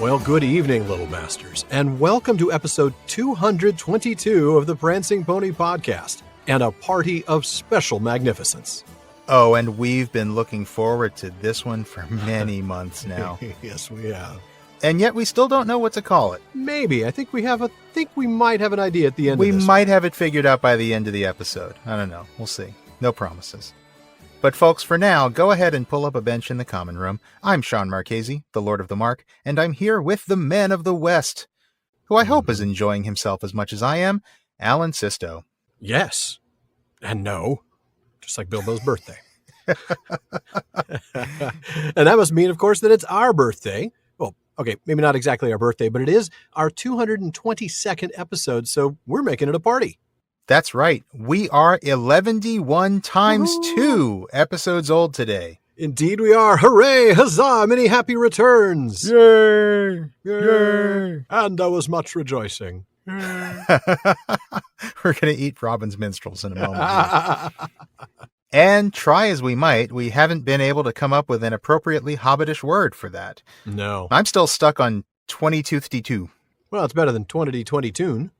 Well, good evening, little masters, and welcome to episode 222 of the Prancing Pony Podcast, and a party of special magnificence. Oh, and we've been looking forward to this one for many months now. Yes, we have. And yet we still don't know what to call it. Maybe. I think we might have an idea at the end of this. We might have it figured out by the end of the episode. I don't know. We'll see. No promises. But folks, for now, go ahead and pull up a bench in the common room. I'm Shawn Marchese, the Lord of the Mark, and I'm here with the Man of the West, who I hope is enjoying himself as much as I am, Alan Sisto. Yes. And no. Just like Bilbo's birthday. And that must mean, of course, that it's our birthday. Well, okay, maybe not exactly our birthday, but it is our 222nd episode, so we're making it a party. That's right. We are 11-1 times 2 episodes old today. Indeed we are. Hooray! Huzzah! Many happy returns! Yay! Yay! And I was much rejoicing. We're going to eat Robin's Minstrels in a moment. And try as we might, we haven't been able to come up with an appropriately hobbitish word for that. No. I'm still stuck on 22. Well, it's better than 20-22.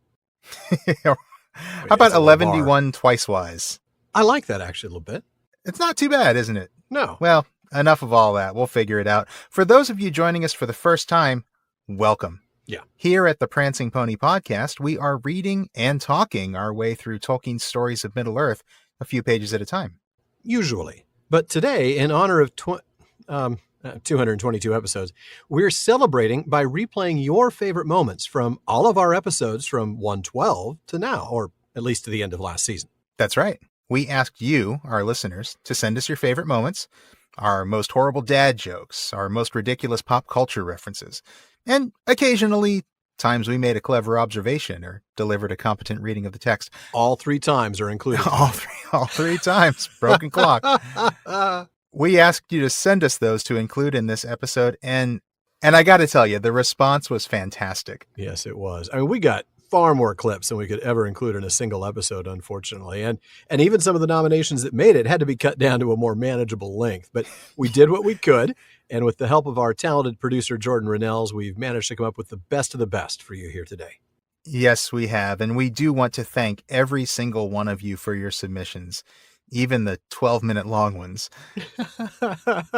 How about 11-1 twice-wise? I like that actually a little bit. It's not too bad, isn't it? No. Well, enough of all that. We'll figure it out. For those of you joining us for the first time, welcome. Yeah. Here at the Prancing Pony Podcast, we are reading and talking our way through Tolkien's stories of Middle-earth a few pages at a time. Usually. But today, in honor of 222 episodes, we're celebrating by replaying your favorite moments from all of our episodes from 112 to now, or at least to the end of last season. That's right. We asked you, our listeners, to send us your favorite moments, our most horrible dad jokes, our most ridiculous pop culture references, and occasionally times we made a clever observation or delivered a competent reading of the text. All 3 times are included. all three times. Broken clock. We asked you to send us those to include in this episode, and I got to tell you, the response was fantastic. Yes, it was. I mean, we got far more clips than we could ever include in a single episode, unfortunately. And even some of the nominations that made it had to be cut down to a more manageable length. But we did what we could. And with the help of our talented producer, Jordan Rennells, we've managed to come up with the best of the best for you here today. Yes, we have. And we do want to thank every single one of you for your submissions, even the 12-minute long ones.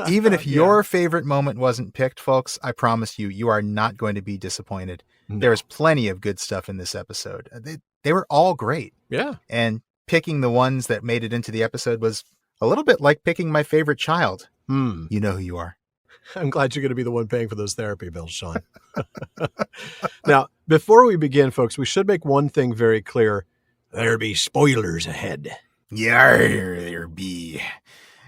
Even if your favorite moment wasn't picked, folks, I promise you, you are not going to be disappointed. No. There's plenty of good stuff in this episode. They were all great. Yeah. And picking the ones that made it into the episode was a little bit like picking my favorite child. You know who you are. I'm glad you're going to be the one paying for those therapy bills, Shawn. Now, before we begin, folks, we should make one thing very clear. There be spoilers ahead. Yeah, there be.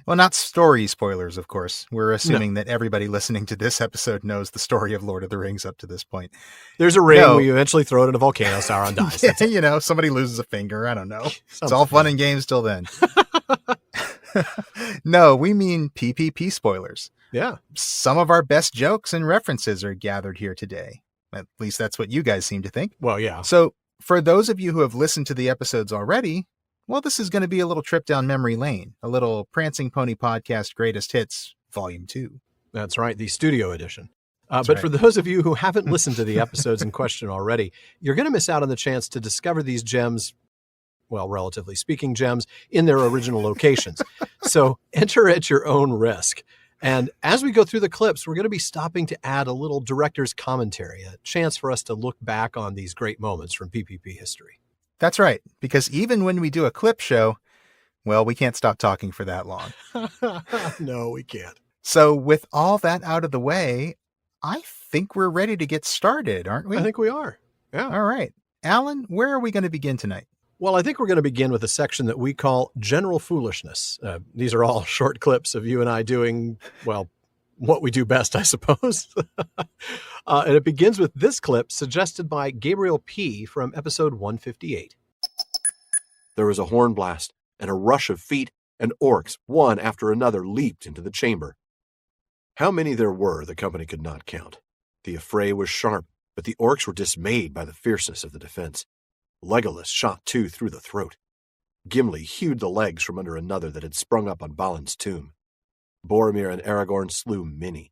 Well, not story spoilers, of course. We're assuming that everybody listening to this episode knows the story of Lord of the Rings up to this point. There's a ring. We eventually throw it in a volcano. Sauron dies. Yeah, somebody loses a finger. I don't know. It's all fun and games till then. No, we mean PPP spoilers. Yeah. Some of our best jokes and references are gathered here today. At least that's what you guys seem to think. Well, yeah. So for those of you who have listened to the episodes already, well, this is going to be a little trip down memory lane, a little Prancing Pony Podcast Greatest Hits, Volume 2. That's right, the studio edition. But for those of you who haven't listened to the episodes in question already, you're going to miss out on the chance to discover these gems, well, relatively speaking, gems, in their original locations. So enter at your own risk. And as we go through the clips, we're going to be stopping to add a little director's commentary, a chance for us to look back on these great moments from PPP history. That's right, because even when we do a clip show, well, we can't stop talking for that long. No, we can't. So with all that out of the way, I think we're ready to get started, aren't we? I think we are. Yeah. All right. Alan, where are we going to begin tonight? Well, I think we're going to begin with a section that we call General Foolishness. These are all short clips of you and I doing, well, what we do best, I suppose. And it begins with this clip suggested by Gabriel P. from episode 158. There was a horn blast and a rush of feet, and orcs, one after another, leaped into the chamber. How many there were, the company could not count. The affray was sharp, but the orcs were dismayed by the fierceness of the defense. Legolas shot two through the throat. Gimli hewed the legs from under another that had sprung up on Balin's tomb. Boromir and Aragorn slew many.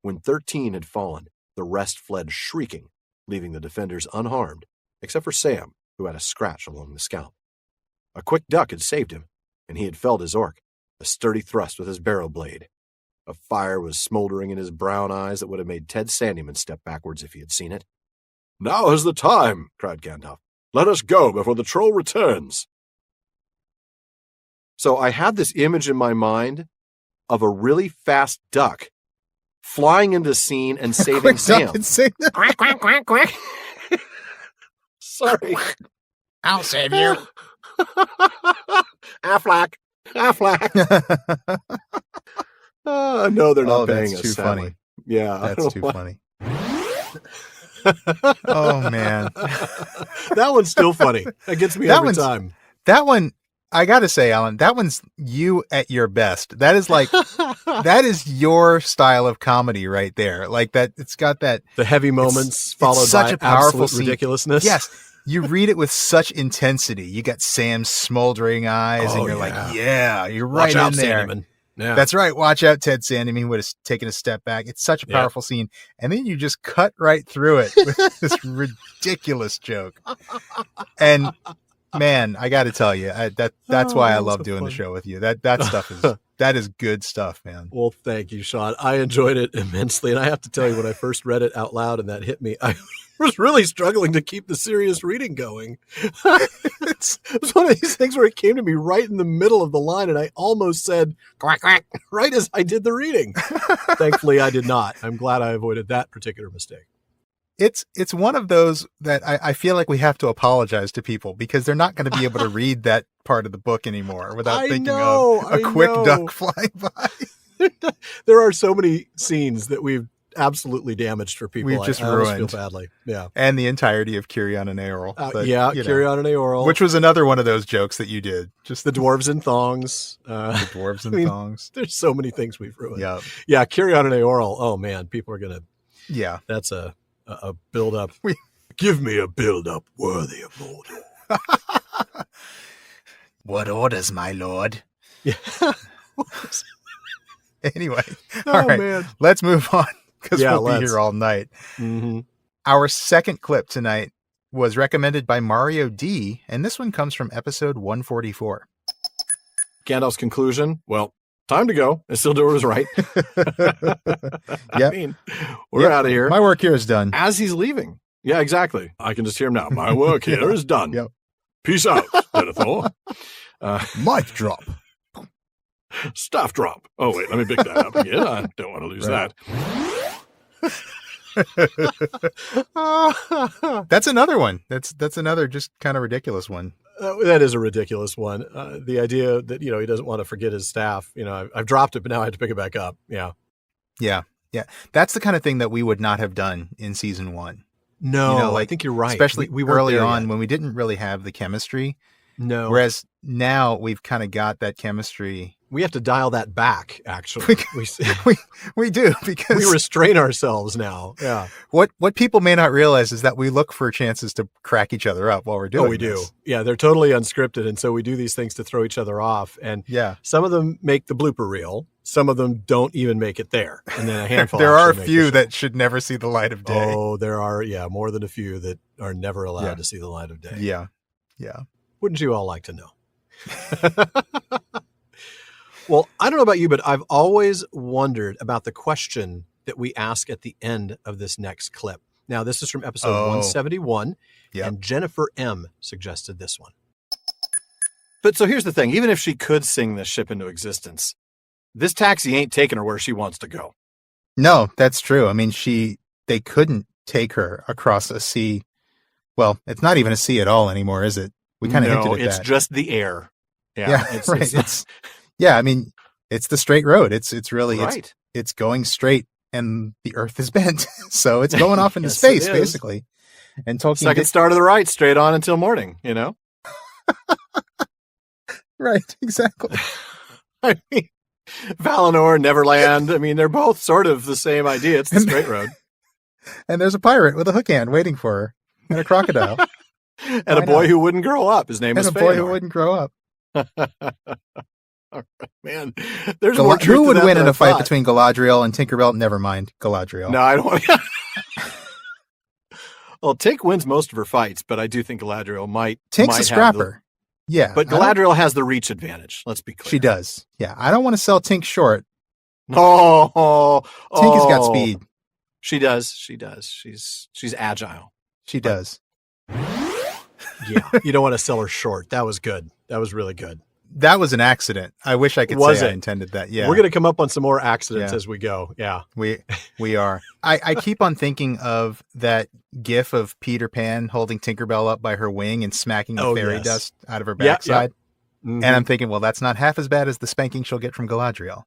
When 13 had fallen, The rest fled shrieking, leaving the defenders unharmed, except for Sam, who had a scratch along the scalp. A quick duck had saved him, and he had felled his orc, a sturdy thrust with his barrow blade. A fire was smoldering in his brown eyes that would have made Ted Sandyman step backwards if he had seen it. "Now is the time," cried Gandalf. "Let us go before the troll returns." So I had this image in my mind of a really fast duck flying into the scene and saving Sam. Quack, quack, quack, quack. Sorry. I'll save you. Affleck. No, they're not paying us. Too sadly. funny. Yeah. That's too funny. Oh, man. That one's still funny. That gets me every time. That one, I got to say, Alan, that one's you at your best. That is like, that is your style of comedy right there. Like that, it's got that. The heavy moments followed such by a powerful absolute ridiculousness. Yes. You read it with such intensity. You got Sam's smoldering eyes, and you're like, yeah, you're right in there. Sandyman. Yeah. That's right. Watch out, Ted Sandyman. He would have taken a step back. It's such a powerful scene. And then you just cut right through it with this ridiculous joke. And man, I got to tell you, that's why I love doing the show with you. That stuff is good stuff, man. Well, thank you, Shawn. I enjoyed it immensely. And I have to tell you, when I first read it out loud and that hit me, I was really struggling to keep the serious reading going. It's one of these things where it came to me right in the middle of the line, and I almost said quack quack right as I did the reading. Thankfully, I did not. I'm glad I avoided that particular mistake. It's one of those that I feel like we have to apologize to people because they're not going to be able to read that part of the book anymore without thinking of a quick duck flying by. There are so many scenes that we've absolutely damaged for people. We've just I ruined. feel badly. Yeah. And the entirety of Kirion and Eorl. Kirion and Eorl. Which was another one of those jokes that you did. Just the dwarves in thongs. The dwarves in thongs. There's so many things we've ruined. Yeah. Yeah, Kirion and Eorl. Oh man, people are gonna. Yeah. That's a build up. Give me a build up worthy of Mordor. What orders, my lord? Yeah. Anyway, all right, man. Let's move on because we'll be here all night. Mm-hmm. Our second clip tonight was recommended by Mario D, and this one comes from episode 144. Gandalf's conclusion, well, time to go. Isildur was right. I mean, we're out of here. My work here is done. As he's leaving. Yeah, exactly. I can just hear him now. My work here is done. Yep. Peace out, Denethor. Mic drop. Staff drop. Oh, wait, let me pick that up again. I don't want to lose that. That's another one. That's another just kind of ridiculous one. That is a ridiculous one. The idea that, he doesn't want to forget his staff. I've dropped it, but now I have to pick it back up. Yeah. Yeah. Yeah. That's the kind of thing that we would not have done in season 1. No, I think you're right. Especially we early on yet. when we didn't really have the chemistry. No. Whereas now we've kind of got that chemistry. We have to dial that back, actually. We do, because we restrain ourselves now. Yeah. What people may not realize is that we look for chances to crack each other up while we're doing this. Do. Yeah, they're totally unscripted. And so we do these things to throw each other off. And some of them make the blooper reel. Some of them don't even make it there. And then a handful there are a few that should never see the light of day. Oh, there are, more than a few that are never allowed to see the light of day. Yeah. Yeah. Wouldn't you all like to know? Well, I don't know about you, but I've always wondered about the question that we ask at the end of this next clip. Now, this is from episode 171, and Jennifer M. suggested this one. But so here's the thing. Even if she could sing this ship into existence, this taxi ain't taking her where she wants to go. No, that's true. I mean, they couldn't take her across a sea. Well, it's not even a sea at all anymore, is it? We kind of hinted at that. It's just the air. Yeah, right. Yeah, I mean, it's the straight road. It's really right. It's going straight, and the Earth is bent, so it's going off into space basically. And Tolkien second star to the right, straight on until morning. Right, exactly. I mean, Valinor, Neverland. I mean, they're both sort of the same idea. It's the straight road. And there's a pirate with a hook hand waiting for her, and a crocodile, and a boy who wouldn't grow up. His name is Fëanor. And a boy who wouldn't grow up. All right, man, there's more truth who would to that win than in I a fight thought. between Galadriel and Tinkerbell? Never mind, Galadriel. No, I don't. Well, Tink wins most of her fights, but I do think Galadriel might. Tink's a scrapper. Yeah. But Galadriel has the reach advantage. Let's be clear. She does. Yeah. I don't want to sell Tink short. Oh, Tink has got speed. She does. She's agile. She does. Yeah. You don't want to sell her short. That was good. That was really good. That was an accident. I wish I could say I intended that. Yeah. We're going to come up on some more accidents as we go. Yeah. We are. I keep on thinking of that gif of Peter Pan holding Tinkerbell up by her wing and smacking the fairy dust out of her backside. Yep. Mm-hmm. And I'm thinking, well, that's not half as bad as the spanking she'll get from Galadriel.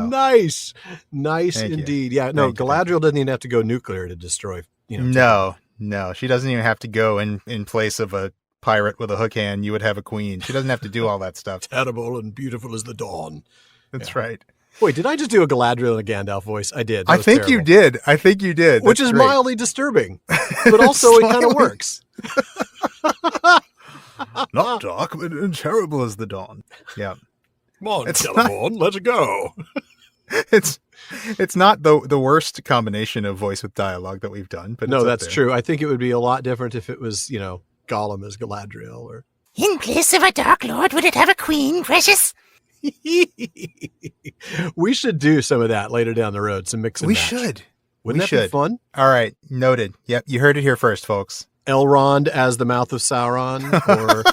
Nice indeed. Yeah. No, Galadriel doesn't even have to go nuclear to destroy. No. She doesn't even have to go in place of a pirate with a hook hand. You would have a queen. She doesn't have to do all that stuff. Terrible and beautiful as the dawn. That's right. Wait, did I just do a Galadriel and a Gandalf voice? I did. I think you did. Which is mildly disturbing, but also it kind of works. Not dark, but terrible as the dawn. Yeah. Come on, Celeborn, let's go. It's not the worst combination of voice with dialogue that we've done, but no, that's true. I think it would be a lot different if it was, Gollum as Galadriel, or in place of a Dark Lord, would it have a queen, precious? We should do some of that later down the road. Some mix and match. Should. Wouldn't that be fun? All right, noted. Yep, you heard it here first, folks. Elrond as the mouth of Sauron, or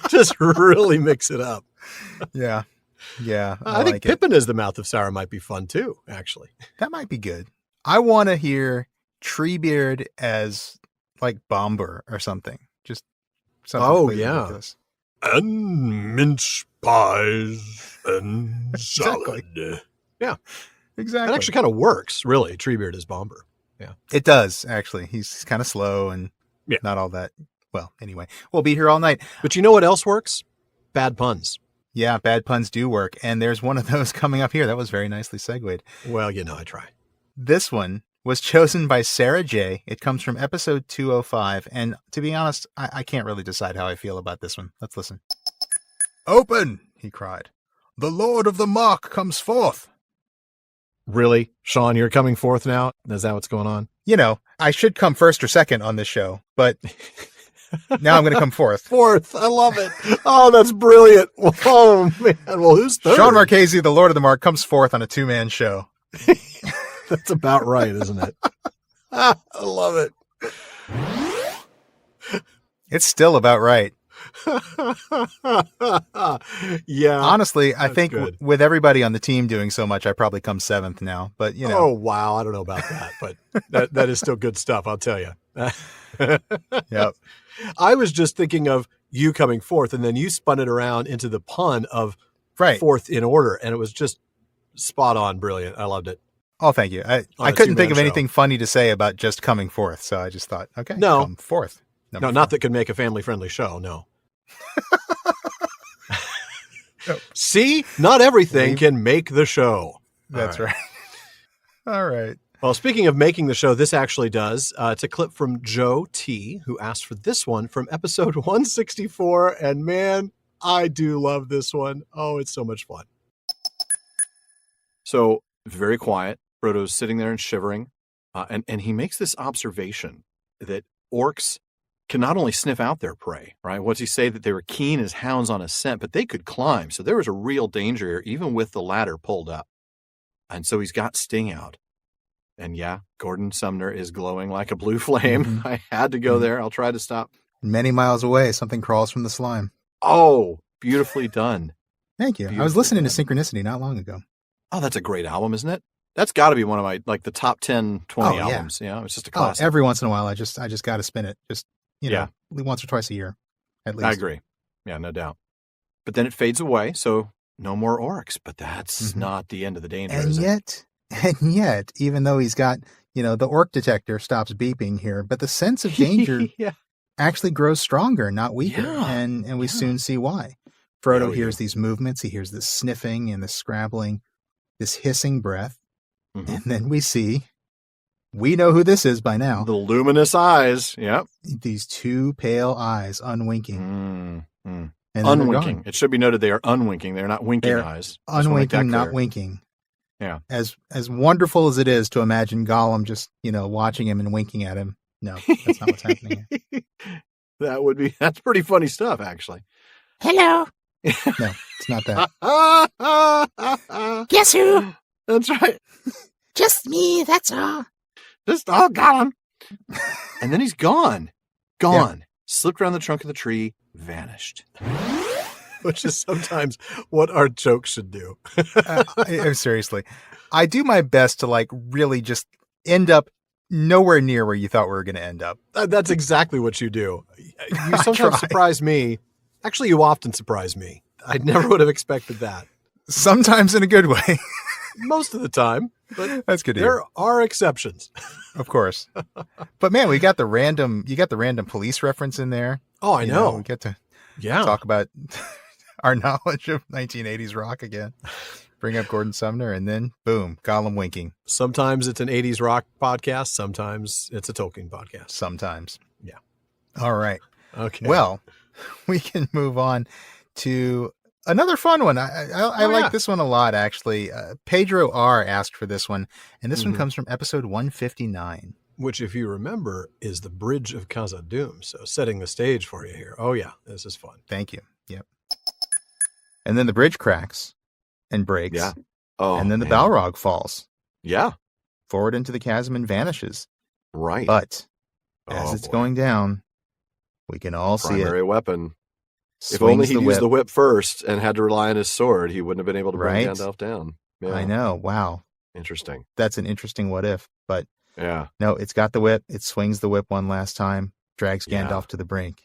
just really mix it up. Yeah. I think Pippin as the mouth of Sauron might be fun too. Actually, that might be good. I want to hear Treebeard as like Bomber or something. Just something. Oh yeah. Ridiculous. And mince pies and salad. Yeah, exactly. It actually kind of works, really. Treebeard as Bomber. Yeah, it does actually. He's kind of slow and not all that. Well, anyway, we'll be here all night. But you know what else works? Bad puns. Yeah, bad puns do work, and there's one of those coming up here. That was very nicely segued. Well, I try. This one was chosen by Sarah J. It comes from episode 205, and to be honest, I can't really decide how I feel about this one. Let's listen. Open, he cried. The Lord of the Mark comes forth. Really? Shawn, you're coming forth now? Is that what's going on? I should come first or second on this show, but now I'm going to come fourth. Fourth. I love it. Oh, that's brilliant. Oh, man. Well, who's third? Shawn Marchese, the Lord of the Mark, comes forth on a two-man show. That's about right, isn't it? I love it. It's still about right. Yeah. Honestly, I think with everybody on the team doing so much, I probably come seventh now. But Oh wow, I don't know about that, but that is still good stuff. I'll tell you. Yep. I was just thinking of you coming fourth, and then you spun it around into the pun of fourth in order, and it was just spot on, brilliant. I loved it. Oh, thank you. I couldn't think of anything funny to say about just coming fourth, so I just thought, okay, come fourth. No, not that could make a family-friendly show, no. See? Not everything can make the show. That's right. All right. Well, speaking of making the show, this actually does. It's a clip from Joe T., who asked for this one from episode 164, and man, I do love this one. Oh, it's so much fun. So, very quiet. Frodo's sitting there and shivering, and he makes this observation that orcs can not only sniff out their prey, right? What's he say? That they were keen as hounds on a scent, but they could climb. So there was a real danger here, even with the ladder pulled up. And so he's got Sting out. And yeah, Gordon Sumner is glowing like a blue flame. Mm-hmm. I had to go there. I'll try to stop. Many miles away, something crawls from the slime. Oh, beautifully done. Thank you. I was listening to Synchronicity not long ago. Oh, that's a great album, isn't it? That's got to be one of my, the top 10, 20 albums. Yeah. It's just a classic. Every once in a while, I just got to spin it. Just, once or twice a year, at least. I agree. Yeah, no doubt. But then it fades away, so no more orcs. But that's not the end of the danger, is it? And yet, even though he's got, the orc detector stops beeping here, but the sense of danger actually grows stronger, not weaker. Yeah. And we soon see why. Frodo hears these movements. He hears this sniffing and the scrabbling, this hissing breath. Mm-hmm. And then we know who this is by now. The luminous eyes. Yep. These two pale eyes unwinking. And unwinking. It should be noted they are unwinking. They're not winking eyes. Unwinking, not winking. Yeah. As wonderful as it is to imagine Gollum just, watching him and winking at him. No, that's not what's happening here. That's pretty funny stuff, actually. Hello. No, it's not that. Guess who? That's right. Just me, that's all. Got him. And then he's gone. Gone. Yeah. Slipped around the trunk of the tree, vanished. Which is sometimes what our jokes should do. Seriously. I do my best to really just end up nowhere near where you thought we were going to end up. That's exactly what you do. You sometimes surprise me. Actually, you often surprise me. I never would have expected that. Sometimes in a good way. Most of the time. But that's good to hear. There are exceptions. Of course. But man, you got the random police reference in there. Oh, I know. We get to talk about our knowledge of 1980s rock again. Bring up Gordon Sumner, and then boom, Gollum winking. Sometimes it's an 80s rock podcast. Sometimes it's a Tolkien podcast. Sometimes. Yeah. All right. Okay. Well, we can move on to another fun one. I like this one a lot, actually. Pedro R. asked for this one, and this one comes from episode 159. Which, if you remember, is the Bridge of Khazad-dûm. So setting the stage for you here. Oh, yeah. This is fun. Thank you. Yep. And then the bridge cracks and breaks. Yeah. Oh, and then the Balrog falls. Yeah. Forward into the chasm and vanishes. Right. But as it's going down, we can all see it. Primary weapon. If only he used the whip first and had to rely on his sword, he wouldn't have been able to bring Gandalf down. Yeah. I know. Wow. Interesting. That's an interesting what if. But yeah. No, it's got the whip. It swings the whip one last time, drags Gandalf to the brink.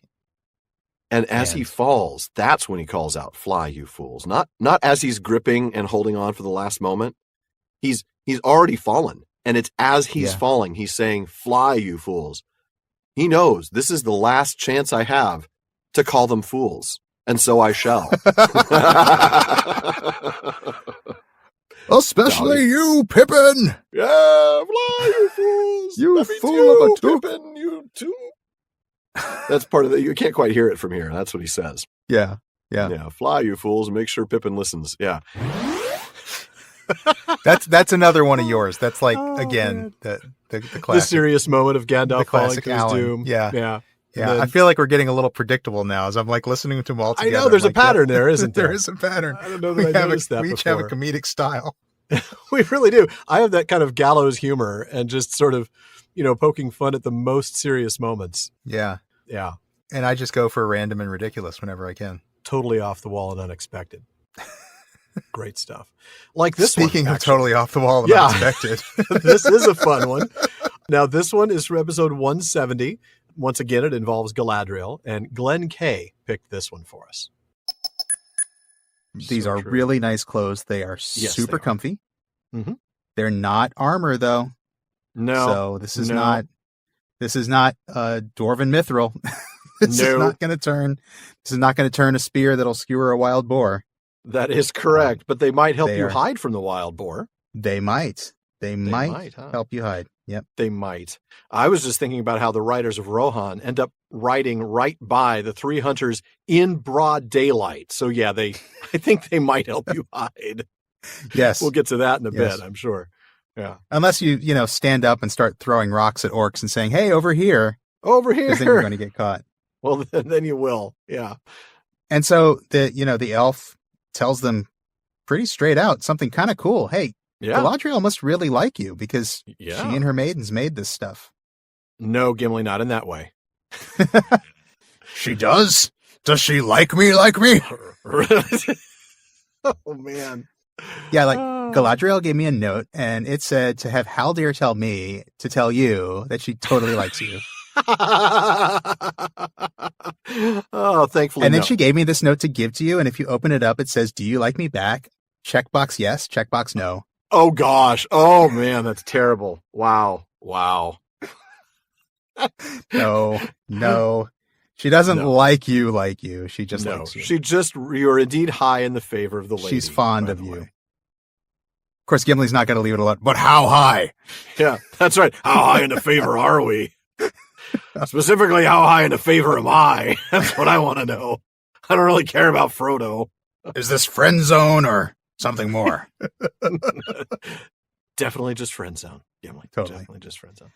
And as he falls, that's when he calls out, "Fly, you fools." Not as he's gripping and holding on for the last moment. He's already fallen. And it's as he's falling, he's saying, "Fly, you fools." He knows this is the last chance I have to call them fools. And so I shall. Especially you, Pippin. Yeah, fly, you fools. You fool of a took. Pippin, you too. That's part of it. You can't quite hear it from here. That's what he says. Yeah. Fly, you fools, and make sure Pippin listens. Yeah. That's another one of yours. That's again the classic, the serious moment of Gandalf falling to his doom. Yeah. Then, I feel like we're getting a little predictable now as I'm listening to them all together. I know there's a pattern there, isn't there? There is a pattern. I don't know that I noticed that before. We each have a comedic style. We really do. I have that kind of gallows humor and just sort of, poking fun at the most serious moments. Yeah. Yeah. And I just go for random and ridiculous whenever I can. Totally off the wall and unexpected. Great stuff. Like this Speaking one, of totally off the wall and unexpected. This is a fun one. Now, this one is from episode 170. Once again, it involves Galadriel, and Glenn K. picked this one for us. These are really nice clothes. They are super comfy. Mm-hmm. They're not armor, though. No. So this is not Dwarven Mithril. This is not going to turn a spear that'll skewer a wild boar. That is correct, but they might help you hide from the wild boar. They might. They might help you hide. Yep. They might. I was just thinking about how the riders of Rohan end up riding right by the three hunters in broad daylight. So yeah, I think they might help you hide. Yes. We'll get to that in a bit, I'm sure. Yeah. Unless you stand up and start throwing rocks at orcs and saying, "Hey, over here." Over here. Because then you're going to get caught. Well, then you will. Yeah. And so the elf tells them pretty straight out something kind of cool. Hey, Galadriel must really like you because she and her maidens made this stuff. No, Gimli, not in that way. She does? Does she like me like me? Oh, man. Yeah, Galadriel gave me a note, and it said to have Haldir tell me to tell you that she totally likes you. Oh, thankfully. And then she gave me this note to give to you, and if you open it up, it says, "Do you like me back?" Checkbox yes, checkbox no. Oh, gosh. Oh, man, that's terrible. Wow. No. She doesn't like you. She just likes you. You're indeed high in the favor of the lady. She's fond of you. Of course, Gimli's not going to leave it alone. But how high? Yeah, that's right. How high in the favor are we? Specifically, how high in the favor am I? That's what I want to know. I don't really care about Frodo. Is this friend zone or something more. Definitely just friend zone. Gimli. Totally. Definitely just friend zone.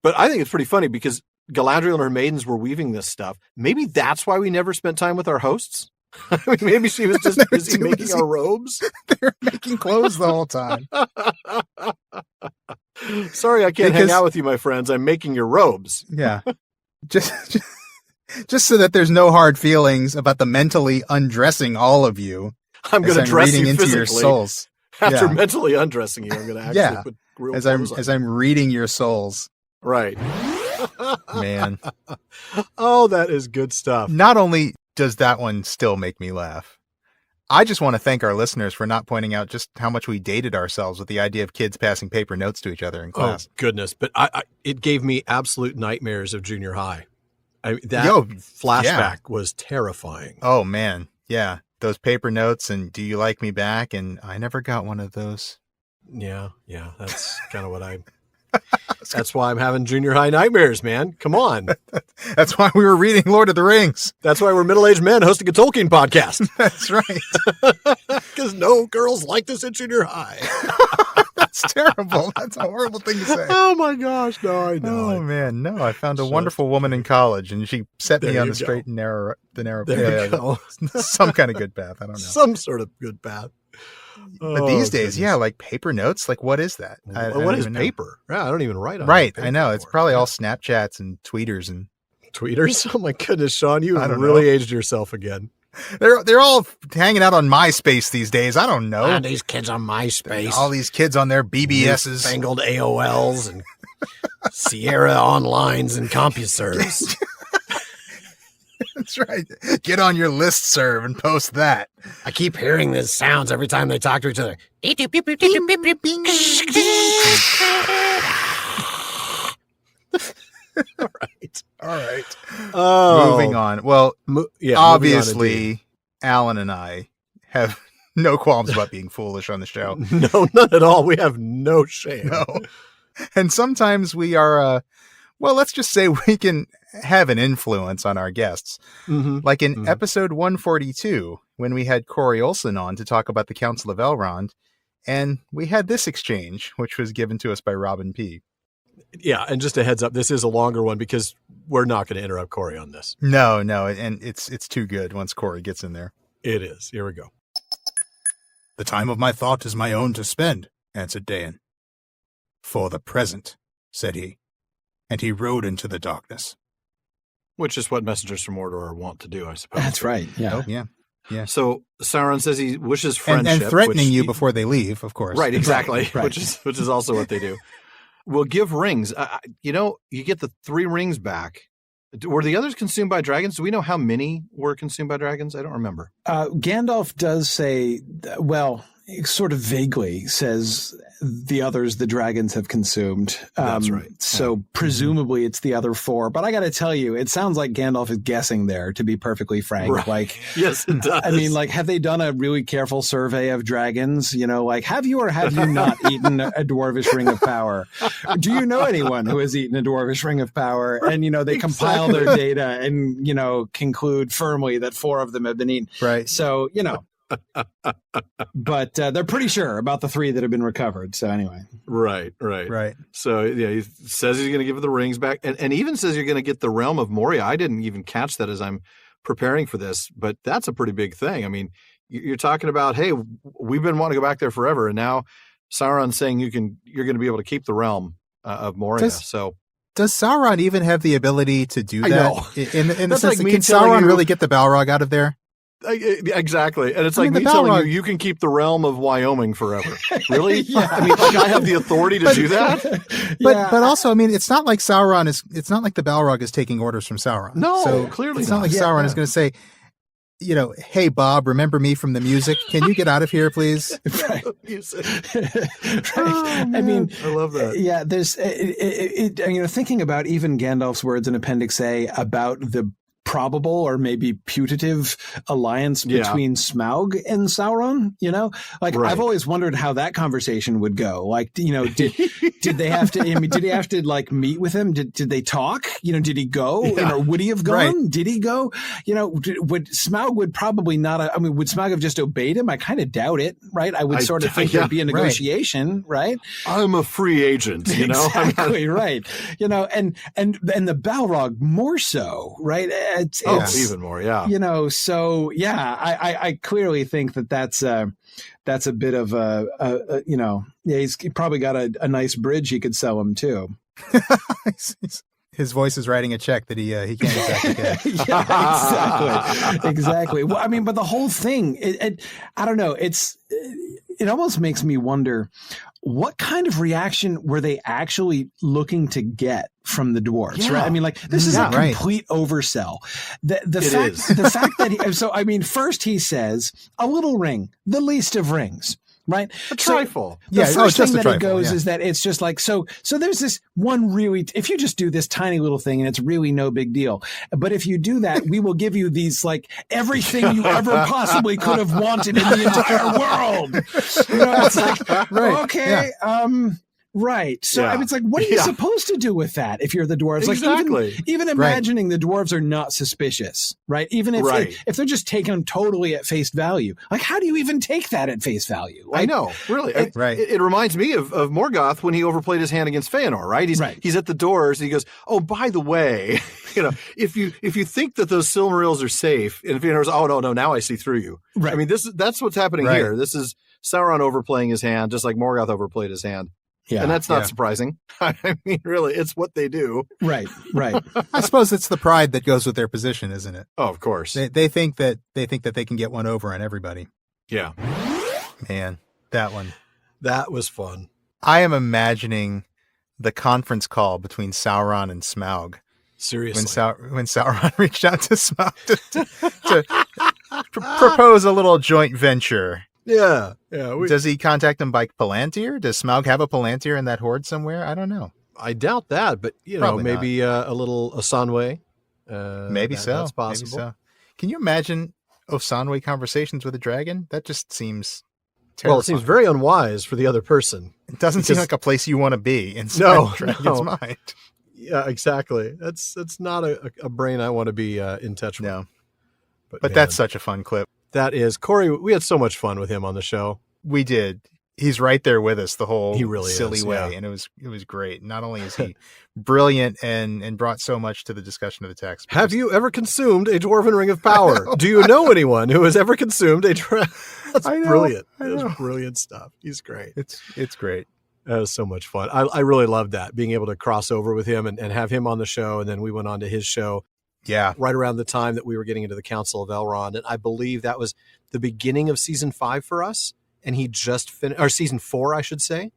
But I think it's pretty funny because Galadriel and her maidens were weaving this stuff. Maybe that's why we never spent time with our hosts. I mean, maybe she was just busy making our robes. They're making clothes the whole time. Sorry, I can't hang out with you, my friends. I'm making your robes. Yeah. Just so that there's no hard feelings about the mentally undressing all of you. I'm going to dress you into physically. your souls. After mentally undressing you, I'm going to actually put real clothes on. As I'm reading your souls. Right. Man. Oh, that is good stuff. Not only does that one still make me laugh, I just want to thank our listeners for not pointing out just how much we dated ourselves with the idea of kids passing paper notes to each other in class. Oh, goodness. But it gave me absolute nightmares of junior high. That flashback was terrifying. Oh, man. Yeah. Those paper notes and do you like me back? And I never got one of those. Yeah. That's kind of what that's why I'm having junior high nightmares, man. Come on. That's why we were reading Lord of the Rings. That's why we're middle-aged men hosting a Tolkien podcast. That's right. Because no girls like this in junior high. That's terrible. That's a horrible thing to say. Oh my gosh. No, I know. Oh man. No, I found a wonderful woman in college and she set me on the straight and narrow, path. There you go. Some kind of good path. I don't know. Some sort of good path. But these days, like paper notes, like what is that? What is paper? Yeah, I don't even write on Right. I know. It's probably all Snapchats and tweeters and tweeters. Oh my goodness, Shawn, you have really aged yourself again. They're all hanging out on MySpace these days. I don't know. These kids on MySpace. All these kids on their BBSs. Fangled AOLs and Sierra Onlines and CompuServes. That's right. Get on your listserv and post that. I keep hearing these sounds every time they talk to each other. All right. Oh. Moving on. Well, obviously, Alan and I have no qualms about being foolish on the show. No, none at all. We have no shame. No. And sometimes we are, let's just say we can have an influence on our guests. Mm-hmm. Like in episode 142, when we had Corey Olson on to talk about the Council of Elrond, and we had this exchange, which was given to us by Robin P. Yeah, and just a heads up, this is a longer one because we're not going to interrupt Corey on this. No, and it's too good once Corey gets in there. It is. Here we go. The time of my thought is my own to spend, answered Dain. For the present, said he, and he rode into the darkness. Which is what messengers from Mordor are wont to do, I suppose. That's right. Yeah. Oh, yeah. Yeah. So Sauron says he wishes friendship. And threatening you before they leave, of course. Right, exactly. Right. Which is also what they do. We'll give rings. You get the 3 rings back. Were the others consumed by dragons? Do we know how many were consumed by dragons? I don't remember. Gandalf does say, sort of vaguely says the others the dragons have consumed. That's right. So presumably it's the other 4. But I got to tell you, it sounds like Gandalf is guessing there, to be perfectly frank. Right. Like, yes, it does. I mean, have they done a really careful survey of dragons? Have you or have you not eaten a dwarvish ring of power? Do you know anyone who has eaten a dwarvish ring of power? And, they compile their data and, conclude firmly that 4 of them have been eaten. Right. So, but they're pretty sure about the 3 that have been recovered. So anyway. Right. So he says he's going to give the rings back and even says you're going to get the realm of Moria. I didn't even catch that as I'm preparing for this, but that's a pretty big thing. I mean, you're talking about, hey, we've been wanting to go back there forever. And now Sauron's saying you're going to be able to keep the realm of Moria. Does Sauron even have the ability to do that? I know. In the That's sense like me can telling Sauron you- really get the Balrog out of there? Exactly. And it's I like mean, me the telling Balrog- you can keep the realm of Wyoming forever. Really? Yeah. I mean, I have the authority to do that? But also, I mean, it's not like it's not like the Balrog is taking orders from Sauron. No, so clearly it's not like Sauron is going to say, hey, Bob, remember me from the music? Can you get out of here, please? Right. Right. I mean, I love that. Yeah, there's, thinking about even Gandalf's words in Appendix A about the probable or maybe putative alliance between Smaug and Sauron, like Right. I've always wondered how that conversation would go. Like, did they have to, did he have to like meet with him? Did they talk? Did he go? Or would he have gone? Right. Did he go? Would Smaug would probably not, would Smaug have just obeyed him? I kind of doubt it, right? I would sort of think there'd be a negotiation, right? I'm a free agent, Exactly, right. And the Balrog more so, right? It's even more, yeah. So yeah, I clearly think that's a bit of he's probably got a nice bridge he could sell him too. His voice is writing a check that he can't exactly get. Yeah, exactly. Well, but the whole thing, I don't know. It almost makes me wonder, what kind of reaction were they actually looking to get from the dwarves, right? This is a complete oversell. The fact that first he says a little ring, the least of rings, right? A trifle. The first just thing a that it trifle, goes is that it's just like, so there's this one really, if you just do this tiny little thing and it's really no big deal, but if you do that, we will give you these, like, everything you ever possibly could have wanted in the entire world. It's like, okay, right. So it's like, what are you supposed to do with that if you're the dwarves? Exactly. Like even imagining the dwarves are not suspicious, right? Even if they're just taking them totally at face value, like how do you even take that at face value? Like, I know, really. It reminds me of Morgoth when he overplayed his hand against Feanor, right? He's at the doors and he goes, "Oh, by the way, if you think that those Silmarils are safe," and Feanor's, "Oh no, now I see through you." Right. That's what's happening here. This is Sauron overplaying his hand, just like Morgoth overplayed his hand. Yeah, and that's not surprising. Really, it's what they do. Right. I suppose it's the pride that goes with their position, isn't it? Oh, of course. They think that they can get one over on everybody. Yeah. Man, that one. That was fun. I am imagining the conference call between Sauron and Smaug. Seriously. When Sauron reached out to Smaug to propose a little joint venture. Yeah. Does he contact him by Palantir? Does Smaug have a Palantir in that horde somewhere? I don't know. I doubt that, but maybe a little Osanwe. Maybe so. That's possible. Maybe so. Can you imagine Osanwe conversations with a dragon? That just seems terrifying. Well, it seems very unwise for the other person. It doesn't seem like a place you want to be inside the dragon's mind. Yeah, exactly. That's not a brain I want to be in touch with. No. But that's such a fun clip. That is. Corey, we had so much fun with him on the show. We did. He's right there with us the whole really silly way. And it was great. Not only is he brilliant and brought so much to the discussion of the text. Have you ever consumed a Dwarven Ring of Power? Do you know anyone who has ever consumed a That's brilliant. That's brilliant stuff. He's great. It's great. That was so much fun. I really loved that, being able to cross over with him and have him on the show. And then we went on to his show. Yeah. Right around the time that we were getting into the Council of Elrond. And I believe that was the beginning of season 5 for us. And he just finished, or season 4, I should say.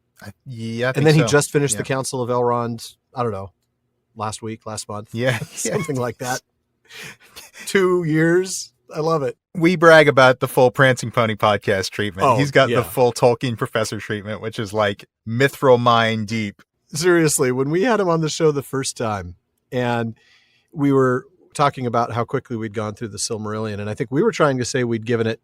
Yeah. And then he just finished the Council of Elrond, I don't know, last month. Yeah. Something like that. 2 years. I love it. We brag about the full Prancing Pony podcast treatment. Oh, he's got the full Tolkien professor treatment, which is like mithril mine deep. Seriously, when we had him on the show the first time and we were talking about how quickly we'd gone through the Silmarillion, and I think we were trying to say we'd given it,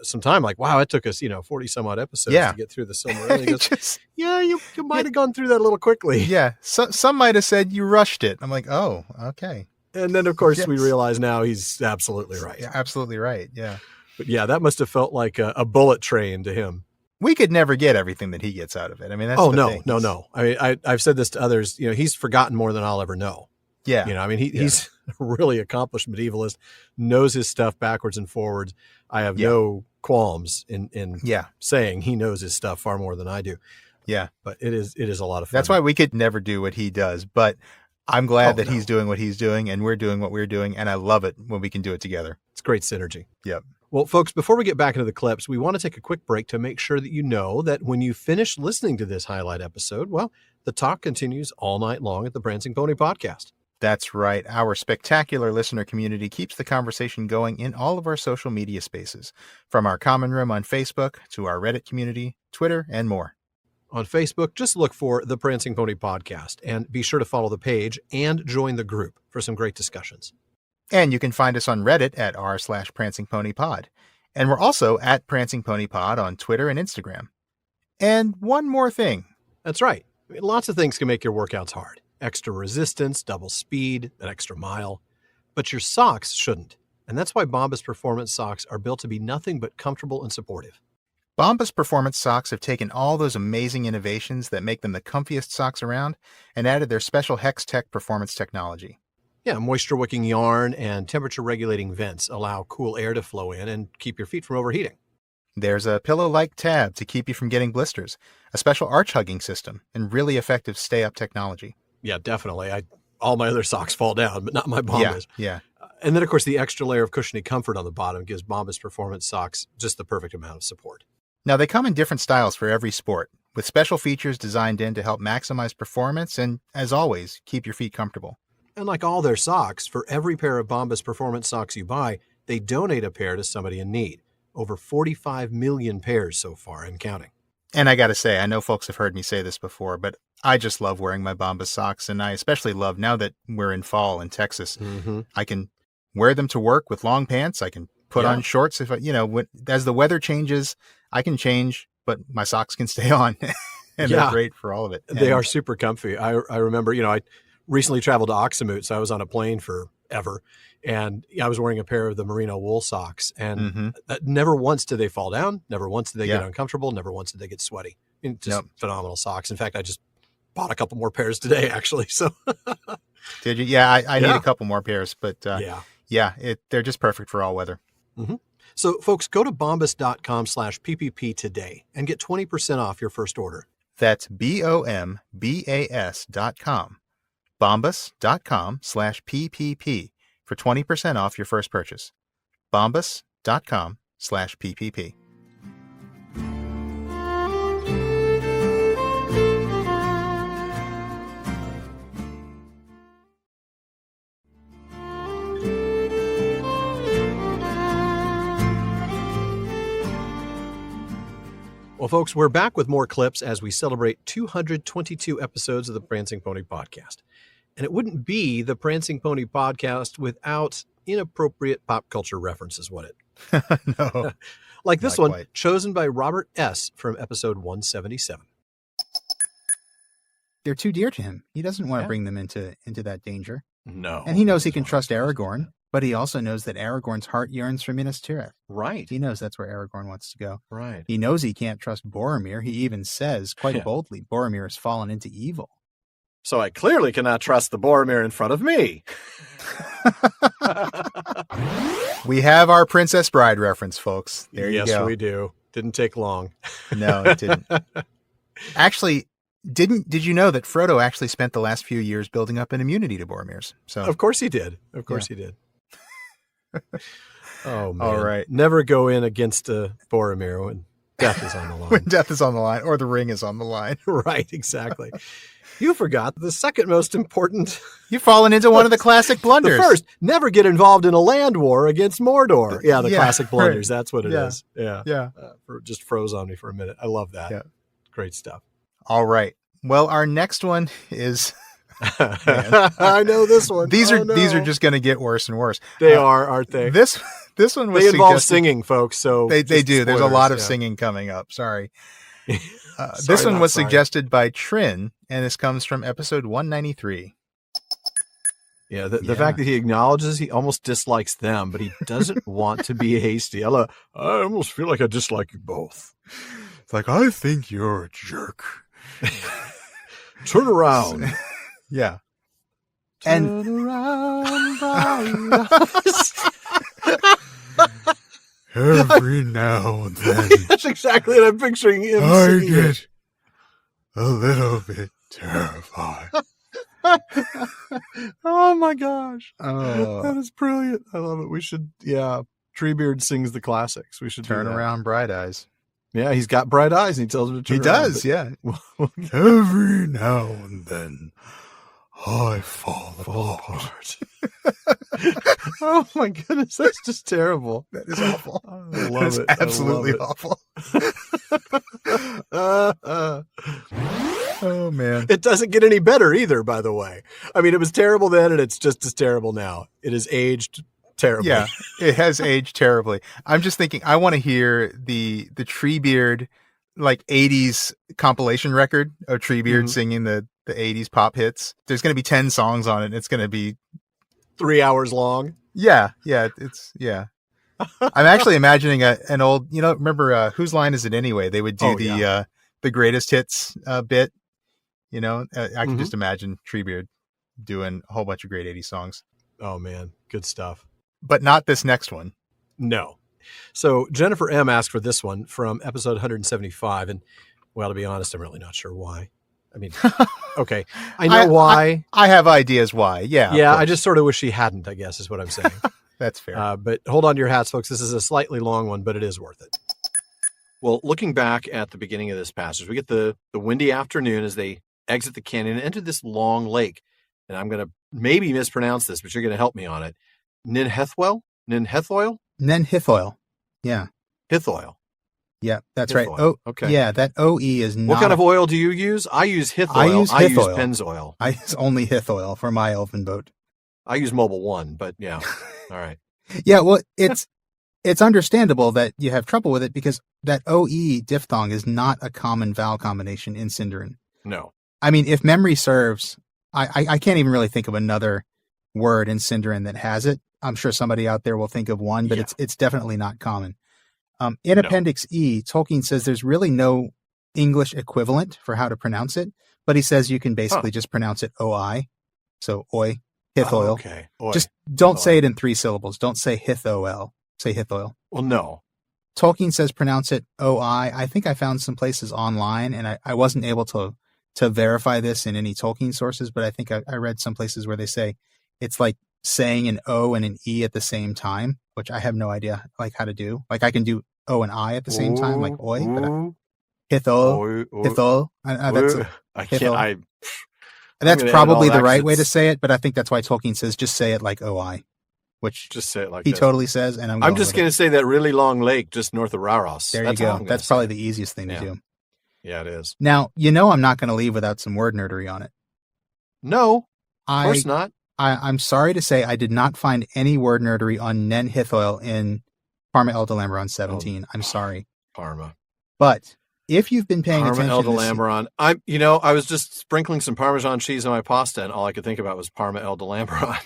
some time, like, wow, it took us, 40 some odd episodes to get through the Silmarillion. You might have gone through that a little quickly. Yeah. So, some might have said you rushed it. I'm like, oh, okay. And then, of course, we realize now he's absolutely right. Yeah, absolutely right. Yeah. But yeah, that must have felt like a bullet train to him. We could never get everything that he gets out of it. I mean, that's no. I mean, I've said this to others, he's forgotten more than I'll ever know. Yeah. He's a really accomplished medievalist, knows his stuff backwards and forwards. I have no qualms in saying he knows his stuff far more than I do. Yeah. But it is a lot of fun. That's why we could never do what he does. But I'm glad that he's doing what he's doing and we're doing what we're doing. And I love it when we can do it together. It's great synergy. Yep. Well, folks, before we get back into the clips, we want to take a quick break to make sure that you know that when you finish listening to this highlight episode, well, the talk continues all night long at the Prancing Pony Podcast. That's right. Our spectacular listener community keeps the conversation going in all of our social media spaces, from our common room on Facebook to our Reddit community, Twitter, and more. On Facebook, just look for the Prancing Pony Podcast and be sure to follow the page and join the group for some great discussions. And you can find us on Reddit at r/prancingponypod. And we're also at Prancing Pony Pod on Twitter and Instagram. And one more thing. That's right. I mean, lots of things can make your workouts hard. Extra resistance, double speed, an extra mile. But your socks shouldn't. And that's why Bombas Performance Socks are built to be nothing but comfortable and supportive. Bombas Performance Socks have taken all those amazing innovations that make them the comfiest socks around and added their special Hex Tech performance technology. Yeah, moisture-wicking yarn and temperature-regulating vents allow cool air to flow in and keep your feet from overheating. There's a pillow-like tab to keep you from getting blisters, a special arch-hugging system, and really effective stay-up technology. Yeah, definitely. All my other socks fall down, but not my Bombas. Yeah. And then, of course, the extra layer of cushiony comfort on the bottom gives Bombas Performance Socks just the perfect amount of support. Now, they come in different styles for every sport, with special features designed in to help maximize performance and, as always, keep your feet comfortable. And like all their socks, for every pair of Bombas Performance Socks you buy, they donate a pair to somebody in need. Over 45 million pairs so far and counting. And I got to say, I know folks have heard me say this before, but I just love wearing my Bombas socks, and I especially love, now that we're in fall in Texas, I can wear them to work with long pants. I can put on shorts if as the weather changes, I can change, but my socks can stay on. And they're great for all of it. They are super comfy. I remember, I recently traveled to Oxamute, so I was on a plane forever, and I was wearing a pair of the merino wool socks, and never once did they fall down, never once did they get uncomfortable, never once did they get sweaty. I mean, just phenomenal socks. In fact, I just bought a couple more pairs today, actually. So did you? Yeah, I need a couple more pairs, but they're just perfect for all weather. So folks, go to bombas.com/PPP today and get 20% off your first order. That's BOMBAS.com. Bombas.com/PPP for 20% off your first purchase. Bombas.com/PPP. Well, folks, we're back with more clips as we celebrate 222 episodes of the Prancing Pony Podcast. And it wouldn't be the Prancing Pony Podcast without inappropriate pop culture references, would it? No. Like this one, chosen by Robert S. from episode 177. They're too dear to him. He doesn't want to bring them into that danger. No. And he knows he can trust Aragorn, but he also knows that Aragorn's heart yearns for Minas Tirith. Right. He knows that's where Aragorn wants to go. Right. He knows he can't trust Boromir. He even says, quite boldly, Boromir has fallen into evil. So I clearly cannot trust the Boromir in front of me. We have our Princess Bride reference, folks. There you go. Yes, we do. Didn't take long. No, it didn't. Actually, did you know that Frodo actually spent the last few years building up an immunity to Boromir's? So of course he did. Of course he did. Oh, man. All right. Never go in against Boromir when death is on the line. When death is on the line, or the ring is on the line. Right, exactly. You forgot the second most important. You've fallen into one of the classic blunders. The first, never get involved in a land war against Mordor. Yeah, the classic blunders. Right. That's what it is. Yeah. Yeah. Just froze on me for a minute. I love that. Yeah. Great stuff. All right. Well, our next one is. I know this one. These are just going to get worse and worse. They are, aren't they? This one was. They involve singing, folks. So they do. Spoilers. There's a lot of singing coming up. Sorry. This one was suggested by Trin, and this comes from episode 193. Yeah, the fact that he acknowledges he almost dislikes them, but he doesn't want to be hasty. I almost feel like I dislike you both. It's like, I think you're a jerk. Turn around. Yeah. Turn around. Every now and then. That's exactly what I'm picturing him. I get a little bit terrified. Oh my gosh. Oh. That is brilliant. I love it. We should, Treebeard sings the classics. We should turn around bright eyes. Yeah, he's got bright eyes and he tells him to turn around. He does, yeah. Every now and then I fall apart. Oh my goodness, that's just terrible. That is awful. I love it. Absolutely awful. Oh, man. It doesn't get any better either, by the way. I mean, it was terrible then, and it's just as terrible now. It has aged terribly. Yeah, it has aged terribly. I'm just thinking, I want to hear the Treebeard, like 80s compilation record of Treebeard singing the 80s pop hits. There's going to be 10 songs on it. It's going to be 3 hours long. Yeah. I'm actually imagining an old, remember Whose Line Is It Anyway? They would do the greatest hits bit. I can just imagine Treebeard doing a whole bunch of great 80s songs. Oh man, good stuff. But not this next one. No. So Jennifer M asked for this one from episode 175, and well, to be honest, I'm really not sure why. I mean, okay, I know why. I have ideas why. Yeah. I just sort of wish she hadn't, I guess, is what I'm saying. That's fair. But hold on to your hats, folks. This is a slightly long one, but it is worth it. Well, looking back at the beginning of this passage, we get the windy afternoon as they exit the canyon and enter this long lake. And I'm going to maybe mispronounce this, but you're going to help me on it. Ninhethwell? Nenhithoil. Yeah. Hithoil. Yeah, that's Hithoil. Right. Oh, okay. Yeah, that OE is not. What kind of oil do you use? I use Hithoil. I use Pennzoil. I use only Hithoil for my elven boat. I use Mobile One, but yeah. All right. Yeah, well, it's understandable that you have trouble with it because that OE diphthong is not a common vowel combination in Sindarin. No. I mean, if memory serves, I can't even really think of another word in Sindarin that has it. I'm sure somebody out there will think of one, but it's definitely not common. In Appendix E, Tolkien says there's really no English equivalent for how to pronounce it, but he says you can basically just pronounce it OI. So oi, Hithoil. Okay. Oi. Just don't say it in 3 syllables. Don't say Hithoel. Say Hithoil. Well, no. Tolkien says pronounce it OI. I think I found some places online, and I wasn't able to verify this in any Tolkien sources, but I think I read some places where they say it's like saying an O and an E at the same time, which I have no idea how to do. Like I can do O and I at the same time, like oi, but Hithol. That's probably the right way to say it, but I think that's why Tolkien says just say it like OI, which just say it like he totally says. And I'm just going to say that really long lake just north of Raros. There you go. That's probably the easiest thing to do. Yeah, it is. Now, I'm not going to leave without some word nerdery on it. No, of course not. I'm sorry to say I did not find any word nerdery on Nen Hithoil in Parma Eldalamberon 17. I'm sorry. Parma. But if you've been paying attention to Eldalamberon, I was just sprinkling some Parmesan cheese on my pasta, and all I could think about was Parma Eldalamberon.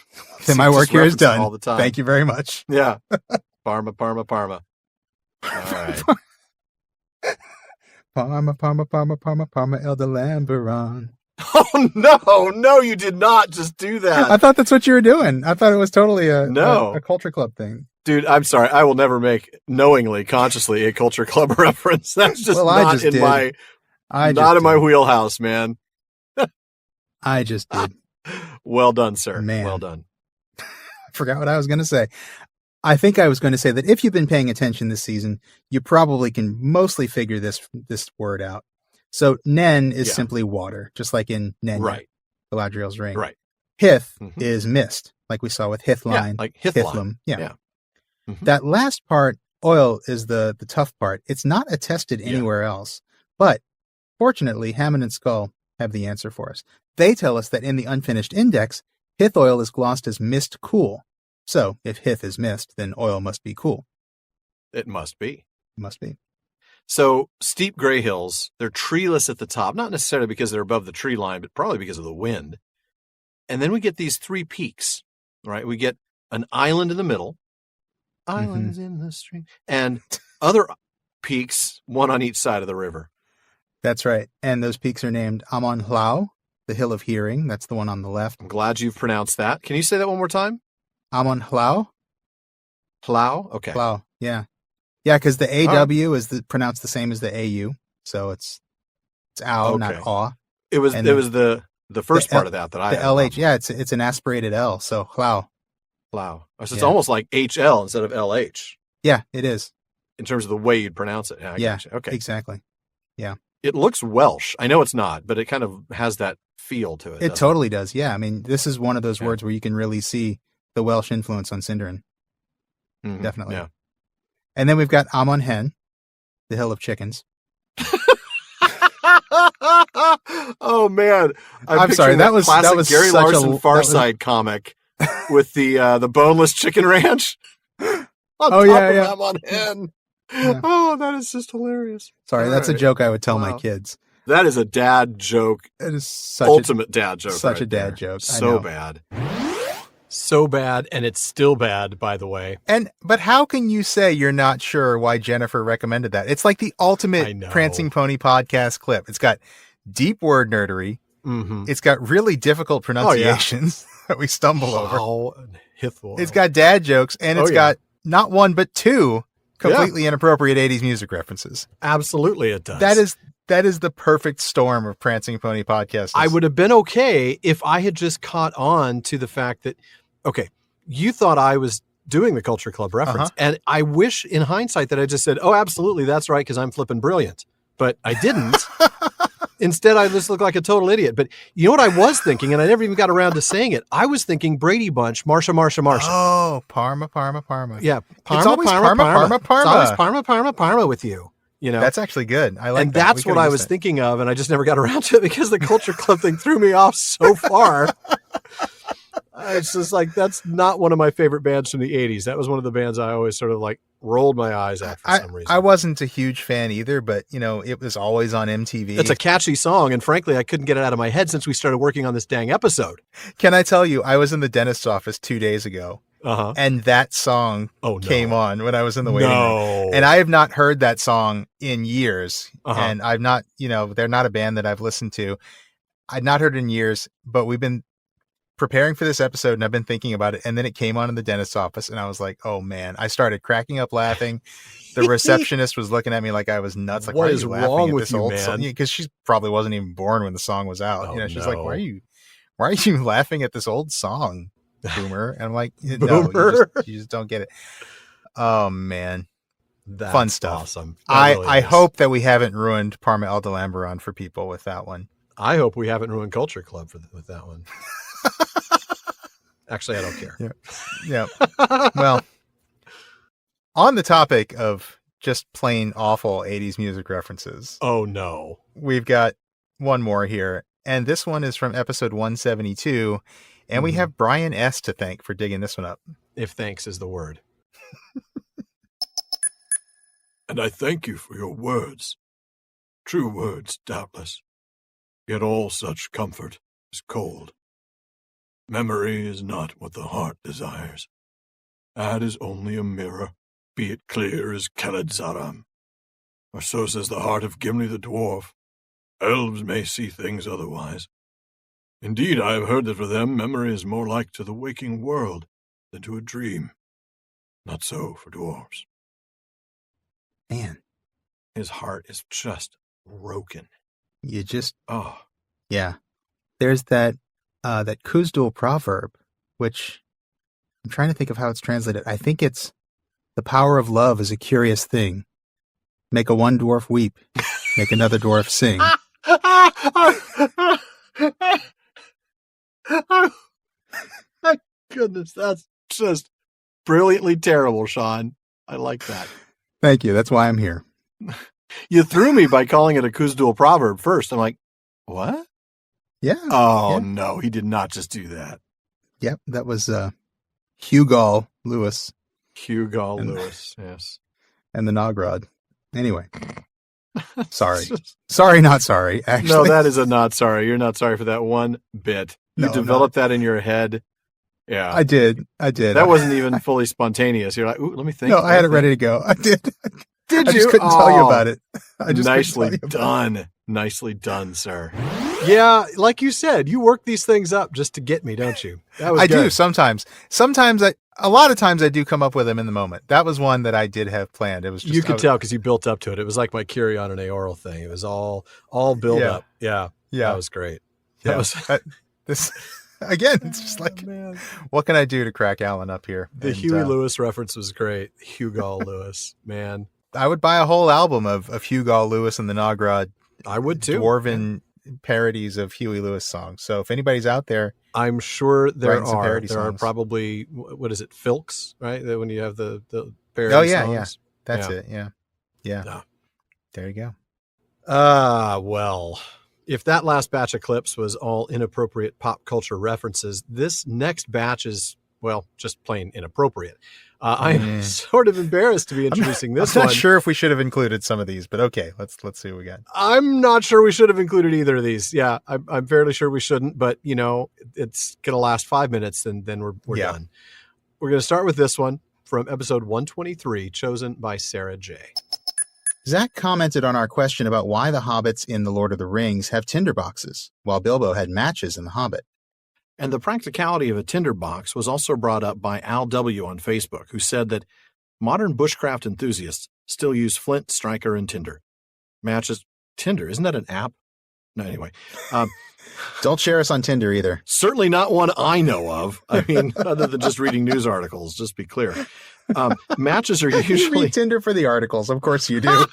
Then my work here is done. All the time. Thank you very much. Yeah. Parma. All right. Parma Eldalamberon. Oh, no, you did not just do that. I thought that's what you were doing. I thought it was totally a Culture Club thing. Dude, I'm sorry. I will never make knowingly, consciously a Culture Club reference. That's just not in my wheelhouse, man. I just did. Well done, sir. Man. Well done. I forgot what I was going to say. I think I was going to say that if you've been paying attention this season, you probably can mostly figure this word out. So Nen is simply water, just like in Nenya, right. Galadriel's ring. Right. Hith is mist, like we saw with Hithline. Yeah, like Hithlum. Yeah. Mm-hmm. That last part, oil, is the tough part. It's not attested anywhere else. But fortunately, Hammond and Skull have the answer for us. They tell us that in the unfinished index, Hith oil is glossed as mist cool. So if Hith is mist, then oil must be cool. It must be. Must be. So steep gray hills, they're treeless at the top, not necessarily because they're above the tree line, but probably because of the wind. And then we get these 3 peaks, right? We get an island in the middle, islands in the stream, and other peaks, one on each side of the river. That's right. And those peaks are named Amon Hlau, the Hill of Hearing. That's the one on the left. I'm glad you've pronounced that. Can you say that one more time? Amon Hlau? Hlau? Okay. Hlau, yeah. Yeah, because the AW is pronounced the same as the AU. So it's ow, not aw. It was the first part of that I the LH. Yeah, it's an aspirated L. So Hlau. So it's almost like HL instead of LH. Yeah, it is. In terms of the way you'd pronounce it. Yeah, okay. Exactly. Yeah. It looks Welsh. I know it's not, but it kind of has that feel to it. It totally does. Yeah. I mean, this is one of those words where you can really see the Welsh influence on Sindarin. Mm-hmm. Definitely. Yeah. And then we've got Amon Hen, the Hill of Chickens. Oh man, I'm sorry. That was classic Gary such Larson Far Side comic with the boneless chicken ranch. On top of ham on hen. Yeah. Oh, that is just hilarious. Sorry, All that's a right. joke I would tell my Wow. kids. That is a dad joke. It is such Ultimate dad joke. such right a dad there. joke. I So know. bad. So bad, and it's still bad, by the way. But how can you say you're not sure why Jennifer recommended that? It's like the I ultimate know. Prancing Pony podcast clip. It's got deep word nerdery. Mm-hmm. It's got really difficult pronunciations that we stumble over. Oh, Hithwall. It's got dad jokes, and it's got not one but two completely inappropriate 80s music references. Absolutely it does. That is the perfect storm of Prancing Pony podcast. I would have been okay if I had just caught on to the fact that, okay, you thought I was doing the Culture Club reference, and I wish in hindsight that I just said, oh, absolutely, that's right, because I'm flipping brilliant. But I didn't. Instead, I just look like a total idiot. But you know what I was thinking, and I never even got around to saying it? I was thinking Brady Bunch, Marsha. Oh, Parma. Yeah. It's always Parma. It's always Parma with you. You know, That's actually good. I like and that. that's what I was thinking of, and I just never got around to it because the Culture Club thing threw me off so far. It's just like, that's not one of my favorite bands from the 80s. That was one of the bands I always sort of like rolled my eyes at for some reason. I wasn't a huge fan either, but it was always on MTV. It's a catchy song, and frankly, I couldn't get it out of my head since we started working on this dang episode. Can I tell you, I was in the dentist's office 2 days ago, and that song came on when I was in the waiting room. And I have not heard that song in years. And I've not, they're not a band that I've listened to. I'd not heard it in years, but we've been preparing for this episode and I've been thinking about it. And then it came on in the dentist's office and I was like, oh man, I started cracking up laughing. The receptionist was looking at me like I was nuts. Like, what why is are you laughing wrong at with this you, old man? song? Because she probably wasn't even born when the song was out. Oh, she's like, why are you laughing at this old song, Boomer? And I'm like, Boomer? You just don't get it. Oh man. That's fun stuff. Awesome. I hope that we haven't ruined Parma El Delamberon for people with that one. I hope we haven't ruined Culture Club with that one. Actually, I don't care. Yeah. Well, on the topic of just plain awful 80s music references. Oh no. We've got one more here. And this one is from episode 172. And we have Brian S. to thank for digging this one up. If thanks is the word. And I thank you for your words. True words, doubtless. Yet all such comfort is cold. Memory is not what the heart desires. That is only a mirror, be it clear as Khaled Zaram. Or so says the heart of Gimli the dwarf. Elves may see things otherwise. Indeed, I have heard that for them memory is more like to the waking world than to a dream. Not so for dwarves. Man. His heart is just broken. You just... Oh. Yeah. There's that Kuzdul proverb, which I'm trying to think of how it's translated. I think it's the power of love is a curious thing. Make a one dwarf weep, make another dwarf sing. My goodness, that's just brilliantly terrible, Shawn. I like that. Thank you. That's why I'm here. You threw me by calling it a Kuzdul proverb first. I'm like, what? Yeah. Oh, no, he did not just do that. Yep, that was Hugo Lewis. Hugo Lewis, yes. And the Nogrod. Anyway. Sorry. Sorry, not sorry, actually. No, that is a not sorry. You're not sorry for that one bit. You developed that in your head. Yeah. I did. That wasn't even fully spontaneous. You're like, ooh, let me think. No, I had it ready to go. I did. Did I you? just couldn't tell you about it. I just Nicely done. Nicely done, sir. Yeah, like you said, you work these things up just to get me, don't you? That was I good. do sometimes. A lot of times I do come up with them in the moment. That was one that I did have planned. It was just, you could tell because you built up to it. It was like my Kyrion and Aoral thing. It was all build up. Yeah. That was great. That was this again. It's just like, what can I do to crack Alan up here? The Huey Lewis reference was great. Hugo Lewis, man. I would buy a whole album of Hugo Lewis and the Nogrod. I would too. Dwarven parodies of Huey Lewis songs. So if anybody's out there, I'm sure there are. There songs. are probably, what is it, Filks, right? When you have the parody songs. That's it. Yeah. There you go. Well, if that last batch of clips was all inappropriate pop culture references, this next batch is, well, just plain inappropriate. I'm sort of embarrassed to be introducing this I'm one. not sure if we should have included some of these, but okay, let's see what we got. I'm not sure we should have included either of these. Yeah, I'm fairly sure we shouldn't, but it's going to last 5 minutes and then we're done. We're going to start with this one from episode 123, chosen by Sarah J. Zach commented on our question about why the hobbits in The Lord of the Rings have tinderboxes, while Bilbo had matches in The Hobbit. And the practicality of a tinderbox was also brought up by Al W. on Facebook, who said that modern bushcraft enthusiasts still use Flint, Striker, and Tinder. Matches. Tinder, isn't that an app? No, anyway. Don't share us on Tinder either. Certainly not one I know of. I mean, other than just reading news articles, just be clear. Matches are usually... You read Tinder for the articles. Of course you do.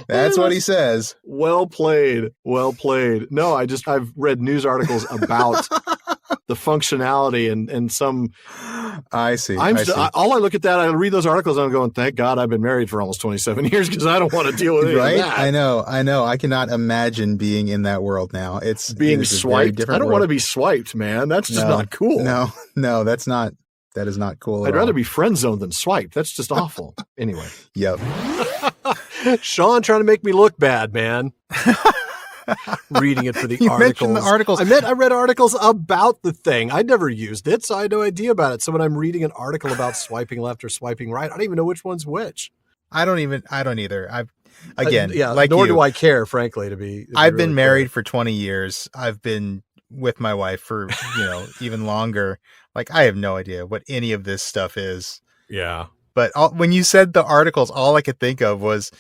That's what he says. Well played. Well played. No, I've read news articles about the functionality and some... I see. All I look at that, I read those articles and I'm going, thank God I've been married for almost 27 years because I don't want to deal with any of that. I know. I cannot imagine being in that world now. It's being swiped. I don't want to be swiped, man. That's just not cool. No, that is not cool. I'd rather be friend zoned than swiped. That's just awful. Anyway. Yep. Shawn trying to make me look bad, man. Reading it for the articles. Mentioned the articles. I read articles about the thing. I never used it, so I had no idea about it. So when I'm reading an article about swiping left or swiping right, I don't even know which one's which. I don't either. Nor do I care, frankly, to be. I've been married for 20 years. I've been with my wife for, even longer. Like, I have no idea what any of this stuff is. Yeah. But when you said the articles, all I could think of was,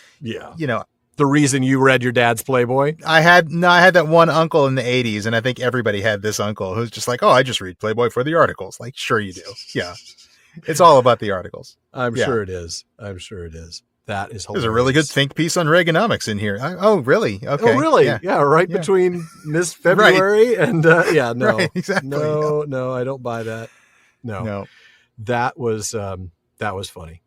the reason you read your dad's Playboy. I had that one uncle in the 80s, and I think everybody had this uncle who's just like, oh, I just read Playboy for the articles. Like, sure you do. Yeah. It's all about the articles. I'm sure it is. That is hilarious. There's a really good think piece on Reaganomics in here. Oh, really? Okay. Oh, really? Yeah, between Miss February and no. Right, exactly. No, I don't buy that. No. That was funny.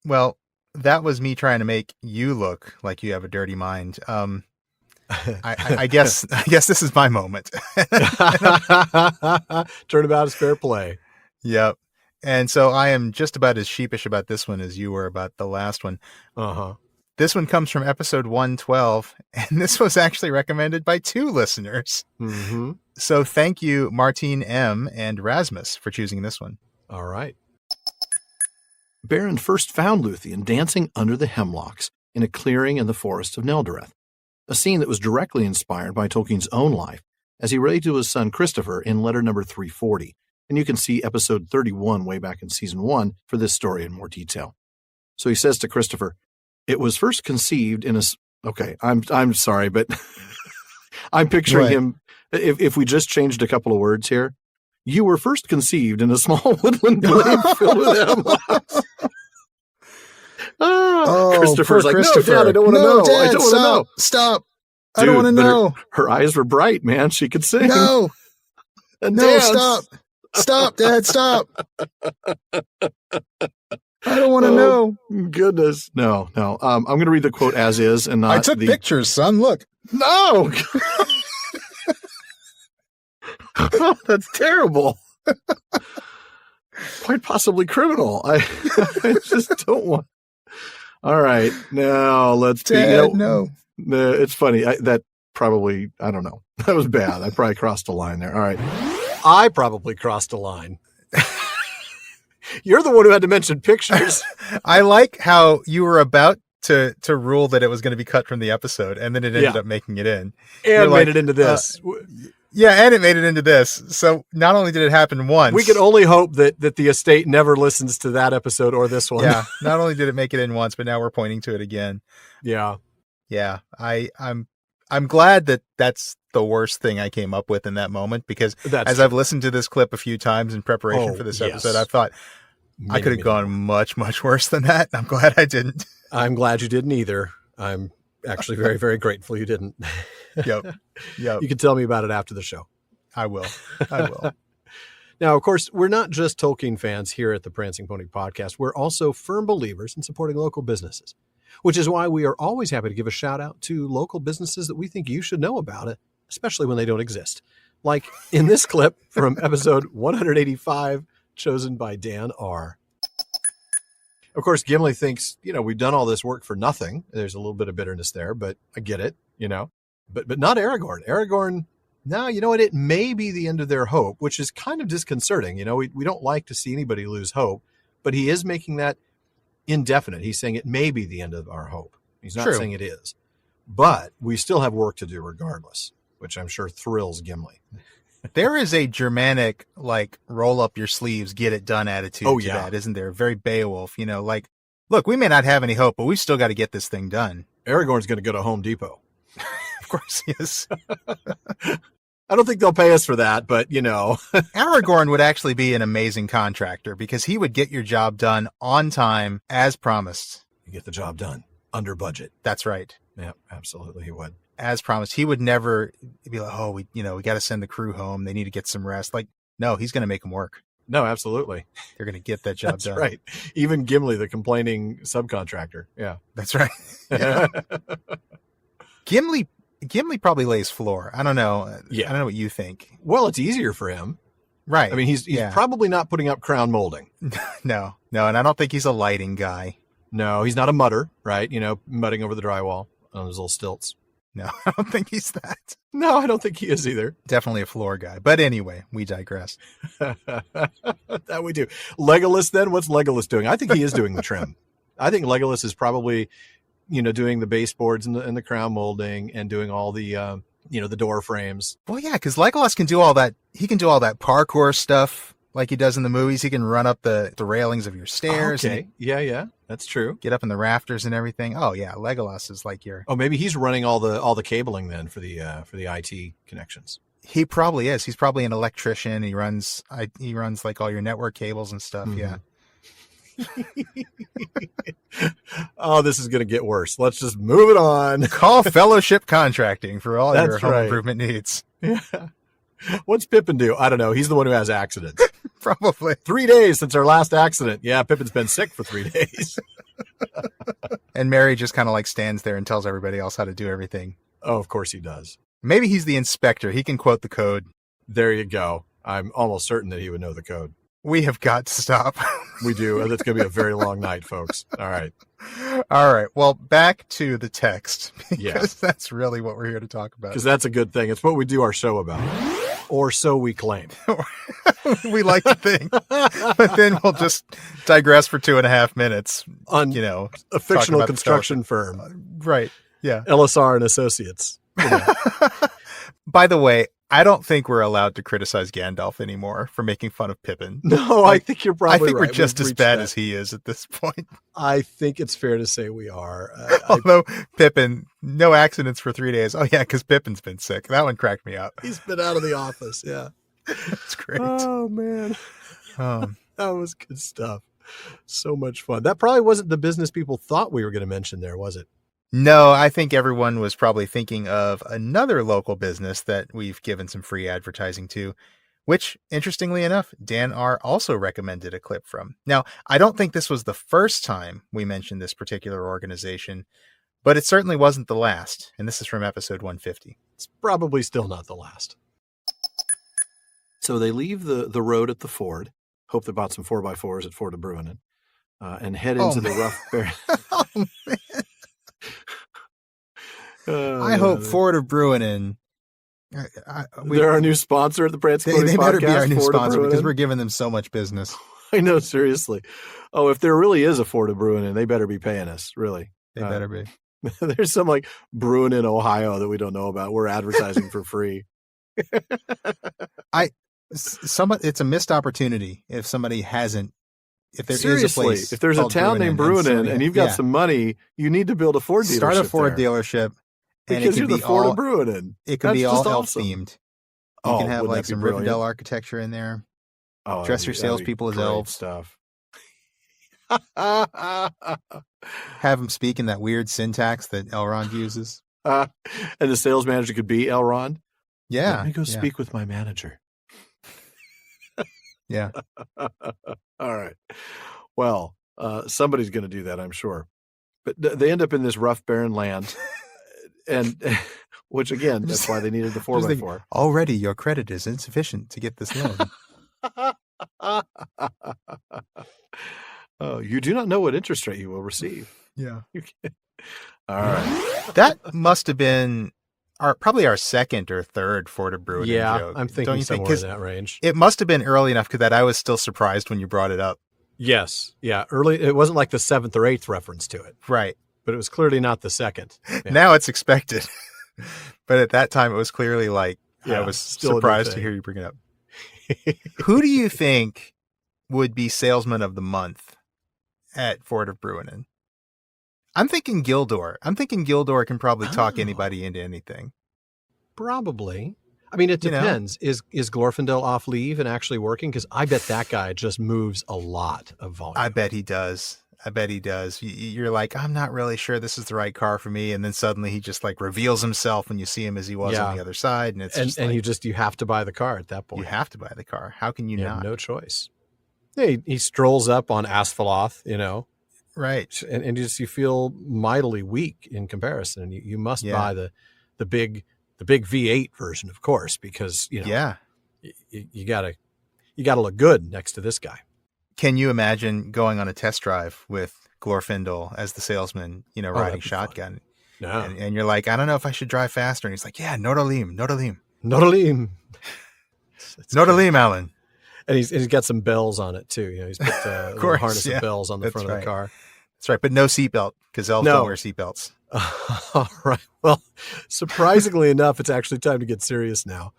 Well, that was me trying to make you look like you have a dirty mind. I guess this is my moment. Turnabout is fair play. Yep. And so I am just about as sheepish about this one as you were about the last one. Uh-huh. This one comes from episode 112, and this was actually recommended by 2 listeners. Mm-hmm. So thank you, Martine M. and Rasmus, for choosing this one. All right. Beren first found Luthien dancing under the hemlocks in a clearing in the forest of Neldareth, a scene that was directly inspired by Tolkien's own life, as he related to his son Christopher in letter number 340. And you can see episode 31 way back in season 1 for this story in more detail. So he says to Christopher, it was first conceived in a... Okay, I'm sorry, but I'm picturing him... If we just changed a couple of words here, you were first conceived in a small woodland glade filled with hemlocks. Christopher's like, Christopher. No, Dad, I don't want to know. Dad, I don't want to know. Stop. Dude, I don't want to know. Her eyes were bright, man. She could sing. No. And no, dance. Stop. Stop, Dad, stop. I don't want to know. Goodness. No. I'm going to read the quote as is and not I took pictures, son. Look. No. That's terrible. Quite possibly criminal. I just don't want. All right. Now let's Dad, be. No. It's funny. I don't know. That was bad. I probably crossed a line there. All right. I probably crossed a line. You're the one who had to mention pictures. I like how you were about to rule that it was going to be cut from the episode, and then it ended up making it in. And made it into this. And it made it into this. So not only did it happen once. We can only hope that the estate never listens to that episode or this one. Yeah. Not only did it make it in once, but now we're pointing to it again. Yeah. Yeah. I'm glad that that's the worst thing I came up with in that moment, because I've listened to this clip a few times in preparation for this episode, I thought I could have gone much, much worse than that. I'm glad I didn't. I'm glad you didn't either. I'm actually very, very grateful you didn't. Yep. You can tell me about it after the show. I will. Now, of course, we're not just Tolkien fans here at the Prancing Pony Podcast. We're also firm believers in supporting local businesses. which is why we are always happy to give a shout out to local businesses that we think you should know about it, especially when they don't exist. Like in this clip from episode 185, chosen by Dan R. Of course, Gimli thinks, we've done all this work for nothing. There's a little bit of bitterness there, but I get it, but not Aragorn. Aragorn, no, you know what? It may be the end of their hope, which is kind of disconcerting. We don't like to see anybody lose hope, but he is making that indefinite. He's saying it may be the end of our hope. He's not saying it is, but we still have work to do regardless, which I'm sure thrills Gimli. There is a Germanic, roll up your sleeves, get it done attitude to that, isn't there? Very Beowulf, look, we may not have any hope, but we've still got to get this thing done. Aragorn's going to go to Home Depot. Of course he is. I don't think they'll pay us for that, but Aragorn would actually be an amazing contractor because he would get your job done on time as promised. You get the job done under budget. That's right. Yeah, absolutely he would. As promised. He would never be like, we got to send the crew home. They need to get some rest. No, he's going to make them work. No, absolutely. They're going to get that job done. That's right. Even Gimli, the complaining subcontractor. Yeah. That's right. Yeah. Gimli probably lays floor. I don't know. Yeah. I don't know what you think. Well, it's easier for him. Right. I mean, he's probably not putting up crown molding. No. And I don't think he's a lighting guy. No, he's not a mudder, right? Mudding over the drywall on his little stilts. No, I don't think he's that. No, I don't think he is either. Definitely a floor guy. But anyway, we digress. That we do. Legolas then? What's Legolas doing? I think he is doing the trim. I think Legolas is probably, doing the baseboards and the crown molding and doing all the, the door frames. Well, yeah, because Legolas can do all that. He can do all that parkour stuff like he does in the movies. He can run up the railings of your stairs. Okay. Yeah. That's true. Get up in the rafters and everything. Oh yeah, Legolas is like your. Oh, maybe he's running all the cabling then for the IT connections. He probably is. He's probably an electrician. He runs like all your network cables and stuff. Mm-hmm. Yeah. Oh, this is going to get worse. Let's just move it on. Call Fellowship Contracting for all your home right. improvement needs. Yeah. What's Pippin do? I don't know. He's the one who has accidents. Probably. 3 days since our last accident. Yeah, Pippin's been sick for 3 days. And Merry just kind of stands there and tells everybody else how to do everything. Oh, of course he does. Maybe he's the inspector. He can quote the code. There you go. I'm almost certain that he would know the code. We have got to stop. We do. That's going to be a very long night, folks. All right. Well, back to the text. Because Yeah. that's really what we're here to talk about. Because that's a good thing. It's what we do our show about. Or so we claim. We like to think. But then we'll just digress for 2.5 minutes on, a fictional construction firm. Right. Yeah. LSR and Associates. By the way, I don't think we're allowed to criticize Gandalf anymore for making fun of Pippin. No, I think you're probably right. I think we're just as bad as he is at this point. I think it's fair to say we are. Although Pippin, no accidents for 3 days. Oh, yeah, because Pippin's been sick. That one cracked me up. He's been out of the office, yeah. That's great. Oh, man. That was good stuff. So much fun. That probably wasn't the business people thought we were going to mention there, was it? No, I think everyone was probably thinking of another local business that we've given some free advertising to, which, interestingly enough, Dan R. also recommended a clip from. Now, I don't think this was the first time we mentioned this particular organization, but it certainly wasn't the last, and this is from episode 150. It's probably still not the last. So they leave the road at the ford, hope they bought some 4x4s at Ford of Bruinen, and head into the rough... Oh, man. I hope Ford of Bruinen. They're our new sponsor at the Pransky They better be our new Ford sponsor because we're giving them so much business. I know, seriously. Oh, if there really is a Ford of Bruinen, they better be paying us, really. They better be. There's some Bruin in Ohio that we don't know about. We're advertising for free. It's a missed opportunity if somebody hasn't. If there Seriously, is a place, if there's a town named Bruinen and you've got yeah. some money, you need to build a Ford dealership. Start a Ford there. dealership, and Because it you're can the be Ford all. of Bruinen. It can be all elf themed. You can have wouldn't that be some brilliant? Rivendell architecture in there. Oh, Dress your salespeople as great elves. stuff. Have them speak in that weird syntax that Elrond uses. And the sales manager could be Elrond. Yeah. Let me go speak with my manager. Yeah. All right. Well, somebody's going to do that, I'm sure. But they end up in this rough, barren land, and which again, that's why they needed the 4x4. Already, your credit is insufficient to get this loan. Oh, you do not know what interest rate you will receive. Yeah. All right. That must have been probably our second or third Fort of Bruin Yeah, joke. I'm thinking Don't you somewhere think? in that range. It must have been early enough that I was still surprised when you brought it up. Yes. Yeah. Early. It wasn't like the 7th or 8th reference to it, Right. but it was clearly not the second. Yeah. Now it's expected. But at that time, it was clearly like, Yeah, I was still a new surprised to thing. hear you bring it up. Who do you think would be Salesman of the Month at Fort of Bruinen? I'm thinking Gildor. I'm thinking Gildor can probably talk anybody into anything. Probably. I mean, it You know? depends. Is Glorfindel off leave and actually working? Because I bet that guy just moves a lot of volume. I bet he does. You're like, I'm not really sure this is the right car for me. And then suddenly he just like reveals himself when you see him as he was on the other side. And it's just and like, you have to buy the car at that point. you have to buy the car. How can you You have not? no choice. Yeah, he strolls up on Asphalloth, Right. and you feel mightily weak in comparison. And you must buy the big V8 version, of course, because you gotta look good next to this guy. Can you imagine going on a test drive with Glorfindel as the salesman, riding that'd be shotgun? No, And you're like, I don't know if I should drive faster. And he's like, yeah, Nodalim. Nodalim. Nodalim, Alan. And he's got some bells on it too. He's put a little harness of bells on the That's front of right. the car. That's right. But no seatbelt because elves don't wear seatbelts. All right. Well, surprisingly enough, it's actually time to get serious now.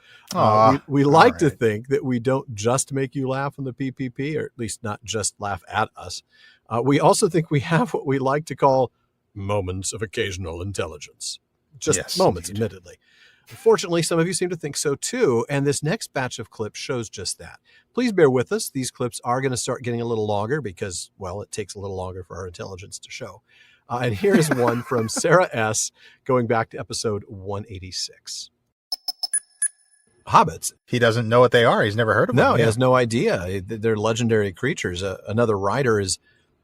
We like to think that we don't just make you laugh on the PPP, or at least not just laugh at us. We also think we have what we like to call moments of occasional intelligence. Just moments, admittedly. Unfortunately, some of you seem to think so too, and this next batch of clips shows just that. Please bear with us. These clips are going to start getting a little longer because, well, it takes a little longer for our intelligence to show. And here is one from Sarah S., going back to episode 186. Hobbits. He doesn't know what they are. He's never heard of them. No, he has no idea. They're legendary creatures. Another writer is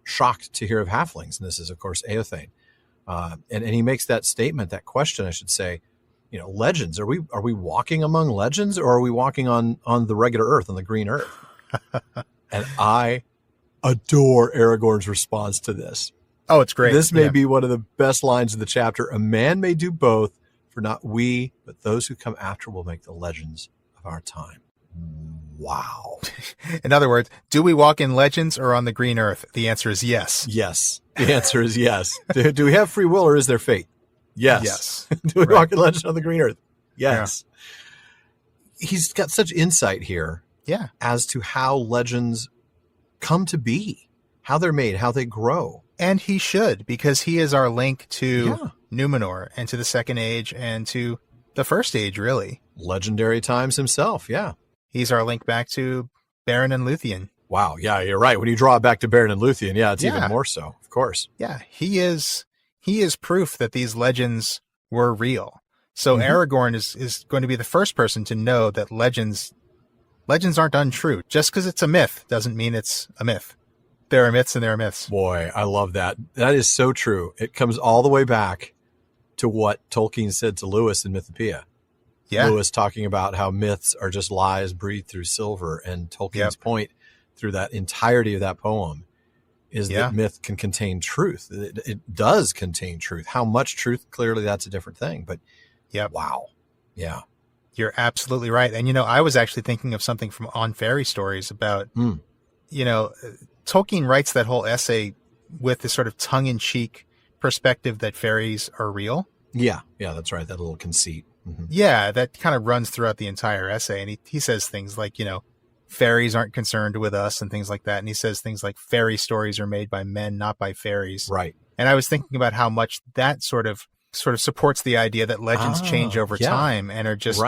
shocked to hear of halflings, and this is, of course, Eothane. And he makes that statement, that question, I should say, legends. Are we walking among legends, or are we walking on the regular earth, on the green earth? And I adore Aragorn's response to this. Oh, it's great. This may be one of the best lines of the chapter. A man may do both, for not we, but those who come after will make the legends of our time. Wow. In other words, do we walk in legends or on the green earth? The answer is yes. Yes. The answer is yes. Do we have free will, or is there fate? Yes. Do we walk in legends on the green earth? Yes. Yeah. He's got such insight here. Yeah. As to how legends come to be, how they're made, how they grow. And he should, because he is our link to Numenor and to the Second Age and to the First Age, really. Legendary times himself, yeah. He's our link back to Beren and Luthien. Wow, yeah, you're right. When you draw it back to Beren and Luthien, it's even more so, of course. Yeah, he is proof that these legends were real. So Aragorn is going to be the first person to know that legends aren't untrue. Just because it's a myth doesn't mean it's a myth. There are myths and there are myths. Boy, I love that. That is so true. It comes all the way back to what Tolkien said to Lewis in Mythopoeia. Yeah. Lewis talking about how myths are just lies breathed through silver. And Tolkien's point through that entirety of that poem is that myth can contain truth. It does contain truth. How much truth? Clearly, that's a different thing. But wow. Yeah. You're absolutely right. And, I was actually thinking of something from On Fairy Stories about, Tolkien writes that whole essay with this sort of tongue-in-cheek perspective that fairies are real. Yeah, that's right. That little conceit. Mm-hmm. Yeah, that kind of runs throughout the entire essay. And he says things like, fairies aren't concerned with us and things like that. And he says things like fairy stories are made by men, not by fairies. Right. And I was thinking about how much that sort of supports the idea that legends change over time and are just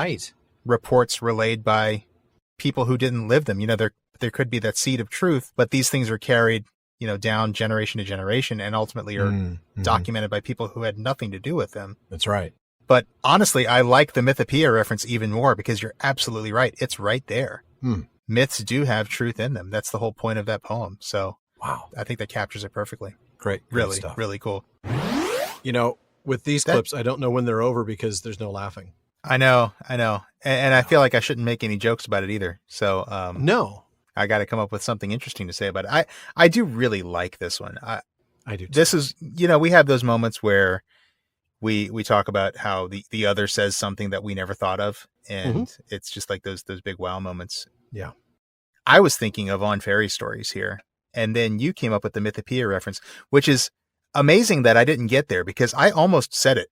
reports relayed by people who didn't live them. There could be that seed of truth, but these things are carried, down generation to generation and ultimately are documented by people who had nothing to do with them. That's right. But honestly, I like the Mythopoeia reference even more because you're absolutely right. It's right there. Myths do have truth in them. That's the whole point of that poem. So I think that captures it perfectly. Great Really, stuff. really cool. You know, with these clips, I don't know when they're over because there's no laughing. I know. And I feel like I shouldn't make any jokes about it either. So No. I got to come up with something interesting to say about it. I do really like this one. I do too. This is, we have those moments where we talk about how the other says something that we never thought of. And it's just like those big wow moments. Yeah. I was thinking of On Fairy Stories here. And then you came up with the Mythopoeia reference, which is amazing that I didn't get there because I almost said it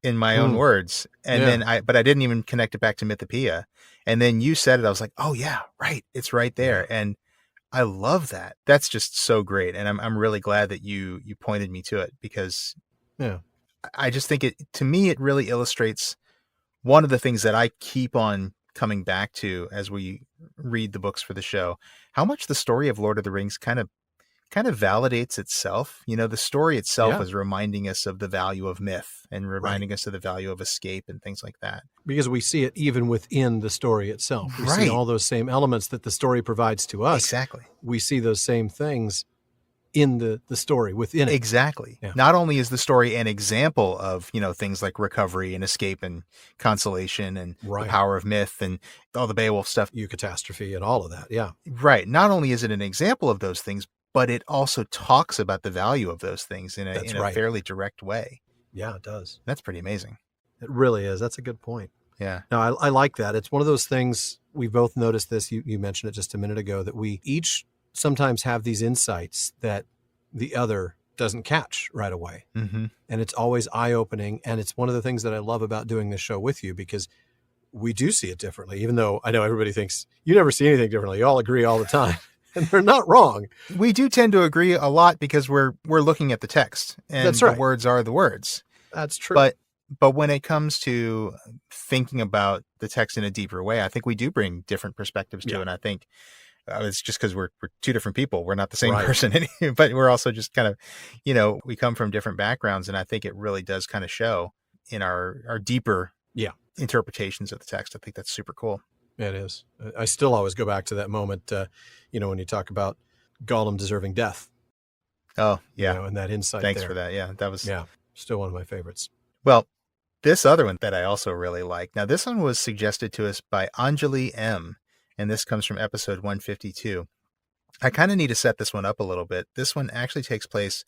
in my own words. And then but I didn't even connect it back to Mythopoeia. And then you said it. I was like, oh yeah, right. It's right there. Yeah. And I love that. That's just so great. And I'm really glad that you pointed me to it because I just think to me, it really illustrates one of the things that I keep on coming back to as we read the books for the show, how much the story of Lord of the Rings kind of validates itself. The story itself is reminding us of the value of myth and reminding us of the value of escape and things like that. Because we see it even within the story itself. We see all those same elements that the story provides to us. Exactly. We see those same things in the story within it. Exactly. Yeah. Not only is the story an example of, things like recovery and escape and consolation and the power of myth and all the Beowulf stuff. Eucatastrophe and all of that. Yeah. Right. Not only is it an example of those things, but it also talks about the value of those things in a fairly direct way. Yeah, it does. That's pretty amazing. It really is. That's a good point. Yeah. No, I like that. It's one of those things, we both noticed this, you mentioned it just a minute ago, that we each sometimes have these insights that the other doesn't catch right away. Mm-hmm. And it's always eye-opening. And it's one of the things that I love about doing this show with you, because we do see it differently, even though I know everybody thinks you never see anything differently. You all agree all the time. And they're not wrong. We do tend to agree a lot because we're looking at the text and That's right. The words are the words. That's true. But when it comes to thinking about the text in a deeper way, I think we do bring different perspectives to it. And I think it's just because we're two different people. We're not the same person, but we're also just kind of, we come from different backgrounds. And I think it really does kind of show in our deeper interpretations of the text. I think that's super cool. It is. I still always go back to that moment, when you talk about Gollum deserving death. Oh, yeah. And that insight Thanks there. for that. Yeah, that was... Yeah, still one of my favorites. Well, this other one that I also really like. Now, this one was suggested to us by Anjali M., and this comes from episode 152. I kind of need to set this one up a little bit. This one actually takes place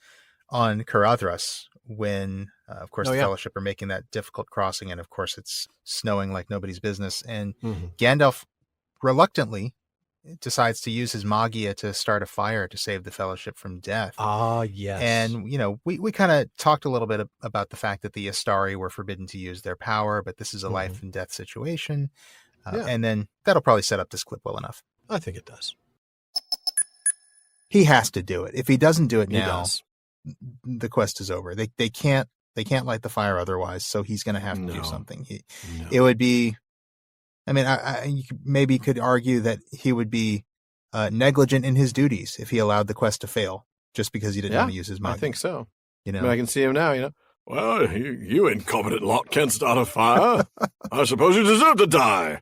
on Caradhras when, of course, the Fellowship are making that difficult crossing, and of course, it's snowing like nobody's business. And Gandalf reluctantly decides to use his Magia to start a fire to save the Fellowship from death. Ah, yes. And, we kind of talked a little bit about the fact that the Astari were forbidden to use their power, but this is a life and death situation. And then that'll probably set up this clip well enough. I think it does. He has to do it. If he doesn't do it now, the quest is over. They can't light the fire otherwise. So he's going to have to do something. It would be, you maybe could argue that he would be negligent in his duties if he allowed the quest to fail just because he didn't want to use his Magia. I think so. I can see him now, Well, you incompetent lot can't start a fire. I suppose you deserve to die.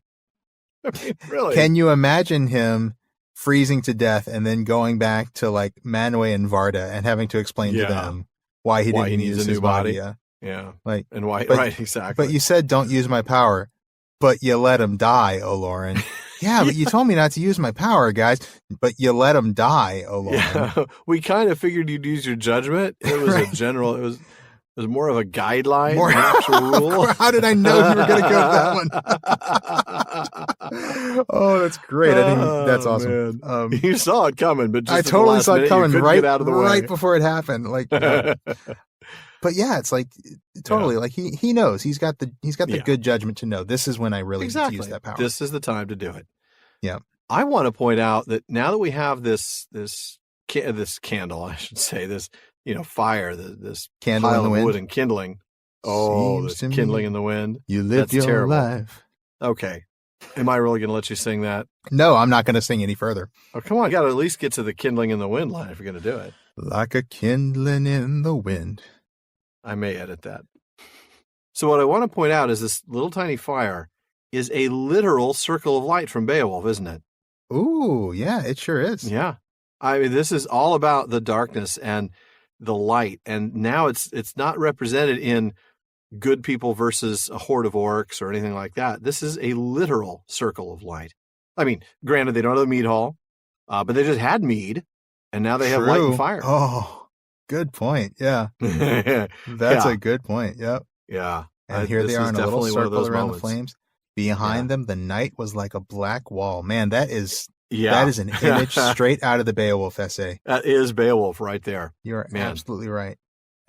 Really? Can you imagine him freezing to death and then going back to like Manwë and Varda and having to explain to them why he didn't use his body? Yeah. Like, and why? Right. Exactly. But you said, don't use my power, but you let him die, Olorin. Yeah, but you told me not to use my power, guys, but you let him die, Olorin. Yeah. We kind of figured you'd use your judgment. It was a general, it was more of a guideline, an actual rule. How did I know you were going to go with that one? Oh, that's great. That's awesome. You saw it coming, but just I totally saw it coming right way. Before it happened. Like, but yeah, it's like totally like he knows he's got the good judgment to know this is when I really need to use that power. This is the time to do it. Yeah. I want to point out that now that we have this candle, I should say, this fire, this candle pile in the of wind. wood and kindling. Oh, this kindling in the wind. You live your terrible. life. Okay. Am I really going to let you sing that? No, I'm not going to sing any further. Oh, come on. I got to at least get to the kindling in the wind line if you're going to do it. Like a kindling in the wind. I may edit that. So what I want to point out is this little tiny fire is a literal circle of light from Beowulf, isn't it? Ooh, yeah, it sure is. Yeah. I mean, this is all about the darkness and the light. And now it's not represented in good people versus a horde of orcs or anything like that. This is a literal circle of light. I mean, granted, they don't have the mead hall, but they just had mead, and now they have light and fire. Oh, good point. Yeah. That's a good point. Yep. Yeah. And here they are in a little circle around the flames. Behind them, the night was like a black wall. Man, that is an image straight out of the Beowulf essay. That is Beowulf right there. You're absolutely right.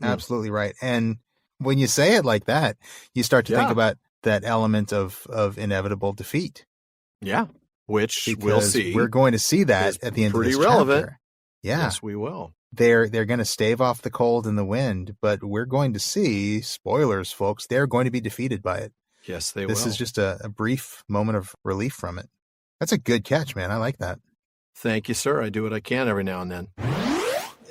Absolutely right. And when you say it like that, you start to think about that element of inevitable defeat. Yeah, which we'll see. We're going to see that at the end of this relevant. chapter. Yeah. Yes, we will. They're going to stave off the cold and the wind, but we're going to see, spoilers, folks, they're going to be defeated by it. Yes, they will. This is just a brief moment of relief from it. That's a good catch, man. I like that. Thank you, sir. I do what I can every now and then.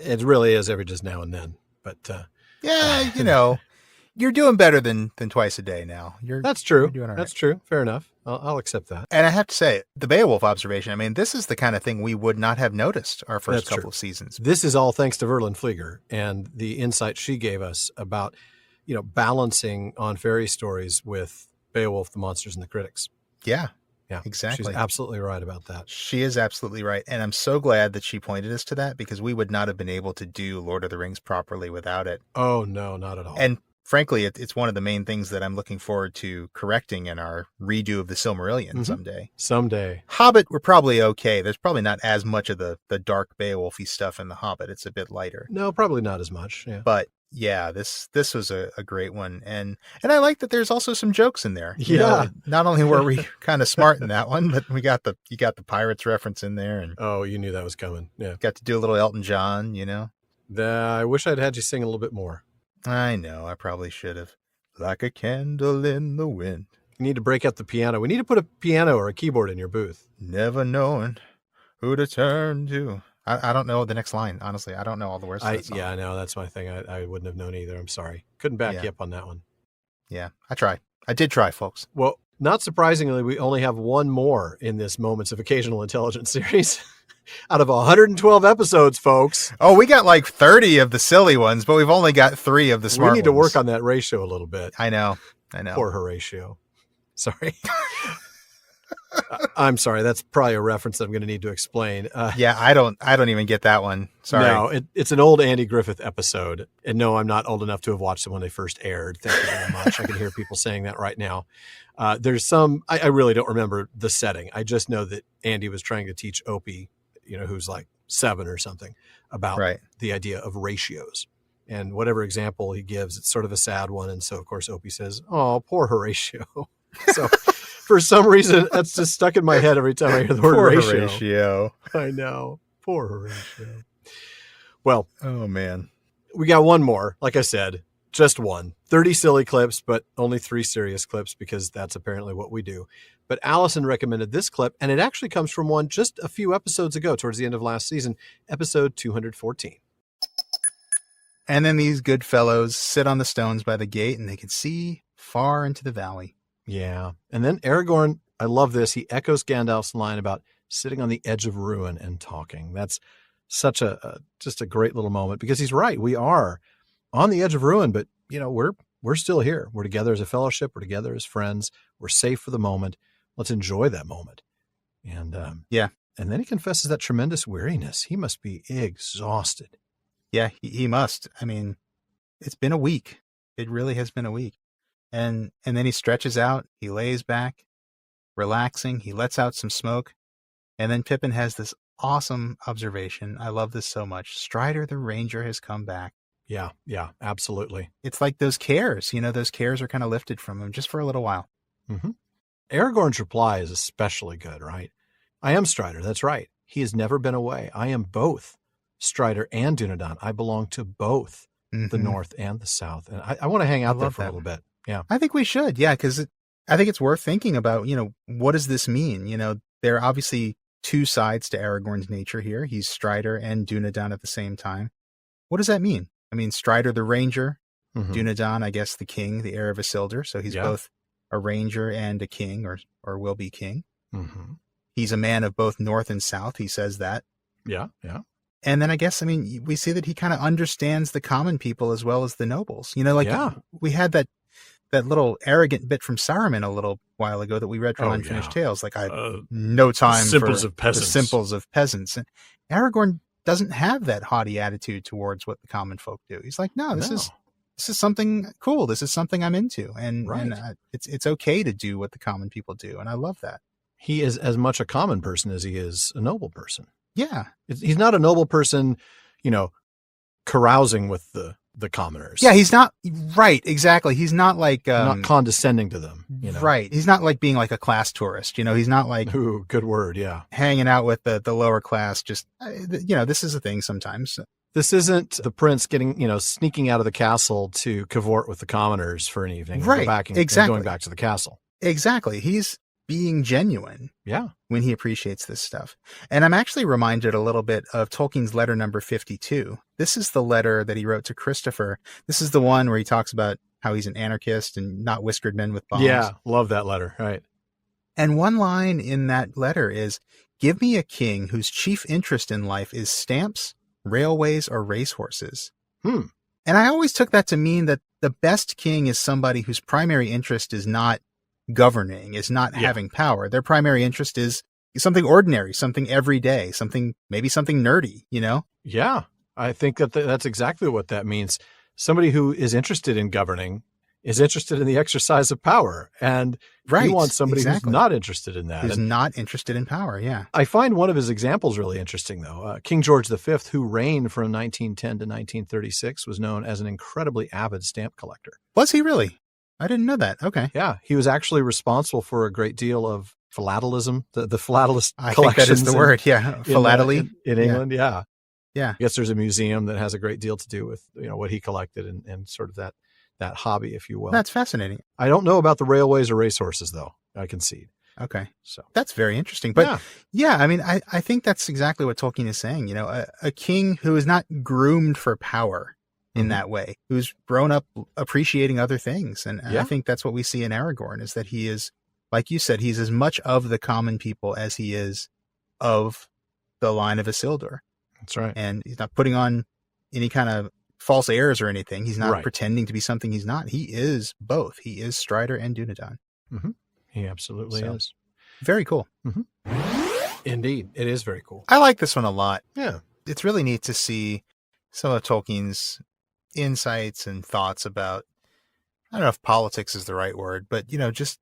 It really is every just now and then. But yeah, you're doing better than twice a day now. That's true. You're doing all right. That's true. Fair enough. I'll accept that. And I have to say, the Beowulf observation, I mean, this is the kind of thing we would not have noticed our first couple of seasons. This is all thanks to Verlin Flieger and the insight she gave us about, balancing on fairy stories with Beowulf, the monsters, and the critics. Yeah. Yeah, exactly. She's absolutely right about that. She is absolutely right. And I'm so glad that she pointed us to that, because we would not have been able to do Lord of the Rings properly without it. Oh, no, not at all. And frankly, it's one of the main things that I'm looking forward to correcting in our redo of the Silmarillion someday. Someday. Hobbit, we're probably okay. There's probably not as much of the dark Beowulfy stuff in the Hobbit. It's a bit lighter. No, probably not as much. Yeah. But yeah, this was a great one. And I like that there's also some jokes in there. Not only were we kind of smart in that one, but you got the Pirates reference in there. And oh, you knew that was coming. Yeah. Got to do a little Elton John, I wish I'd had you sing a little bit more. I know, I probably should have. Like a candle in the wind. You need to break out the piano. We need to put a piano or a keyboard in your booth. Never knowing who to turn to. I don't know the next line, honestly. I don't know all the words to that song. Yeah, I know. That's my thing. I wouldn't have known either. I'm sorry. Couldn't back you up on that one. Yeah, I tried. I did try, folks. Well, not surprisingly, we only have one more in this Moments of Occasional Intelligence series. Out of 112 episodes, folks. Oh, we got like 30 of the silly ones, but we've only got 3 of the smart ones. We need to work on that ratio a little bit. I know. Poor Horatio. Sorry. I'm sorry. That's probably a reference that I'm going to need to explain. Yeah, I don't even get that one. Sorry. No, it's an old Andy Griffith episode. And no, I'm not old enough to have watched them when they first aired. Thank you very much. I can hear people saying that right now. There's some, I really don't remember the setting. I just know that Andy was trying to teach Opie, who's like 7 or something, about the idea of ratios. And whatever example he gives, it's sort of a sad one. And so, of course, Opie says, "Oh, poor Horatio." So for some reason, that's just stuck in my head every time I hear the word ratio. Horatio. I know. Poor Horatio. Well. Oh, man. We got one more. Like I said, just one. 30 silly clips, but only 3 serious clips, because that's apparently what we do. But Allison recommended this clip, and it actually comes from one just a few episodes ago, towards the end of last season, episode 214. And then these good fellows sit on the stones by the gate, and they can see far into the valley. Yeah. And then Aragorn, I love this. He echoes Gandalf's line about sitting on the edge of ruin and talking. That's such just a great little moment, because he's right. We are on the edge of ruin, but we're still here. We're together as a fellowship. We're together as friends. We're safe for the moment. Let's enjoy that moment. And and then he confesses that tremendous weariness. He must be exhausted. Yeah, he must. I mean, it's been a week. It really has been a week. And then he stretches out. He lays back, relaxing. He lets out some smoke. And then Pippin has this awesome observation. I love this so much. Strider the Ranger has come back. Yeah, absolutely. It's like those cares. Those cares are kind of lifted from him just for a little while. Mm-hmm. Aragorn's reply is especially good, right? I am Strider. That's right. He has never been away. I am both Strider and Dunedain. I belong to both the North and the South. And I want to hang out there for a little bit. Yeah. I think we should. Yeah, because I think it's worth thinking about, what does this mean? There are obviously 2 sides to Aragorn's nature here. He's Strider and Dunedain at the same time. What does that mean? I mean, Strider the Ranger, Dunedain, I guess the king, the heir of Isildur. So he's both a ranger and a king, or will be king. Mm-hmm. He's a man of both North and South. He says that. Yeah. And then I guess, I mean, we see that he kind of understands the common people as well as the nobles. You know, like we had that little arrogant bit from Saruman a little while ago that we read from Unfinished Tales. Like, I have no time for the simples of peasants. And Aragorn doesn't have that haughty attitude towards what the common folk do. He's like, no, this is something cool. This is something I'm into. And it's okay to do what the common people do. And I love that. He is as much a common person as he is a noble person. Yeah. He's not a noble person, you know, carousing with the commoners. Yeah, he's not, right, exactly. He's not like... not condescending to them, you know. Right. He's not like being like a class tourist, you know. He's not like... Ooh, good word, yeah. Hanging out with the lower class, just, you know, this is a thing sometimes. This isn't the prince getting, you know, sneaking out of the castle to cavort with the commoners for an evening. Right, exactly. And going back to the castle. Exactly. He's being genuine. Yeah. When he appreciates this stuff. And I'm actually reminded a little bit of Tolkien's letter number 52. This is the letter that he wrote to Christopher. This is the one where he talks about how he's an anarchist and not whiskered men with bombs. Yeah, love that letter. Right. And one line in that letter is, give me a king whose chief interest in life is stamps, railways, or racehorses. And I always took that to mean that the best king is somebody whose primary interest is not governing, is not having power. Their primary interest is something ordinary, something everyday, maybe something nerdy, you know? Yeah, I think that's exactly what that means. Somebody who is interested in governing is interested in the exercise of power. And you want somebody who's not interested in that. Who's not interested in power, yeah. I find one of his examples really interesting, though. King George V, who reigned from 1910 to 1936, was known as an incredibly avid stamp collector. Was he really? I didn't know that. Okay. Yeah, he was actually responsible for a great deal of philatelism, the philatelist I collections. think that is the word, yeah. Philately. In England, yeah. Yeah. I guess there's a museum that has a great deal to do with, you know, what he collected and sort of that hobby, if you will. That's fascinating. I don't know about the railways or racehorses, though. I concede. Okay. So that's very interesting. But yeah, I mean, I think that's exactly what Tolkien is saying. You know, a king who is not groomed for power in that way, who's grown up appreciating other things. And I think that's what we see in Aragorn, is that he is, like you said, he's as much of the common people as he is of the line of Isildur. That's right. And he's not putting on any kind of false airs or anything. He's not pretending to be something he's not. He is both. He is Strider and Dunedain. He absolutely is. Very cool. Indeed. It is very cool. I like this one a lot. Yeah. It's really neat to see some of Tolkien's insights and thoughts about, I don't know if politics is the right word, but, you know, just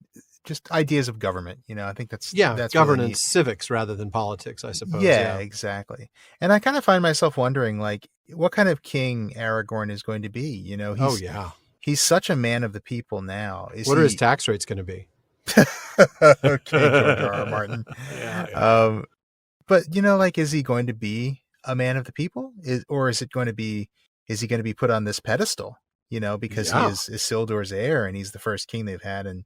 ideas of government. You know, I think that's governance, really civics rather than politics, I suppose. Yeah, exactly. And I kind of find myself wondering, like, what kind of king Aragorn is going to be. You know, he's such a man of the people now. What are his tax rates going to be? Okay, George R. R. Martin. But, you know, like, is he going to be a man of the people? Or is he going to be put on this pedestal, you know, because he is Isildur's heir and he's the first king they've had in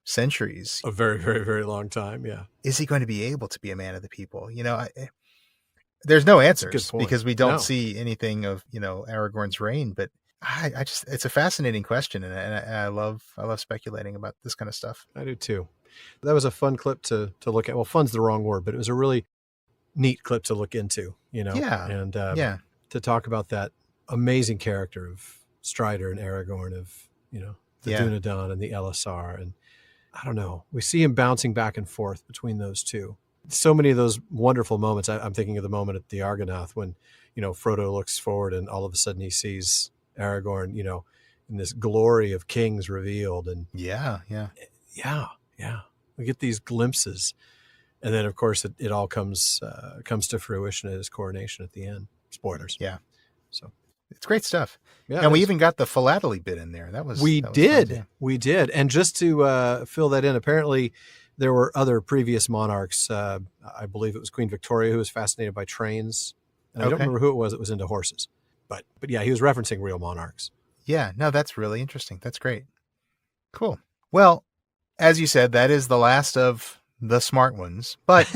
centuries. A very, very, very long time, yeah. Is he going to be able to be a man of the people? You know, there's no answers because we don't see anything of, you know, Aragorn's reign, but I just, it's a fascinating question. And I love speculating about this kind of stuff. I do too. That was a fun clip to look at. Well, fun's the wrong word, but it was a really neat clip to look into, you know, and to talk about that amazing character of Strider and Aragorn, of, you know, the Dunedain and the Elisar. And I don't know, we see him bouncing back and forth between those two. So many of those wonderful moments. I'm thinking of the moment at the Argonath when, you know, Frodo looks forward and all of a sudden he sees Aragorn, you know, in this glory of kings revealed. And yeah. We get these glimpses. And then, of course, it all comes to fruition at his coronation at the end. Spoilers. Yeah. So it's great stuff. Yeah, and we even got the philately bit in there. We did. And just to fill that in, apparently there were other previous monarchs. I believe it was Queen Victoria who was fascinated by trains. And I don't remember who it was into horses. But yeah, he was referencing real monarchs. Yeah, no, that's really interesting. That's great. Cool. Well, as you said, that is the last of the smart ones. But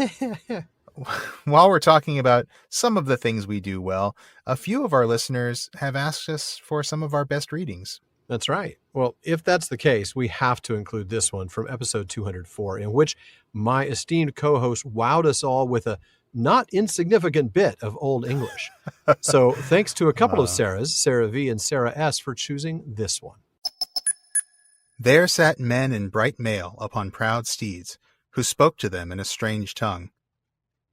while we're talking about some of the things we do well, a few of our listeners have asked us for some of our best readings. That's right. Well, if that's the case, we have to include this one from episode 204, in which my esteemed co-host wowed us all with a not insignificant bit of Old English. So thanks to a couple of Sarahs, Sarah V and Sarah S, for choosing this one. There sat men in bright mail upon proud steeds, who spoke to them in a strange tongue.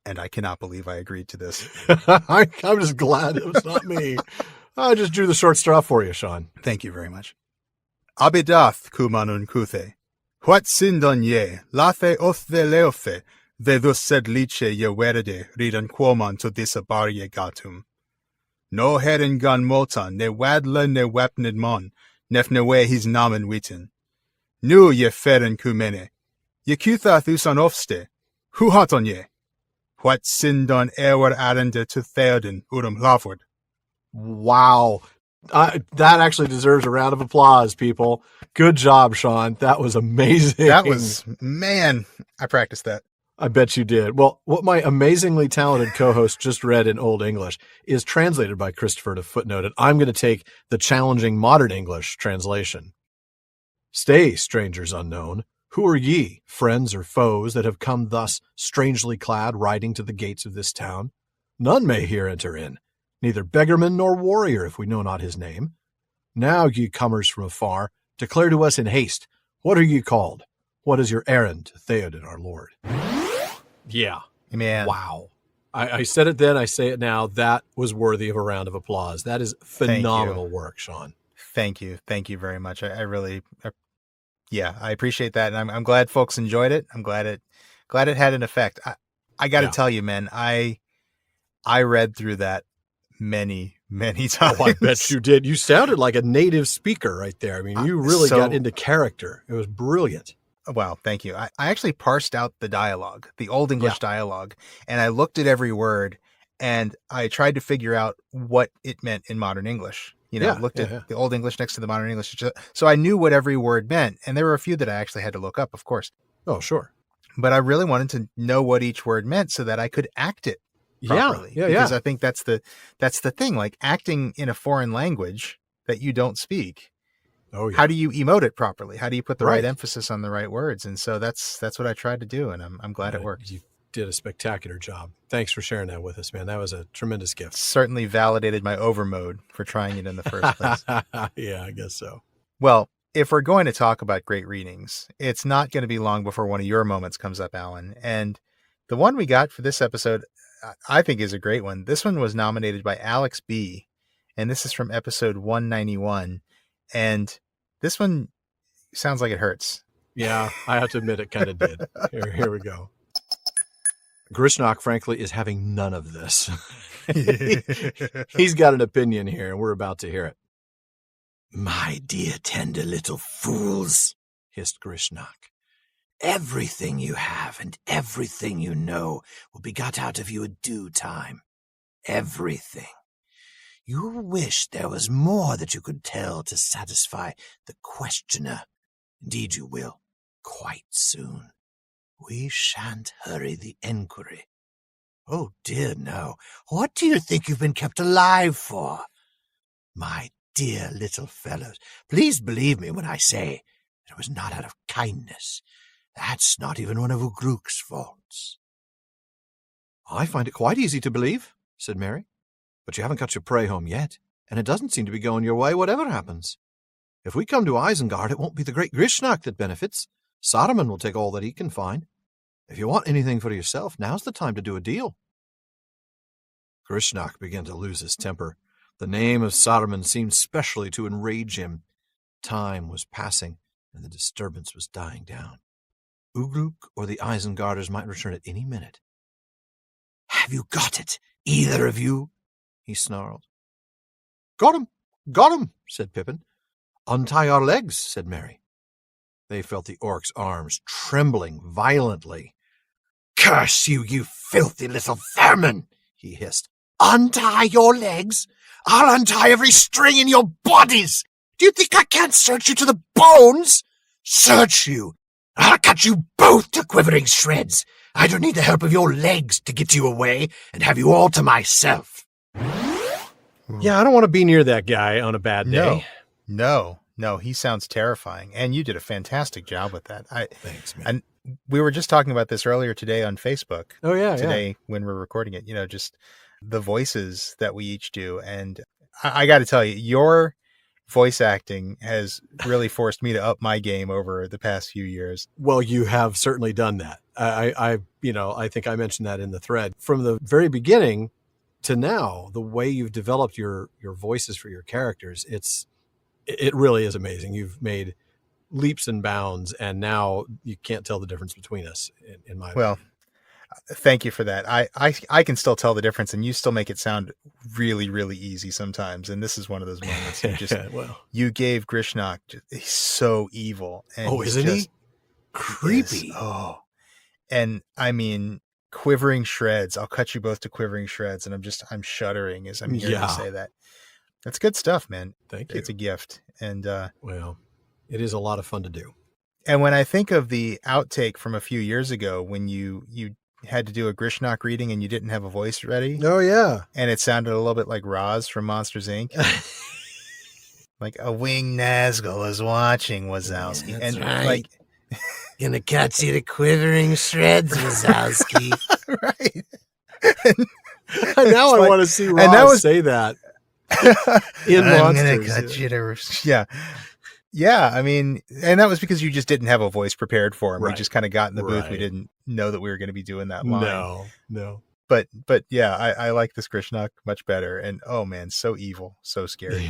And I cannot believe I agreed to this. I'm just glad it was not me. I just drew the short straw for you, Shawn. Thank you very much. Abidath kumanun kuthe. What sindon ye, lathe othve leothe, vedus sed liche ye werede, ridan quoman to disabar ye gatum. No herin gun motan, ne wadla ne wapnid mon, nefne we his namen witten. Nu ye feren kumene, ye kuthath usan ofste, hu haton ye? What sindon ewer arende to Theoden urum lavord. Wow. That actually deserves a round of applause, people. Good job, Shawn. That was amazing. That was, man, I practiced that. I bet you did. Well, what my amazingly talented co-host just read in Old English is translated by Christopher to footnote it. I'm going to take the challenging modern English translation. Stay, strangers unknown. Who are ye, friends or foes, that have come thus strangely clad, riding to the gates of this town? None may here enter in, neither beggarman nor warrior, if we know not his name. Now, ye comers from afar, declare to us in haste, what are ye called? What is your errand to Theoden our lord? Yeah. Man. Wow. I said it then, I say it now. That was worthy of a round of applause. That is phenomenal work, Shawn. Thank you. Thank you very much. I really, I appreciate that. And I'm glad folks enjoyed it. I'm glad it had an effect. I got to tell you, man, I read through that many times. Oh, I bet you did. You sounded like a native speaker right there. I mean, you really got into character. It was brilliant. Wow, thank you. I actually parsed out the dialogue, the Old English dialogue, and I looked at every word, and I tried to figure out what it meant in modern English. Looked at the Old English next to the modern English. So I knew what every word meant, and there were a few that I actually had to look up, of course. Oh, sure. But I really wanted to know what each word meant so that I could act it properly. Because I think that's the thing, like acting in a foreign language that you don't speak. Oh, yeah. How do you emote it properly? How do you put the right emphasis on the right words? And so that's what I tried to do, and I'm glad it worked. You did a spectacular job. Thanks for sharing that with us, man. That was a tremendous gift. Certainly validated my overmode for trying it in the first place. Yeah, I guess so. Well, if we're going to talk about great readings, it's not going to be long before one of your moments comes up, Alan. And the one we got for this episode, I think is a great one. This one was nominated by Alex B. And this is from episode 191. And this one sounds like it hurts. Yeah, I have to admit it kind of did. Here we go. Grishnak, frankly, is having none of this. He's got an opinion here, and we're about to hear it. My dear tender little fools, hissed Grishnak. Everything you have and everything you know will be got out of you in due time. Everything. You wish there was more that you could tell to satisfy the questioner. Indeed you will, quite soon. We shan't hurry the enquiry. Oh dear, no. What do you think you've been kept alive for? My dear little fellows, please believe me when I say that it was not out of kindness. That's not even one of Ugruk's faults. I find it quite easy to believe, said Mary. But you haven't got your prey home yet, and it doesn't seem to be going your way whatever happens. If we come to Isengard, it won't be the great Grishnak that benefits. Saruman will take all that he can find. If you want anything for yourself, now's the time to do a deal. Grishnak began to lose his temper. The name of Saruman seemed specially to enrage him. Time was passing, and the disturbance was dying down. Ugruk or the Isengarders might return at any minute. Have you got it, either of you? He snarled. Got him, said Pippin. Untie our legs, said Mary. They felt the orc's arms trembling violently. Curse you, you filthy little vermin, he hissed. Untie your legs? I'll untie every string in your bodies. Do you think I can't search you to the bones? Search you. I'll cut you both to quivering shreds. I don't need the help of your legs to get you away and have you all to myself. Yeah, I don't want to be near that guy on a bad day. No, he sounds terrifying. And you did a fantastic job with that. Thanks, man. And we were just talking about this earlier today on Facebook. Oh, yeah. Today when we're recording it, just the voices that we each do. And I got to tell you, your voice acting has really forced me to up my game over the past few years. Well, you have certainly done that. I think I mentioned that in the thread. From the very beginning to now, the way you've developed your voices for your characters, it really is amazing. You've made leaps and bounds, and now you can't tell the difference between us, in my opinion. Thank you for that. I can still tell the difference, and you still make it sound really, really easy sometimes. And this is one of those moments. You gave Grishnak, he's so evil. And isn't he? Creepy. And I mean, quivering shreds. I'll cut you both to quivering shreds. And I'm shuddering as I'm hearing you say that. That's good stuff, man. Thank you. It's a gift. And, it is a lot of fun to do. And when I think of the outtake from a few years ago, when you had to do a Grishnak reading and you didn't have a voice ready. Oh, yeah. And it sounded a little bit like Roz from Monsters, Inc. Like a winged Nazgul is watching, Wazowski. Yeah, that's and right. Gonna cut you to quivering shreds, Wazowski. Right. Now I want to see Roz say that in Monsters. I'm gonna cut you to... Yeah, I mean, and that was because you just didn't have a voice prepared for him. Right. We just kind of got in the booth. We didn't know that we were going to be doing that line. No. But yeah, I like this Grishnak much better. And oh man, so evil, so scary.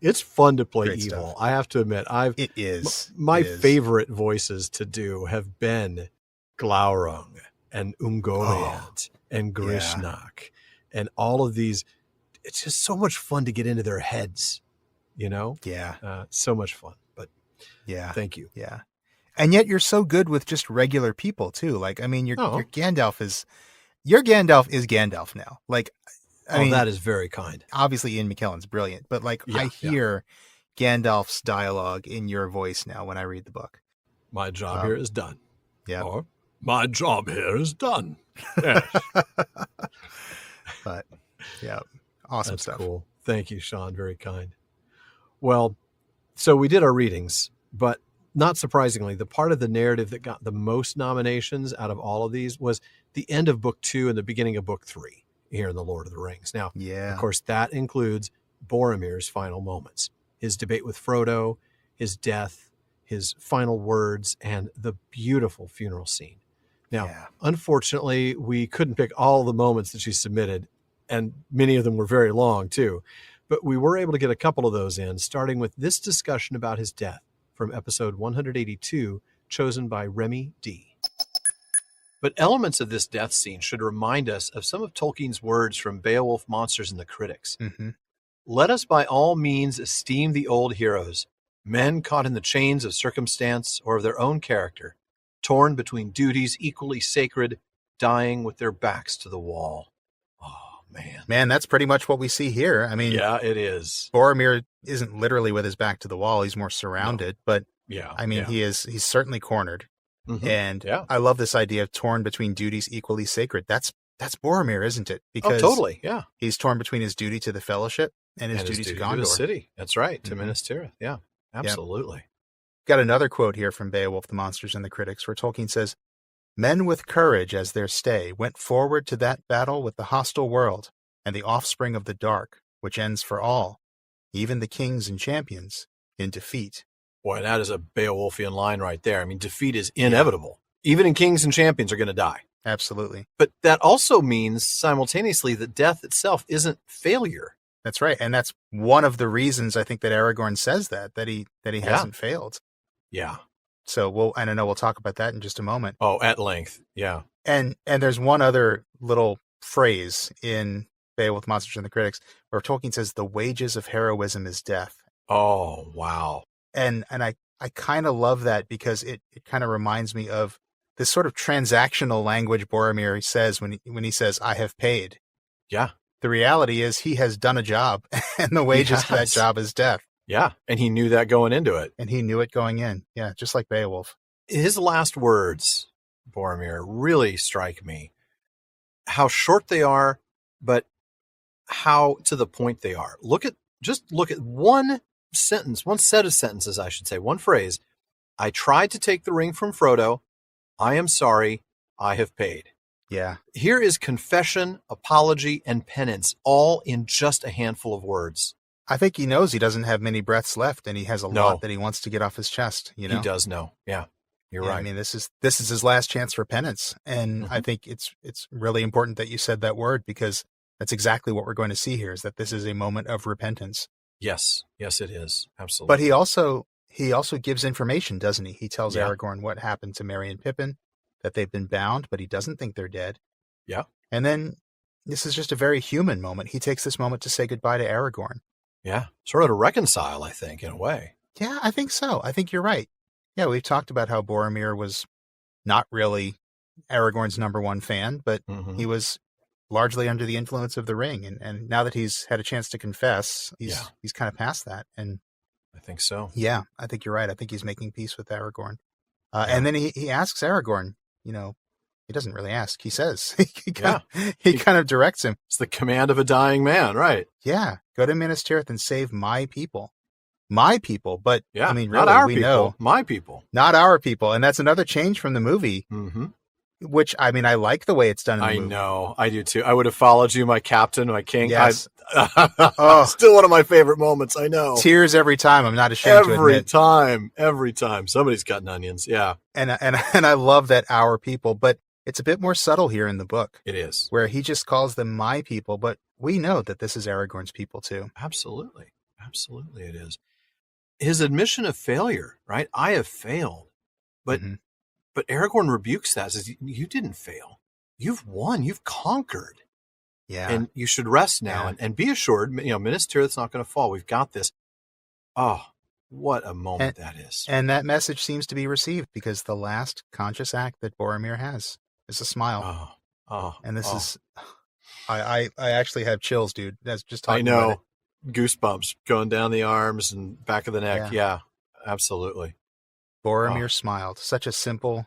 It's fun to play Great evil. stuff. I have to admit, it is. My favorite voices to do have been Glaurung and Ungoliant and Grishnak and all of these. It's just so much fun to get into their heads. So much fun. But thank you. Yeah, and yet you're so good with just regular people too. Like, I mean, your Gandalf is Gandalf now. Like, I mean, that is very kind. Obviously, Ian McKellen's brilliant, but like I hear Gandalf's dialogue in your voice now when I read the book. My job here is done. Yeah, or my job here is done. Yes. But awesome That's stuff. Cool. Thank you, Shawn. Very kind. Well, so we did our readings, but not surprisingly, the part of the narrative that got the most nominations out of all of these was the end of book 2 and the beginning of book 3 here in The Lord of the Rings. Now, of course, that includes Boromir's final moments, his debate with Frodo, his death, his final words, and the beautiful funeral scene. Now, unfortunately, we couldn't pick all the moments that she submitted, and many of them were very long too. But we were able to get a couple of those in, starting with this discussion about his death from episode 182, chosen by Remy D. But elements of this death scene should remind us of some of Tolkien's words from Beowulf, Monsters, and the Critics. Mm-hmm. Let us by all means esteem the old heroes, men caught in the chains of circumstance or of their own character, torn between duties equally sacred, dying with their backs to the wall. Man, that's pretty much what we see here. I mean, it is. Boromir isn't literally with his back to the wall. He's more surrounded, but I mean, he's certainly cornered. Mm-hmm. And I love this idea of torn between duties equally sacred. That's Boromir, isn't it? Because totally. Yeah. He's torn between his duty to the Fellowship and his duty to Gondor. To the city. That's right. To Minas Tirith. Yeah, absolutely. Got another quote here from Beowulf, the Monsters, and the Critics, where Tolkien says, "Men with courage as their stay went forward to that battle with the hostile world and the offspring of the dark, which ends for all, even the kings and champions, in defeat." Boy, that is a Beowulfian line right there. I mean, defeat is inevitable. Even in kings and champions are going to die. Absolutely. But that also means simultaneously that death itself isn't failure. That's right. And that's one of the reasons I think that Aragorn says that he hasn't failed. Yeah. So I know we'll talk about that in just a moment. Oh, at length. Yeah. And there's one other little phrase in Beowulf, Monsters, and the Critics where Tolkien says the wages of heroism is death. Oh, wow. And I kind of love that because it kind of reminds me of this sort of transactional language Boromir says when he says, "I have paid." Yeah. The reality is he has done a job and the wages for that job is death. Yeah. And he knew that going into it. And he knew it going in. Yeah. Just like Beowulf. His last words, Boromir, really strike me. How short they are, but how to the point they are. Look at one sentence, one set of sentences, I should say, one phrase. "I tried to take the ring from Frodo, I am sorry, I have paid. Yeah. Here is confession, apology, and penance, all in just a handful of words. I think he knows he doesn't have many breaths left, and he has a No. lot that he wants to get off his chest. You know, He does know. Yeah, you're right. I mean, this is his last chance for penance, and I think it's really important that you said that word, because that's exactly what we're going to see here. Is that this is a moment of repentance. Yes, it is. Absolutely. But he also gives information, doesn't he? He tells Aragorn what happened to Merry and Pippin, that they've been bound, but he doesn't think they're dead. Yeah. And then this is just a very human moment. He takes this moment to say goodbye to Aragorn. Yeah, sort of to reconcile, I think, in a way. Yeah, I think so. I think you're right. Yeah, we've talked about how Boromir was not really Aragorn's number one fan, but he was largely under the influence of the ring. And now that he's had a chance to confess, he's kind of past that. And I think so. Yeah, I think you're right. I think he's making peace with Aragorn. And then he asks Aragorn, you know, he doesn't really ask. He says, he kind of directs him. It's the command of a dying man, right? Yeah. Go to Minas Tirith and save my people. My people. But yeah, I mean, really, not our we people, know. My people. Not our people. And that's another change from the movie, which, I mean, I like the way it's done in the movie. I know. I do too. I would have followed you, my captain, my king. Yes. Still one of my favorite moments. I know. Tears every time. I'm not ashamed to admit. Every time. Somebody's cutting onions. Yeah. And I love that our people, but it's a bit more subtle here in the book. It is. Where he just calls them my people, but we know that this is Aragorn's people too. Absolutely. Absolutely it is. His admission of failure, right? I have failed. But Aragorn rebukes that, says, you didn't fail. You've won. You've conquered. Yeah. And you should rest now and be assured, you know, Minas Tirith's not going to fall. We've got this. Oh, what a moment that is. And that message seems to be received, because the last conscious act that Boromir has is a smile. And this is, I actually have chills, dude. That's just talking about it. Goosebumps going down the arms and back of the neck. Yeah, absolutely. Boromir smiled. Such a simple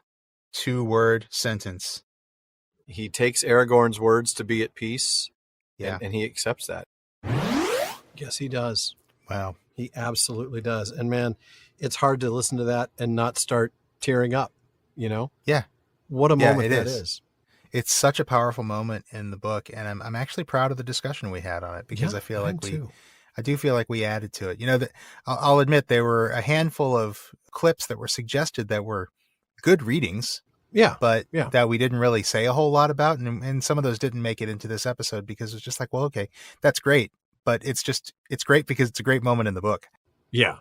2-word sentence. He takes Aragorn's words to be at peace. Yeah. And he accepts that. Yes, he does. Wow. He absolutely does. And man, it's hard to listen to that and not start tearing up, you know? Yeah. What a moment that is. It's such a powerful moment in the book, and I'm actually proud of the discussion we had on it, because I feel like I do feel like we added to it. You know, I'll admit there were a handful of clips that were suggested that were good readings. Yeah. But that we didn't really say a whole lot about. And some of those didn't make it into this episode, because it's just like, well, okay, that's great. But it's great because it's a great moment in the book. Yeah.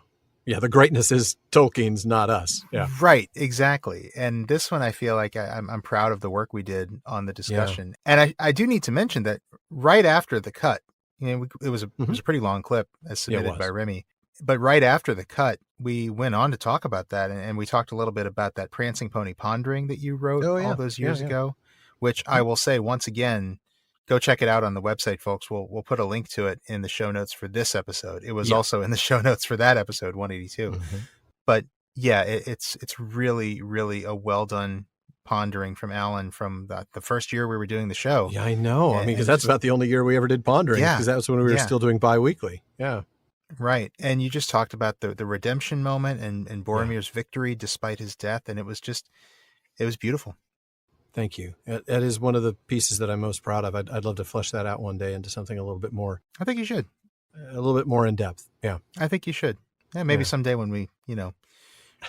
Yeah. The greatness is Tolkien's, not us. Yeah. Right. Exactly. And this one, I feel like I'm proud of the work we did on the discussion. Yeah. And I do need to mention that right after the cut, you know, it was a pretty long clip as submitted by Remy. But right after the cut, we went on to talk about that. And we talked a little bit about that Prancing Pony Pondering that you wrote all those years ago, which I will say once again, go check it out on the website, folks. We'll put a link to it in the show notes for this episode. It was also in the show notes for that episode, 182. But yeah, it's really, really a well done pondering from Alan from the first year we were doing the show. Yeah, I know. I mean, because that's about the only year we ever did pondering, because that was when we were still doing bi-weekly. Yeah. Right. And you just talked about the redemption moment and Boromir's victory despite his death. And it was beautiful. Thank you. That is one of the pieces that I'm most proud of. I'd love to flesh that out one day into something a little bit more. I think you should. A little bit more in depth. Yeah. I think you should. Yeah, maybe someday when we,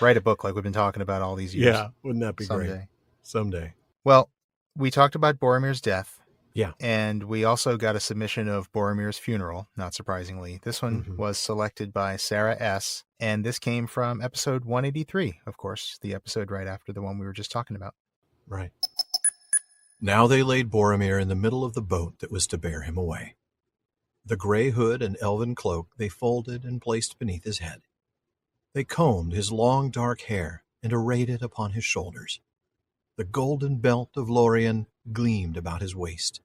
write a book like we've been talking about all these years. Yeah. Wouldn't that be great? Someday. Well, we talked about Boromir's death. Yeah. And we also got a submission of Boromir's funeral, not surprisingly. This one was selected by Sarah S. And this came from episode 183, of course, the episode right after the one we were just talking about. Right. Now they laid Boromir in the middle of the boat that was to bear him away. The gray hood and elven cloak they folded and placed beneath his head. They combed his long dark hair and arrayed it upon his shoulders. The golden belt of Lorien gleamed about his waist.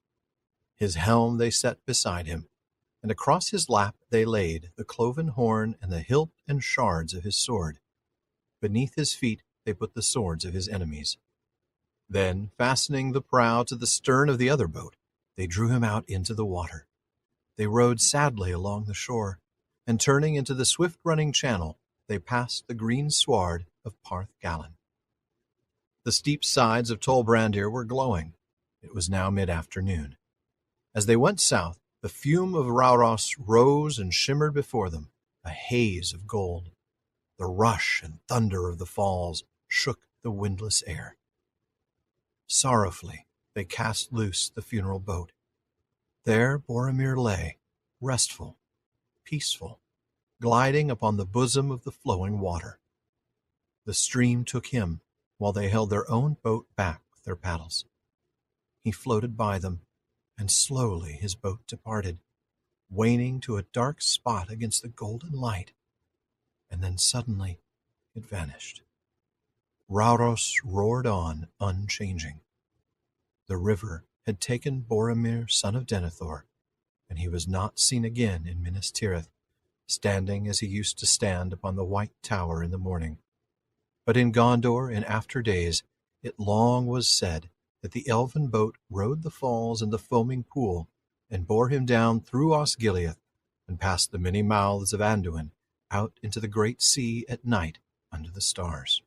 His helm they set beside him, and across his lap they laid the cloven horn and the hilt and shards of his sword. Beneath his feet they put the swords of his enemies. Then, fastening the prow to the stern of the other boat, they drew him out into the water. They rowed sadly along the shore, and turning into the swift-running channel, they passed the green sward of Parth Galen. The steep sides of Tol Brandir were glowing. It was now mid-afternoon. As they went south, the fume of Rauros rose and shimmered before them, a haze of gold. The rush and thunder of the falls shook the windless air. Sorrowfully, they cast loose the funeral boat. There Boromir lay, restful, peaceful, gliding upon the bosom of the flowing water. The stream took him, while they held their own boat back with their paddles. He floated by them, and slowly his boat departed, waning to a dark spot against the golden light, and then suddenly it vanished. Rauros roared on, unchanging. The river had taken Boromir, son of Denethor, and he was not seen again in Minas Tirith, standing as he used to stand upon the white tower in the morning. But in Gondor, in after days, it long was said that the elven boat rode the falls and the foaming pool, and bore him down through Osgiliath, and past the many mouths of Anduin, out into the great sea at night under the stars.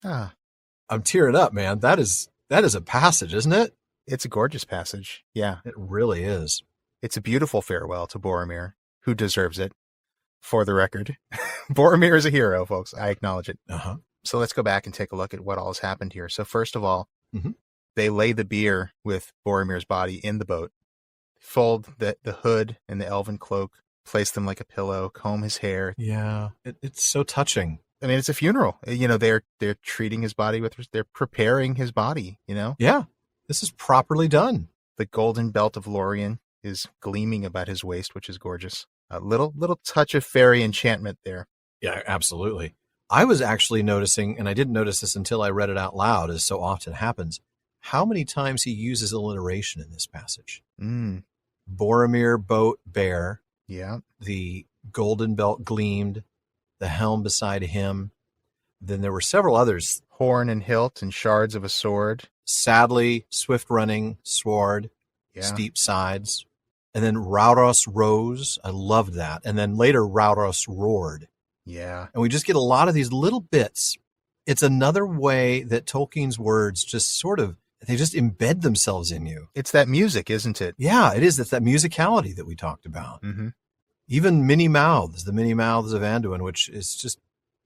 I'm tearing up, man. That is a passage, isn't it? It's a gorgeous passage. Yeah. It really is. It's a beautiful farewell to Boromir, who deserves it, for the record. Boromir is a hero, folks. I acknowledge it. Uh-huh. So let's go back and take a look at what all has happened here. So first of all, Mm-hmm. they lay the bier with Boromir's body in the boat, fold the hood and the elven cloak, place them like a pillow, comb his hair. Yeah, it's so touching. I mean, it's a funeral. You know, they're treating his body they're preparing his body, you know? Yeah, this is properly done. The golden belt of Lorien is gleaming about his waist, which is gorgeous. A little touch of fairy enchantment there. Yeah, absolutely. I was actually noticing, and I didn't notice this until I read it out loud, as so often happens, how many times he uses alliteration in this passage. Boromir, boat, bear. Yeah. The golden belt gleamed, the helm beside him. Then there were several others. Horn and hilt and shards of a sword. Sadly, swift running, sword, steep sides. And then Rauros rose. I loved that. And then later Rauros roared. Yeah. And we just get a lot of these little bits. It's another way that Tolkien's words just sort of, they just embed themselves in you. It's that music, isn't it? Yeah, it is. It's that musicality that we talked about. Mm-hmm. Even many mouths, the many mouths of Anduin, which is just,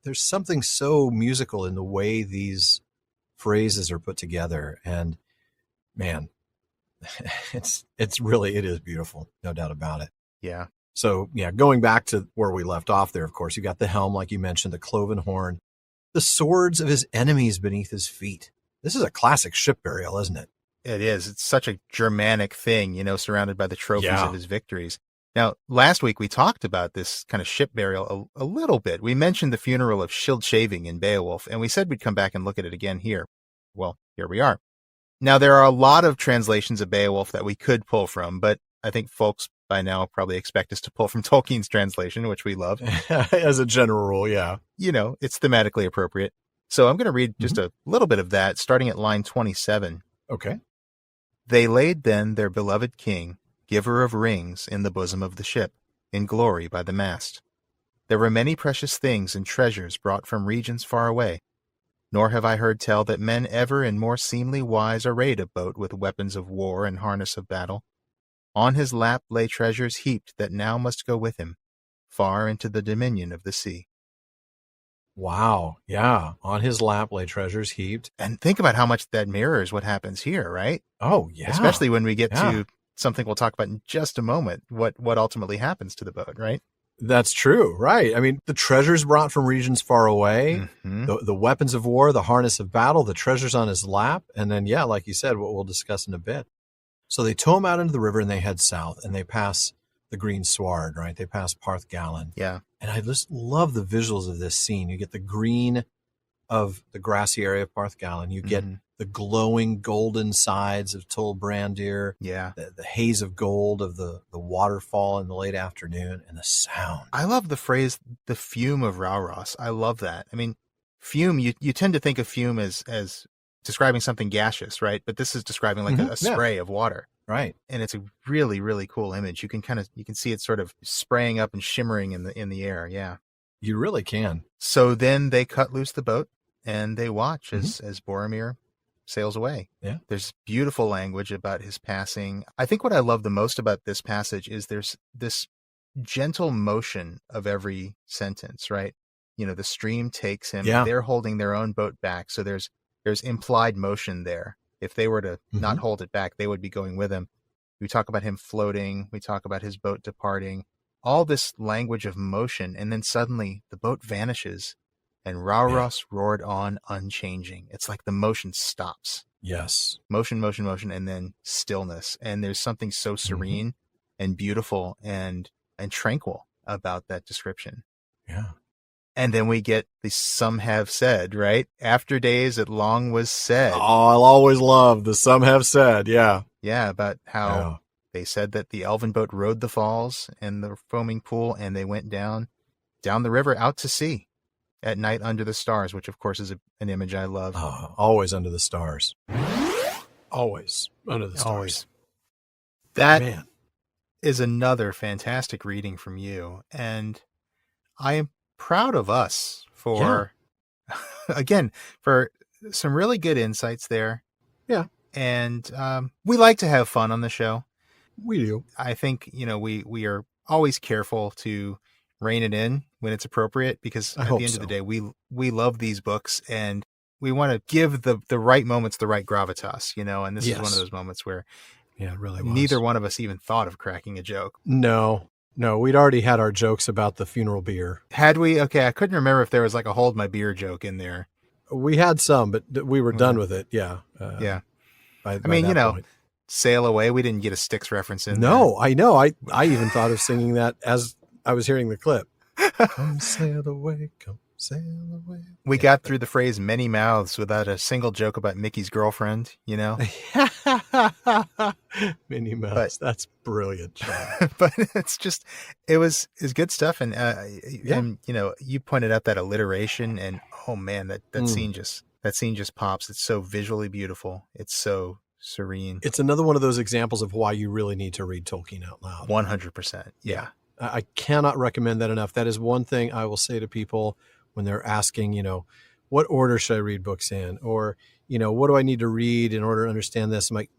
there's something so musical in the way these phrases are put together. And man, it is beautiful. No doubt about it. Yeah. So yeah, going back to where we left off there, of course, you got the helm, like you mentioned, the cloven horn, the swords of his enemies beneath his feet. This is a classic ship burial, isn't it? It is. It's such a Germanic thing, you know, surrounded by the trophies of his victories. Now, last week we talked about this kind of ship burial a little bit. We mentioned the funeral of Shield Shaving in Beowulf, and we said we'd come back and look at it again here. Well, here we are. Now, there are a lot of translations of Beowulf that we could pull from, but I think folks by now probably expect us to pull from Tolkien's translation, which we love. As a general rule, yeah. You know, it's thematically appropriate. So I'm going to read just a little bit of that, starting at line 27. Okay. They laid then their beloved king, giver of rings, in the bosom of the ship, in glory by the mast. There were many precious things and treasures brought from regions far away, nor have I heard tell that men ever in more seemly wise arrayed a boat with weapons of war and harness of battle. On his lap lay treasures heaped that now must go with him, far into the dominion of the sea. Wow. Yeah. On his lap lay treasures heaped. And think about how much that mirrors what happens here, right? Oh, yeah. Especially when we get to something we'll talk about in just a moment, what ultimately happens to the boat, right? That's true, right? I mean, the treasures brought from regions far away, the weapons of war, the harness of battle, the treasures on his lap, and then, yeah, like you said, what we'll discuss in a bit. So they tow him out into the river and they head south and they pass the Green Sward, right? They pass Parth Galen. Yeah. And I just love the visuals of this scene. You get the green of the grassy area of Parth Galen. You get the glowing golden sides of Tol Brandir. Yeah. The haze of gold of the waterfall in the late afternoon, and the sound. I love the phrase, the fume of Rauros. I love that. I mean, fume, you tend to think of fume as describing something gaseous, right? But this is describing like a spray of water. Right. And it's a really, really cool image. You can see it sort of spraying up and shimmering in the air. Yeah. You really can. So then they cut loose the boat and they watch as Boromir sails away. Yeah. There's beautiful language about his passing. I think what I love the most about this passage is there's this gentle motion of every sentence, right? The stream takes him. Yeah. They're holding their own boat back. So there's implied motion there. If they were to not hold it back, they would be going with him. We talk about him floating. We talk about his boat departing. All this language of motion. And then suddenly the boat vanishes and Rauros roared on unchanging. It's like the motion stops. Yes. Motion, motion, motion, and then stillness. And there's something so serene and beautiful and tranquil about that description. Yeah. And then we get the some have said, right? After days it long was said. Oh, I'll always love the some have said. Yeah. Yeah, about how they said that the elven boat rode the falls and the foaming pool, and they went down the river out to sea at night under the stars, which of course is an image I love. Oh, always under the stars. Always under the stars. Always. That Man. is another fantastic reading from you, and I am proud of us for again, for some really good insights there. Yeah. And we like to have fun on the show. We do. I think, we are always careful to rein it in when it's appropriate, because at the end of the day, we love these books and we want to give the right moments the right gravitas, and this is one of those moments where it really was. Neither one of us even thought of cracking a joke. No, we'd already had our jokes about the funeral beer. Had we? Okay, I couldn't remember if there was like a hold my beer joke in there. We had some, but we were done with it. Yeah. Yeah. By point. Sail away. We didn't get a Styx reference in there. I know. I even thought of singing that as I was hearing the clip. Come sail away, come sail away. We got through the phrase many mouths without a single joke about Mickey's girlfriend, Minnie Mouse. That's brilliant, Shawn. But it was good stuff. And, and, you pointed out that alliteration, and oh man, that scene just pops. It's so visually beautiful. It's so serene. It's another one of those examples of why you really need to read Tolkien out loud. 100%. Yeah. I cannot recommend that enough. That is one thing I will say to people when they're asking, what order should I read books in? Or, what do I need to read in order to understand this? I'm like,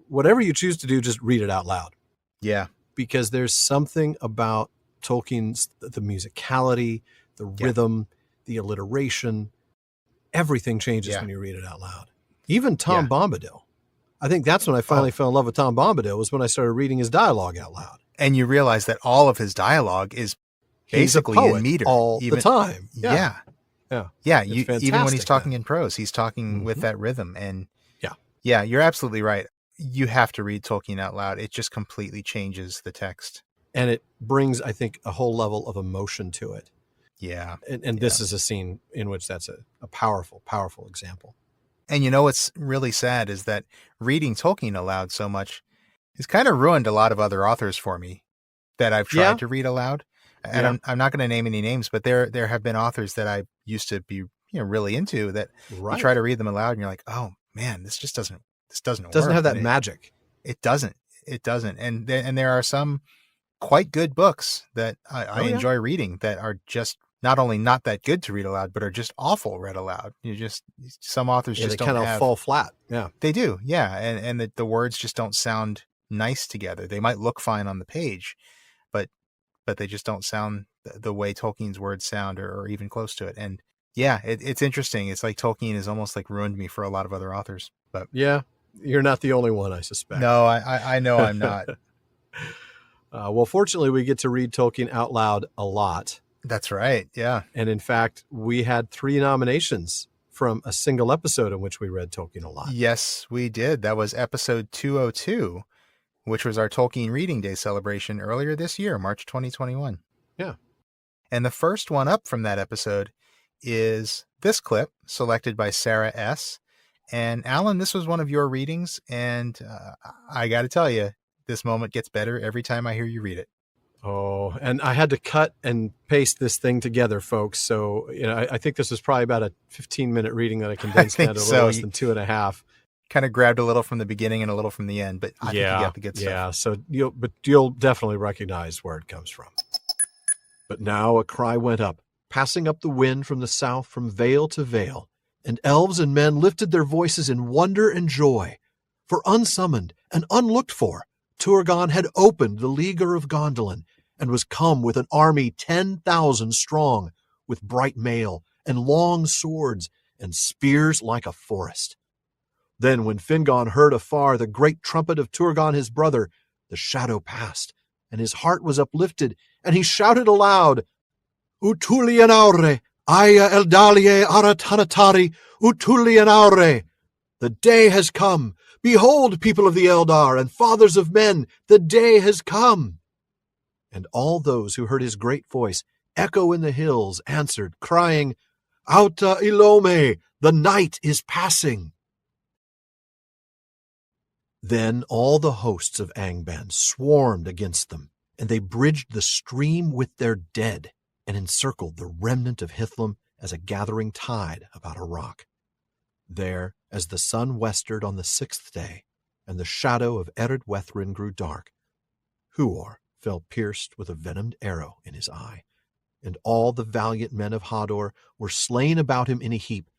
whatever you choose to do, just read it out loud. Yeah. Because there's something about Tolkien's, the musicality, the rhythm, the alliteration, everything changes when you read it out loud. Even Tom Bombadil. I think that's when I finally fell in love with Tom Bombadil, was when I started reading his dialogue out loud. And you realize that all of his dialogue is basically in meter all the time. Yeah. Even when he's talking in prose, he's talking with that rhythm. And you're absolutely right. You have to read Tolkien out loud. It just completely changes the text. And it brings, I think, a whole level of emotion to it. Yeah. And this is a scene in which that's a powerful, powerful example. And what's really sad is that reading Tolkien aloud so much has kind of ruined a lot of other authors for me that I've tried to read aloud. And I'm not going to name any names, but there have been authors that I used to be really into that you try to read them aloud and you're like, oh man, this doesn't work. Doesn't have that magic. It doesn't. And there are some quite good books that I enjoy reading that are just not only not that good to read aloud, but are just awful read aloud. Some authors just don't kind of fall flat. Yeah, they do. Yeah. And the words just don't sound nice together. They might look fine on the page, but they just don't sound the way Tolkien's words sound or even close to it. And it's interesting. It's like Tolkien has almost like ruined me for a lot of other authors, but you're not the only one, I suspect. No, I know I'm not. Well, fortunately we get to read Tolkien out loud a lot. That's right. Yeah. And in fact, we had 3 nominations from a single episode in which we read Tolkien a lot. Yes, we did. That was episode 202, which was our Tolkien Reading Day celebration earlier this year, March 2021. Yeah. And the first one up from that episode is this clip selected by Sarah S. And Alan, this was one of your readings. And I got to tell you, this moment gets better every time I hear you read it. Oh, and I had to cut and paste this thing together, folks. So, I think this was probably about a 15-minute reading that I condensed down to a little less than 2.5. Kind of grabbed a little from the beginning and a little from the end, but I think you got the good stuff. Yeah, so you'll definitely recognize where it comes from. But now a cry went up, passing up the wind from the south, from vale to vale. and elves and men lifted their voices in wonder and joy, for unsummoned and unlooked for, Turgon had opened the Leaguer of Gondolin, and was come with an army 10,000 strong, with bright mail, and long swords, and spears like a forest. Then when Fingon heard afar the great trumpet of Turgon his brother, the shadow passed, and his heart was uplifted, and he shouted aloud, Utulian aure, aya eldalie aratanatari, Utulian aure. The day has come. Behold, people of the Eldar and fathers of men, the day has come. And all those who heard his great voice echo in the hills answered, crying, Auta Ilome, the night is passing. Then all the hosts of Angband swarmed against them, and they bridged the stream with their dead, and encircled the remnant of Hithlum as a gathering tide about a rock. There, as the sun westered on the 6th day, and the shadow of Ered Wethrin grew dark, Huor fell pierced with a venomed arrow in his eye, and all the valiant men of Hador were slain about him in a heap,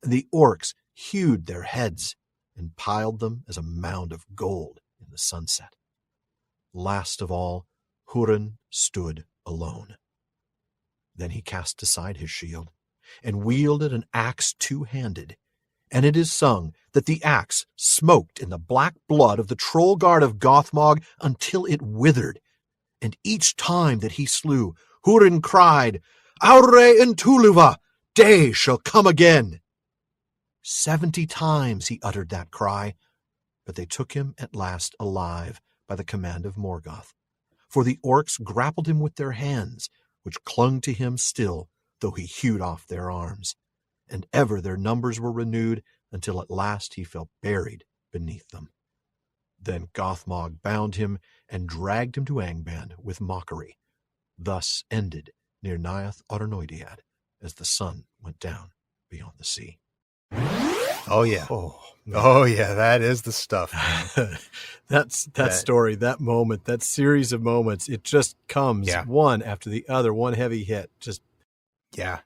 and the orcs hewed their heads and piled them as a mound of gold in the sunset. Last of all, Hurin stood alone. Then he cast aside his shield, and wielded an axe two-handed, and it is sung that the axe smoked in the black blood of the troll guard of Gothmog until it withered, and each time that he slew, Hurin cried, Aure in Tuluva, day shall come again. 70 times he uttered that cry, but they took him at last alive by the command of Morgoth, for the orcs grappled him with their hands, which clung to him still, though he hewed off their arms, and ever their numbers were renewed until at last he fell buried beneath them. Then Gothmog bound him and dragged him to Angband with mockery. Thus ended near Nyath Arnoediad, as the sun went down beyond the sea. Oh, yeah. Oh, yeah, that is the stuff. that story, that moment, that series of moments, it just comes one after the other, one heavy hit. Just yeah.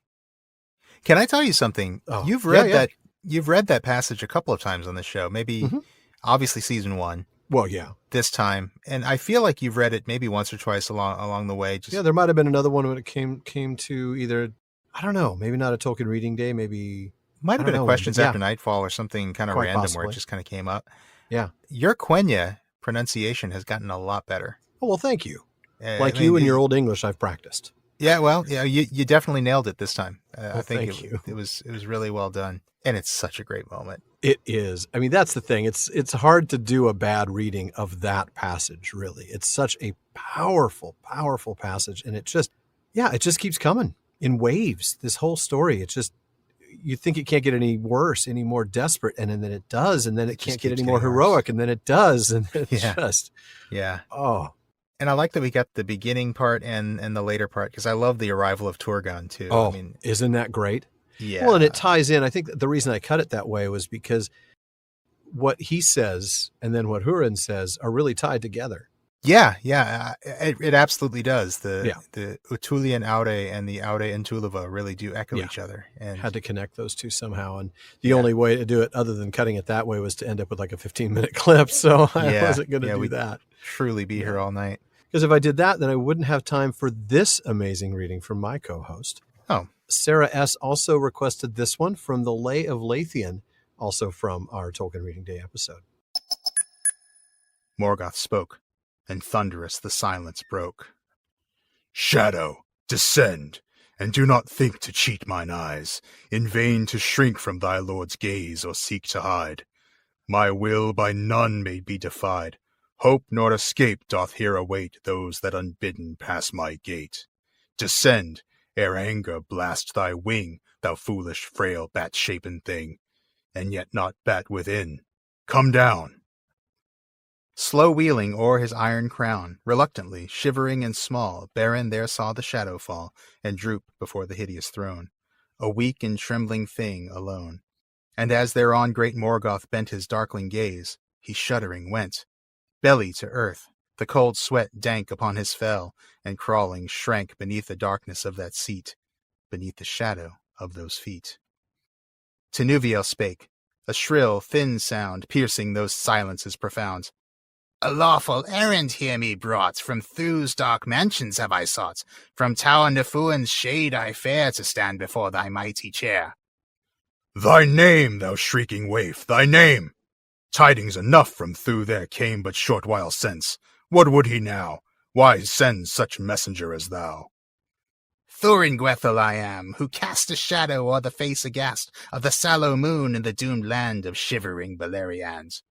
Can I tell you something? Oh, you've read that passage a couple of times on the show, maybe obviously season 1. Well, yeah. This time. And I feel like you've read it maybe once or twice along the way. Yeah, there might have been another one when it came to either, I don't know, maybe not a Tolkien reading day, maybe might have been a Questions After Nightfall or something kind of random possibly. Where it just kind of came up. Yeah. Your Quenya pronunciation has gotten a lot better. Oh, well, thank you. You and your old English, I've practiced. Yeah, well, yeah, you definitely nailed it this time. Well, I think thank it was really well done, and it's such a great moment. It is. I mean, that's the thing. It's hard to do a bad reading of that passage. Really, it's such a powerful, powerful passage, and it just keeps coming in waves. This whole story, it's just, you think it can't get any worse, any more desperate, and then it does, and then it can't get any more heroic, and then it does, and it's just oh. And I like that we got the beginning part and the later part, because I love the arrival of Turgon too. Oh, I mean, isn't that great? Yeah. Well, and it ties in. I think the reason I cut it that way was because what he says and then what Hurin says are really tied together. Yeah, it absolutely does. The Utulian Aure and the Aure in Tuluva really do echo each other. And had to connect those two somehow. And the only way to do it other than cutting it that way was to end up with like a 15-minute clip. So I wasn't going to do that. Truly be here all night. Because if I did that, then I wouldn't have time for this amazing reading from my co-host. Oh. Sarah S. also requested this one from the Lay of Lathian, also from our Tolkien Reading Day episode. Morgoth spoke, and thunderous the silence broke. Shadow, descend, and do not think to cheat mine eyes, in vain to shrink from thy lord's gaze or seek to hide. My will by none may be defied. Hope nor escape doth here await those that unbidden pass my gate. Descend, ere anger blast thy wing, thou foolish, frail, bat-shapen thing, and yet not bat within. Come down. Slow wheeling o'er his iron crown, reluctantly, shivering and small, Beren there saw the shadow fall, and droop before the hideous throne, a weak and trembling thing alone. And as thereon great Morgoth bent his darkling gaze, he shuddering went, belly to earth, the cold sweat dank upon his fell, and crawling shrank beneath the darkness of that seat, beneath the shadow of those feet. Tenuviel spake, a shrill, thin sound piercing those silences profound. A lawful errand here me brought, from Thu's dark mansions have I sought, from Tower Nefuan's shade I fare to stand before thy mighty chair. Thy name, thou shrieking waif, thy name! Tidings enough from Thu there came but short while since. What would he now? Why send such messenger as thou? Thuringwethel I am, who cast a shadow o'er the face aghast of the sallow moon in the doomed land of shivering Beleriand.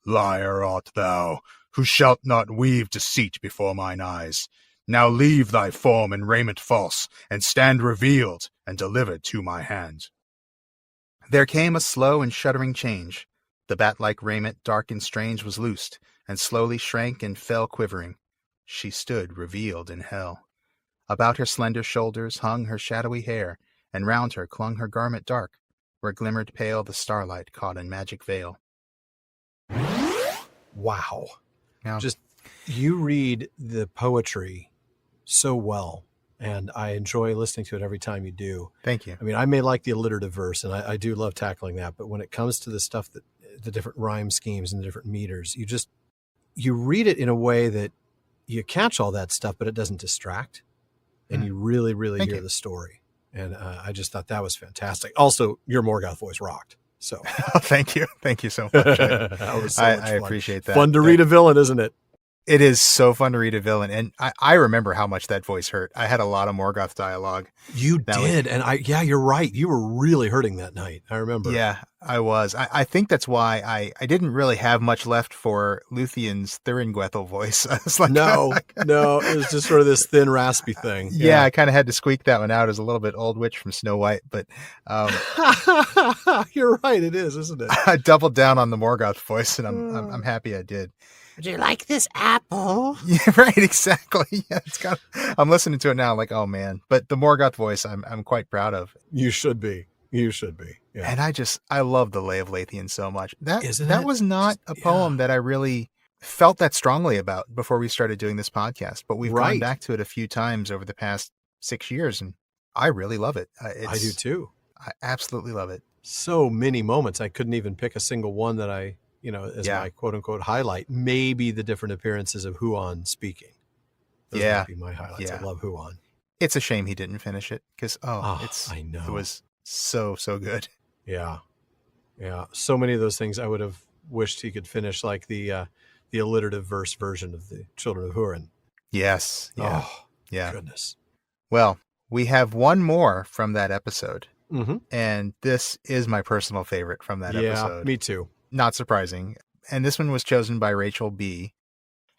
Liar art thou, who shalt not weave deceit before mine eyes. Now leave thy form and raiment false, and stand revealed and delivered to my hand. There came a slow and shuddering change. The bat-like raiment, dark and strange, was loosed, and slowly shrank and fell quivering. She stood revealed in hell. About her slender shoulders hung her shadowy hair, and round her clung her garment dark, where glimmered pale the starlight caught in magic veil. Wow. Now, Just, you read the poetry so well, and I enjoy listening to it every time you do. thank you. I mean, I may like the alliterative verse, and I do love tackling that, but when it comes to the stuff that the different rhyme schemes and the different meters, you read it in a way that you catch all that stuff, but it doesn't distract, and you really, really Thank hear you. the story. And I just thought that was fantastic. Also, your Morgoth voice rocked. So Thank you. Thank you so much. that was so much I fun. appreciate that. Fun to read a villain, isn't it? It is so fun to read a villain, and I remember how much that voice hurt. I had a lot of Morgoth dialogue. You That did, and you're right. You were really hurting that night. I remember. Yeah, I was. I think that's why I didn't really have much left for Luthien's Thuringwethel voice. I was like, No, it was just sort of this thin, raspy thing. Yeah, I kind of had to squeak that one out as a little bit Old Witch from Snow White, but You're right. It is, isn't it? I doubled down on the Morgoth voice, and I'm happy I did. Would you like this apple? Yeah, right, exactly. Yeah, I'm listening to it now, like, oh man. But the Morgoth voice, I'm quite proud of. You should be. You should be. Yeah. And I love the Lay of Lathian so much. That Isn't it? was not a poem that I really felt that strongly about before we started doing this podcast. But we've gone Right. back to it a few times over the past 6 years, and I really love it. I do too. I absolutely love it. So many moments. I couldn't even pick a single one that as my quote unquote highlight. Maybe the different appearances of Huon speaking. Those Yeah. might be my highlights. Yeah. I love Huon. It's a shame he didn't finish it because I know. it was so good. Yeah. Yeah. So many of those things I would have wished he could finish, like the alliterative verse version of the Children of Hurin. Yes. Yeah. Oh, yeah. goodness. Well, we have one more from that episode, Mm-hmm. and this is my personal favorite from that episode. Me too. Not surprising. And this one was chosen by Rachel B.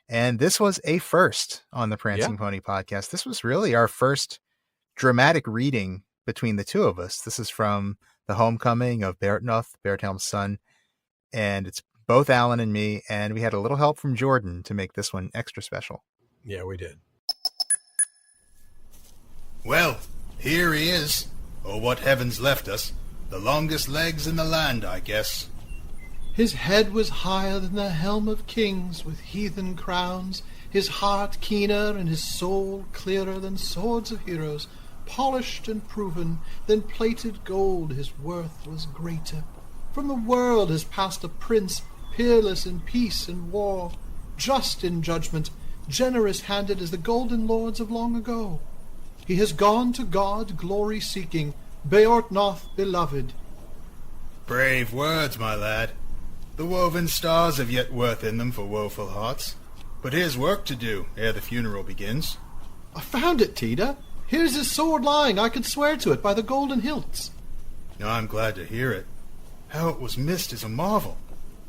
And this was a first on the Prancing Pony podcast. This was really our first dramatic reading between the two of us. This is from The Homecoming of Beartnoth, Bearthelm's son. And it's both Alan and me. And we had a little help from Jordan to make this one extra special. Yeah, we did. Well, here he is, or what heaven's left us. The longest legs in the land, I guess. His head was higher than the helm of kings with heathen crowns, his heart keener and his soul clearer than swords of heroes, polished and proven, than plated gold his worth was greater. From the world has passed a prince, peerless in peace and war, just in judgment, generous-handed as the golden lords of long ago. He has gone to God glory-seeking, Beortnoth beloved. Brave words, my lad. The woven stars have yet worth in them for woeful hearts. But here's work to do ere the funeral begins. I found it, Teda. Here's his sword lying, I could swear to it by the golden hilts. I'm glad to hear it. How it was missed is a marvel.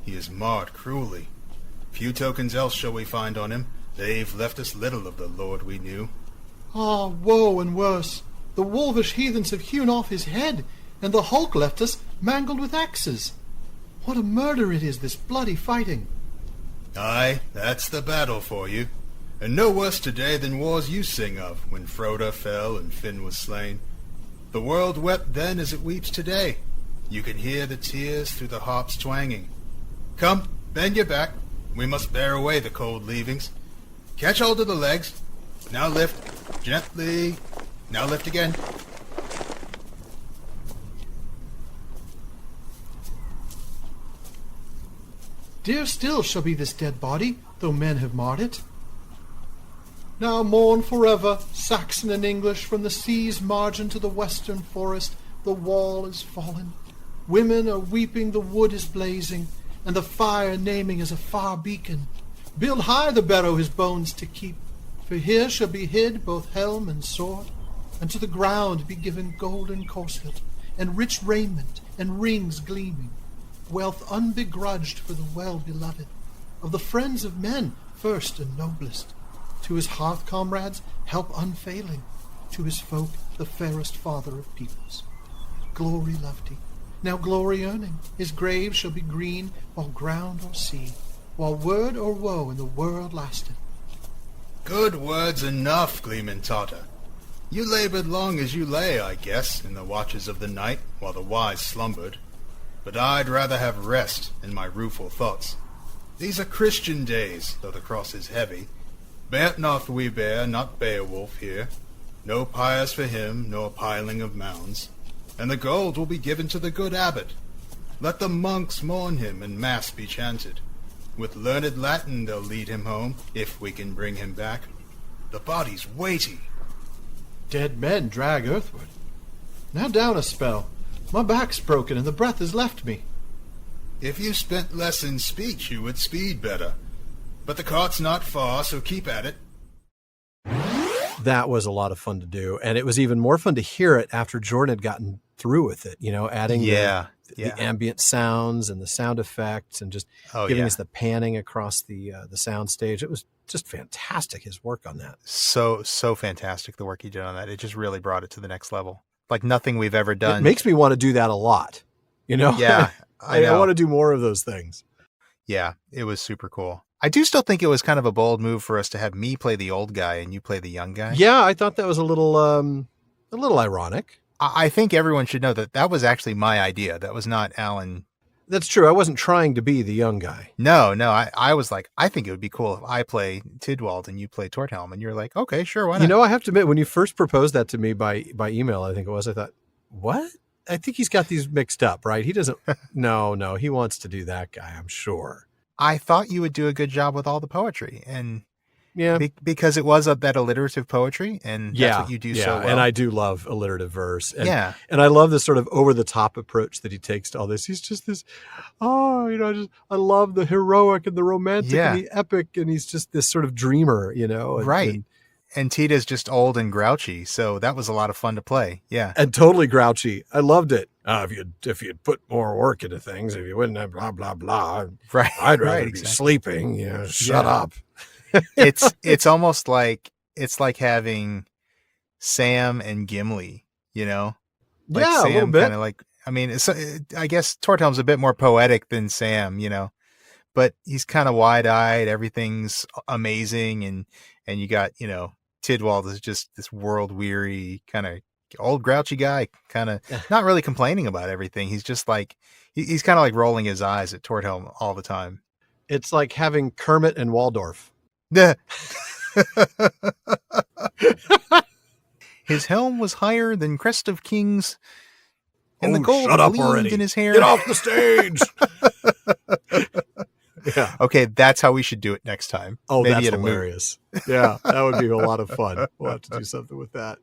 He is marred cruelly. Few tokens else shall we find on him. They've left us little of the lord we knew. Ah, woe and worse. The wolvish heathens have hewn off his head, and the hulk left us mangled with axes. What a murder it is, this bloody fighting. Aye, that's the battle for you. And no worse today than wars you sing of, when Froda fell and Finn was slain. The world wept then as it weeps today. You can hear the tears through the harp's twanging. Come, bend your back. We must bear away the cold leavings. Catch hold of the legs. Now lift, gently. Now lift again. Dear still shall be this dead body, though men have marred it. Now mourn forever, Saxon and English, from the sea's margin to the western forest, the wall is fallen. Women are weeping, the wood is blazing, and the fire naming as a far beacon. Build high the barrow his bones to keep, for here shall be hid both helm and sword, and to the ground be given golden corselet, and rich raiment, and rings gleaming, wealth unbegrudged for the well-beloved, of the friends of men first and noblest. To his hearth comrades, help unfailing, to his folk the fairest father of peoples. Glory loved he, now glory earning, his grave shall be green while ground or sea, while word or woe in the world lasted. Good words enough, Gleeman Totter. You labored long as you lay, I guess, in the watches of the night, while the wise slumbered. But I'd rather have rest in my rueful thoughts. These are Christian days, though the cross is heavy. Beartnoth we bear, not Beowulf here. No pyres for him, nor piling of mounds. And the gold will be given to the good abbot. Let the monks mourn him, and mass be chanted. With learned Latin they'll lead him home, if we can bring him back. The body's weighty. Dead men drag earthward. Now down a spell. My back's broken, and the breath has left me. If you spent less in speech, you would speed better. But the cart's not far, so keep at it. That was a lot of fun to do. And it was even more fun to hear it after Jordan had gotten through with it, adding the ambient sounds and the sound effects and just giving us the panning across the sound stage. It was just fantastic, his work on that. So fantastic, the work he did on that. It just really brought it to the next level. Like nothing we've ever done. It makes me want to do that a lot, Yeah, I want to do more of those things. Yeah, it was super cool. I do still think it was kind of a bold move for us to have me play the old guy and you play the young guy. Yeah, I thought that was a little ironic. I think everyone should know that was actually my idea. That was not Alan. That's true. I wasn't trying to be the young guy. No. I was like, I think it would be cool if I play Tidwald and you play Torthelm. And you're like, okay, sure, why not? I have to admit, when you first proposed that to me by email, I think it was, I thought, what? I think he's got these mixed up, right? He doesn't. No, he wants to do that guy, I'm sure. I thought you would do a good job with all the poetry, and because it was that alliterative poetry, and that's what you do so well. And I do love alliterative verse, and and I love this sort of over the top approach that he takes to all this. He's just this, I love the heroic and the romantic and the epic, and he's just this sort of dreamer, right. And Tita's just old and grouchy, so that was a lot of fun to play. Yeah, and totally grouchy. I loved it. If you'd put more work into things, if you wouldn't have blah blah blah. Right, I'd rather be sleeping. Shut up. It's almost like having Sam and Gimli. Like Sam, a little bit. Kind of like, I guess Torthelm's a bit more poetic than Sam. But he's kind of wide-eyed. Everything's amazing, and you got Tidwald is just this world-weary kind of old grouchy guy, kind of not really complaining about everything. He's just like he's kind of like rolling his eyes at Torthelm all the time. It's like having Kermit and Waldorf. His helm was higher than crest of kings, and the gold shut up gleamed already. in his hair. Get off the stage. Yeah. Okay, that's how we should do it next time. Oh, Maybe that's at a hilarious. Yeah, that would be a lot of fun. We'll have to do something with that.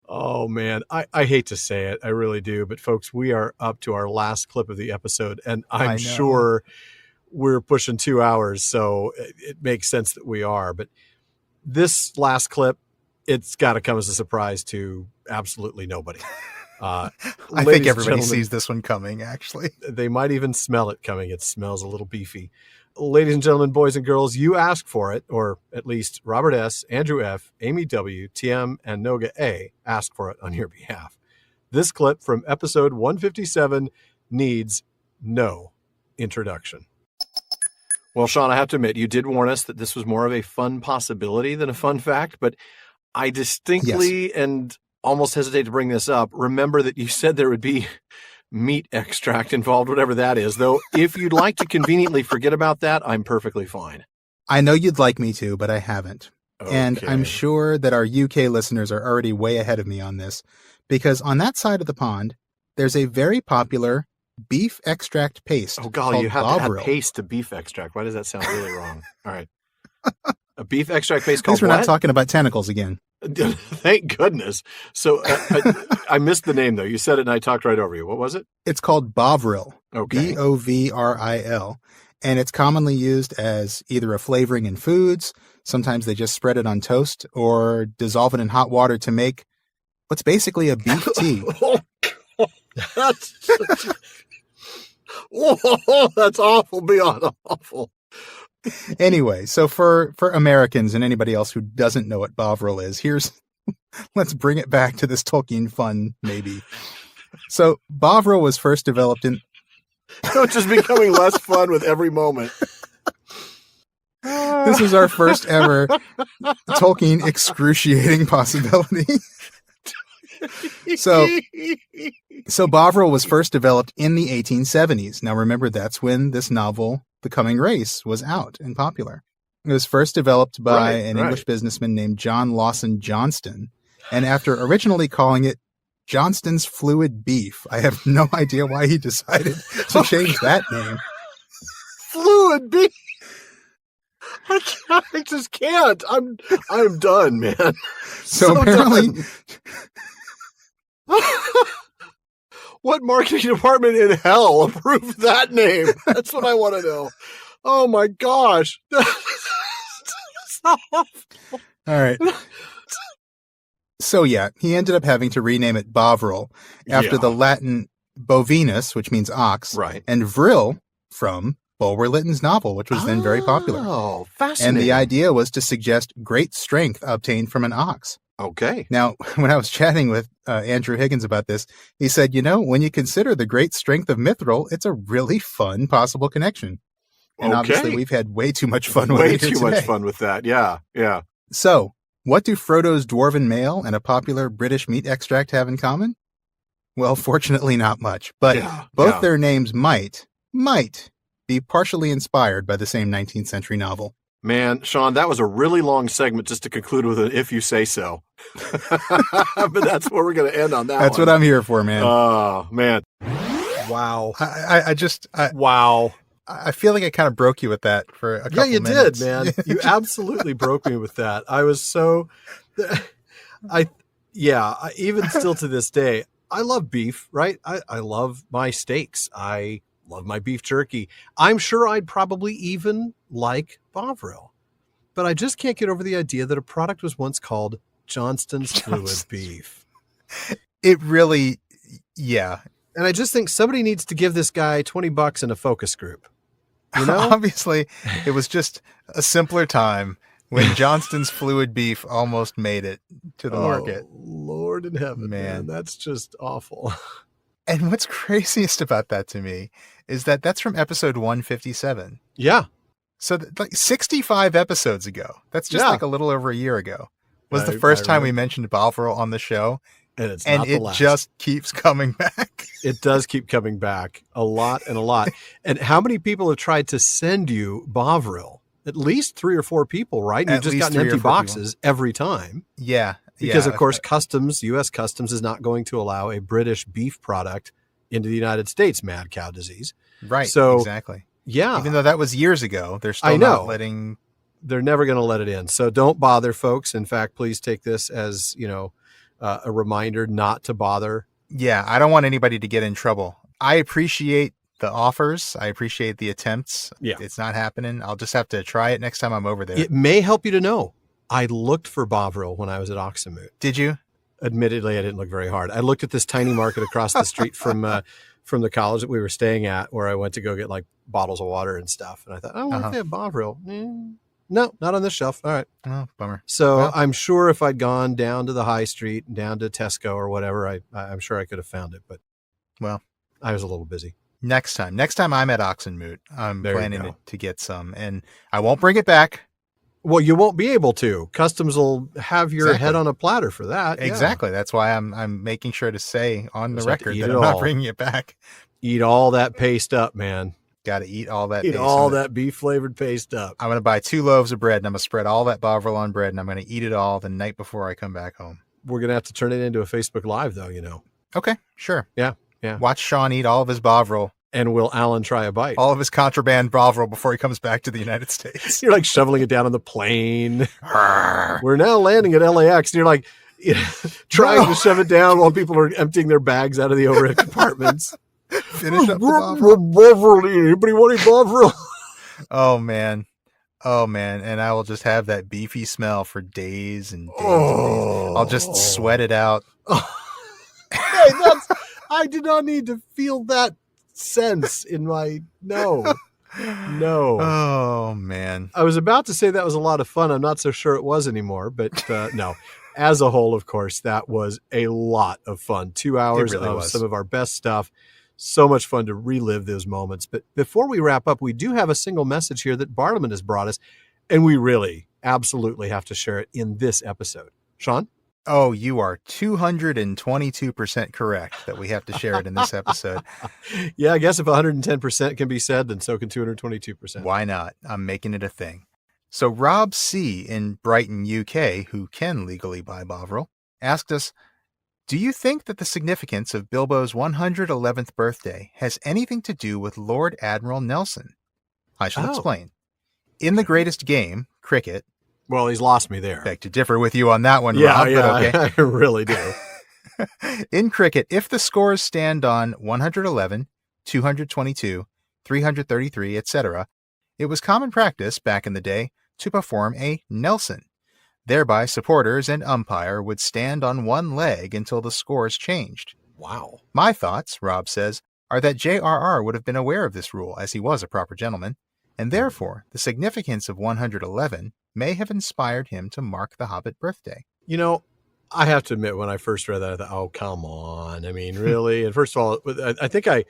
Oh, man. I hate to say it. I really do. But, folks, we are up to our last clip of the episode, and I'm sure we're pushing 2 hours, so it makes sense that we are. But this last clip, it's got to come as a surprise to absolutely nobody. I think everybody sees this one coming, actually. They might even smell it coming. It smells a little beefy. Ladies and gentlemen, boys and girls, you asked for it, or at least Robert S., Andrew F., Amy W., TM, and Noga A. asked for it on your behalf. This clip from episode 157 needs no introduction. Well, Shawn, I have to admit, you did warn us that this was more of a fun possibility than a fun fact, but I distinctly and almost hesitate to bring this up. Remember that you said there would be meat extract involved, whatever that is. Though, if you'd like to conveniently forget about that, I'm perfectly fine. I know you'd like me to, but I haven't. Okay. And I'm sure that our UK listeners are already way ahead of me on this, because on that side of the pond, there's a very popular beef extract paste. Oh, golly, you have to Bovril. add paste to beef extract. Why does that sound really wrong? All right. A beef extract paste At called least we're what? not talking about tentacles again. Thank goodness. So I missed the name, though. You said it and I talked right over you. What was it? It's called Bovril. Okay. Bovril. And it's commonly used as either a flavoring in foods. Sometimes they just spread it on toast or dissolve it in hot water to make what's basically a beef tea. That's awful beyond awful. Anyway, so for Americans and anybody else who doesn't know what Bovril is, let's bring it back to this Tolkien fun, maybe. So Bovril was first developed in... It's just becoming less fun with every moment. This is our first ever Tolkien excruciating possibility. So Bovril was first developed in the 1870s. Now remember, that's when this novel, The Coming Race, was out and popular. It was first developed by an English businessman named John Lawson Johnston. And after originally calling it Johnston's Fluid Beef, I have no idea why he decided to change that name. Fluid Beef? I just can't. I'm done, man. So apparently... Done. What marketing department in hell approved that name? That's what I want to know. Oh my gosh. All right. So yeah, he ended up having to rename it Bovril after the Latin bovinus, which means ox, right, and vril from Bulwer Lytton's novel, which was then very popular. Oh, fascinating. And the idea was to suggest great strength obtained from an ox. Okay. Now, when I was chatting with Andrew Higgins about this, he said, when you consider the great strength of mithril, it's a really fun possible connection. And obviously we've had way too much fun with it. Way too much fun with that. Yeah. Yeah. So, what do Frodo's dwarven mail and a popular British meat extract have in common? Well, fortunately not much, but both their names might be partially inspired by the same 19th century novel. Man, Shawn, that was a really long segment just to conclude with an if you say so. But that's where we're going to end on that. That's what I'm here for, man. Oh, man. Wow. Wow. I feel like I kind of broke you with that for a couple minutes. Did, man. You absolutely broke me with that. I was so... even still to this day, I love beef, right? I love my steaks. I love my beef jerky. I'm sure I'd probably even like Bovril, but I just can't get over the idea that a product was once called Johnston's Fluid Beef. It really, yeah. And I just think somebody needs to give this guy $20 in a focus group. You know? Obviously, it was just a simpler time when Johnston's Fluid Beef almost made it to the market. Lord in heaven, man. That's just awful. And what's craziest about that to me is that that's from episode 157. Yeah. So like 65 episodes ago, that's just like a little over a year ago, was the first time we mentioned Bovril on the show. And it's not the last. Just keeps coming back. It does keep coming back a lot and a lot. And how many people have tried to send you Bovril? At least 3 or 4 people, right? And you've just gotten empty boxes every time. Yeah. Because, of course, U.S. Customs is not going to allow a British beef product into the United States, mad cow disease. Right. So, exactly. Yeah. Even though that was years ago, they're still not letting... They're never going to let it in. So don't bother, folks. In fact, please take this as, a reminder not to bother. Yeah, I don't want anybody to get in trouble. I appreciate the offers. I appreciate the attempts. Yeah. It's not happening. I'll just have to try it next time I'm over there. It may help you to know. I looked for Bovril when I was at Oxenmoot. Did you? Admittedly, I didn't look very hard. I looked at this tiny market across the street from the college that we were staying at, where I went to go get like bottles of water and stuff. And I thought, what if they have Bovril? No, not on this shelf. All right. Oh, bummer. So I'm sure if I'd gone down to the high street, down to Tesco or whatever, I'm sure I could have found it. But I was a little busy. Next time I'm at Oxenmoot, I'm planning to get some, and I won't bring it back. Well, you won't be able to. Customs will have your head on a platter for that. Exactly. Yeah. That's why I'm making sure to say on the record that I'm not bringing it back. Eat all that paste up, man. Got to eat all that. Eat all that beef flavored paste up. I'm going to buy 2 loaves of bread, and I'm going to spread all that Bovril on bread, and I'm going to eat it all the night before I come back home. We're going to have to turn it into a Facebook Live, though, Okay, sure. Yeah. Yeah. Watch Shawn eat all of his Bovril. And will Alan try a bite? All of his contraband Bovril before he comes back to the United States. You're like shoveling it down on the plane. We're now landing at LAX. And you're like trying to shove it down while people are emptying their bags out of the overhead compartments. Finish up the Bovril. Anybody want any Bovril? Oh, man. And I will just have that beefy smell for days and days. And days. I'll just sweat it out. Hey, I did not need to feel that sense in my no. Oh, man. I was about to say that was a lot of fun. I'm not so sure it was anymore, but no. As a whole, of course, that was a lot of fun. 2 hours of some of our best stuff. So much fun to relive those moments. But before we wrap up, we do have a single message here that Bartleman has brought us, and we really absolutely have to share it in this episode. Shawn? Oh, you are 222% correct that we have to share it in this episode. Yeah, I guess if 110% can be said, then so can 222%. Why not? I'm making it a thing. So Rob C. in Brighton, UK, who can legally buy Bovril, asked us, do you think that the significance of Bilbo's 111th birthday has anything to do with Lord Admiral Nelson? I shall explain. In the greatest game, cricket. Well, he's lost me there. Beg to differ with you on that one, yeah, Rob. Yeah, but okay. I really do. In cricket, if the scores stand on 111, 222, 333, etc., it was common practice back in the day to perform a Nelson. Thereby, supporters and umpire would stand on one leg until the scores changed. Wow. My thoughts, Rob says, are that J.R.R. would have been aware of this rule, as he was a proper gentleman, and therefore the significance of 111 may have inspired him to mark the Hobbit birthday. You know, I have to admit, when I first read that, I thought, oh, come on. I mean, really? And first of all, I think I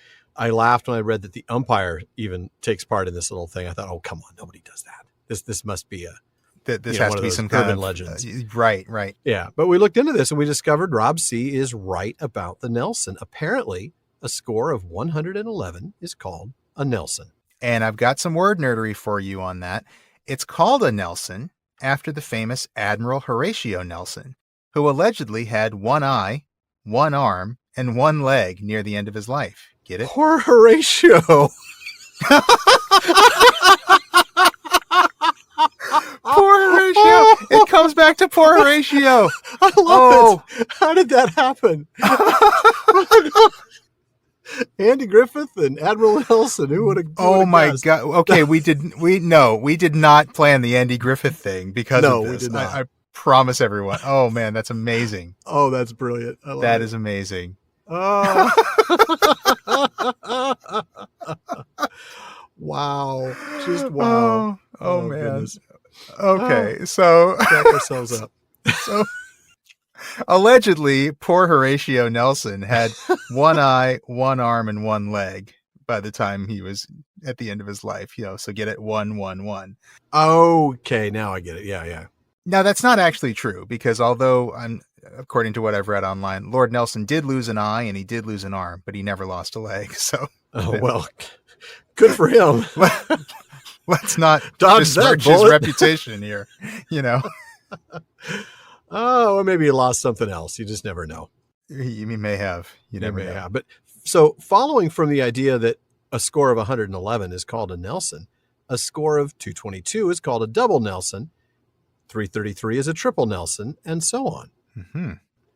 laughed when I read that the umpire even takes part in this little thing. I thought, oh, come on, nobody does that. This must be this has to be some kind of legends. Right. Yeah. But we looked into this and we discovered Rob C. is right about the Nelson. Apparently, a score of 111 is called a Nelson. And I've got some word nerdery for you on that. It's called a Nelson after the famous Admiral Horatio Nelson, who allegedly had one eye, one arm, and one leg near the end of his life. Get it? Poor Horatio. Poor Horatio. It comes back to poor Horatio. I love it. How did that happen? Andy Griffith and Admiral Nelson. Who would have? Oh my God. Okay, we did not plan the Andy Griffith thing because of this. We did not. I promise everyone. Oh man, that's amazing. Oh, that's brilliant. That is amazing. Oh. Wow. Just wow. Oh man. Goodness. Okay, so back ourselves up. So allegedly, poor Horatio Nelson had one eye, one arm, and one leg by the time he was at the end of his life. So get it, 111. Okay, now I get it. Yeah. Now that's not actually true because although according to what I've read online, Lord Nelson did lose an eye and he did lose an arm, but he never lost a leg. So, well, good for him. Let's not besmirch his reputation here, Oh, or maybe he lost something else. You just never know. He may have. You never know. But so following from the idea that a score of 111 is called a Nelson, a score of 222 is called a double Nelson, 333 is a triple Nelson, and so on. Mm-hmm.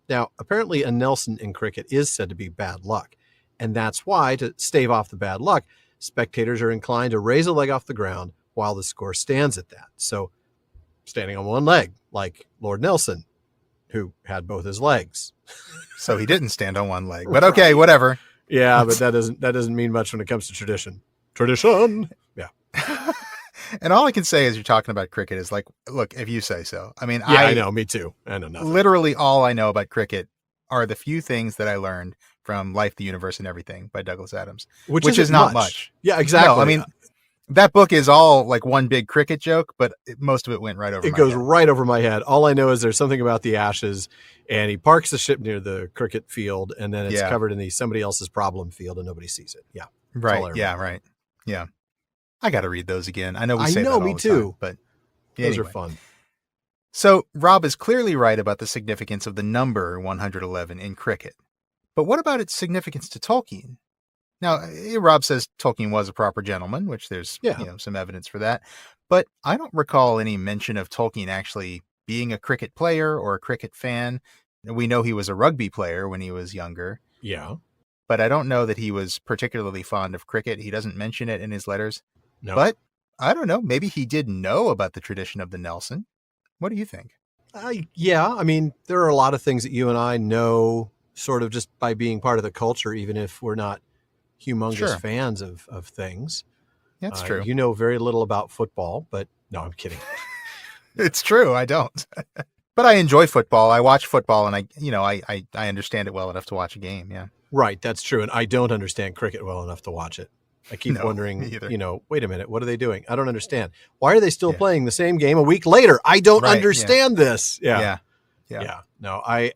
Now, apparently a Nelson in cricket is said to be bad luck. And that's why, to stave off the bad luck, spectators are inclined to raise a leg off the ground while the score stands at that. So standing on one leg, like Lord Nelson, who had both his legs. So he didn't stand on one leg, but okay, whatever. Yeah, but that doesn't mean much when it comes to tradition. Tradition. Yeah. And all I can say as you're talking about cricket is like, look, if you say so. I mean, I know, me too. I know nothing. Literally all I know about cricket are the few things that I learned from Life, the Universe, and Everything by Douglas Adams, which is not much. Yeah, exactly. No, I mean, that book is all like one big cricket joke, but most of it went right over my head. It goes right over my head. All I know is there's something about the Ashes, and he parks the ship near the cricket field, and then it's covered in somebody else's problem field, and nobody sees it. Yeah. Right. Yeah, right. Yeah. I got to read those again. I know we say that all me the too. time, but those are fun. So Rob is clearly right about the significance of the number 111 in cricket. But what about its significance to Tolkien? Now, Rob says Tolkien was a proper gentleman, which there's some evidence for that. But I don't recall any mention of Tolkien actually being a cricket player or a cricket fan. We know he was a rugby player when he was younger. Yeah. But I don't know that he was particularly fond of cricket. He doesn't mention it in his letters. No. But I don't know. Maybe he did know about the tradition of the Nelson. What do you think? Yeah. I mean, there are a lot of things that you and I know sort of just by being part of the culture, even if we're not humongous fans of things. That's true. You know very little about football, but no, I'm kidding. It's true. I don't. But I enjoy football. I watch football, and I understand it well enough to watch a game. Yeah. Right. That's true. And I don't understand cricket well enough to watch it. I keep wondering, wait a minute, what are they doing? I don't understand. Why are they still playing the same game a week later? I don't understand this. Yeah. No, I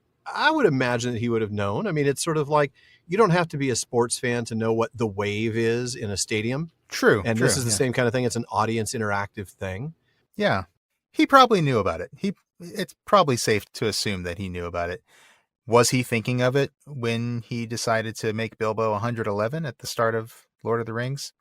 would imagine that he would have known. I mean, it's sort of like you don't have to be a sports fan to know what the wave is in a stadium. True. And this is the same kind of thing. It's an audience interactive thing. Yeah. He probably knew about it. It's probably safe to assume that he knew about it. Was he thinking of it when he decided to make Bilbo 111 at the start of Lord of the Rings?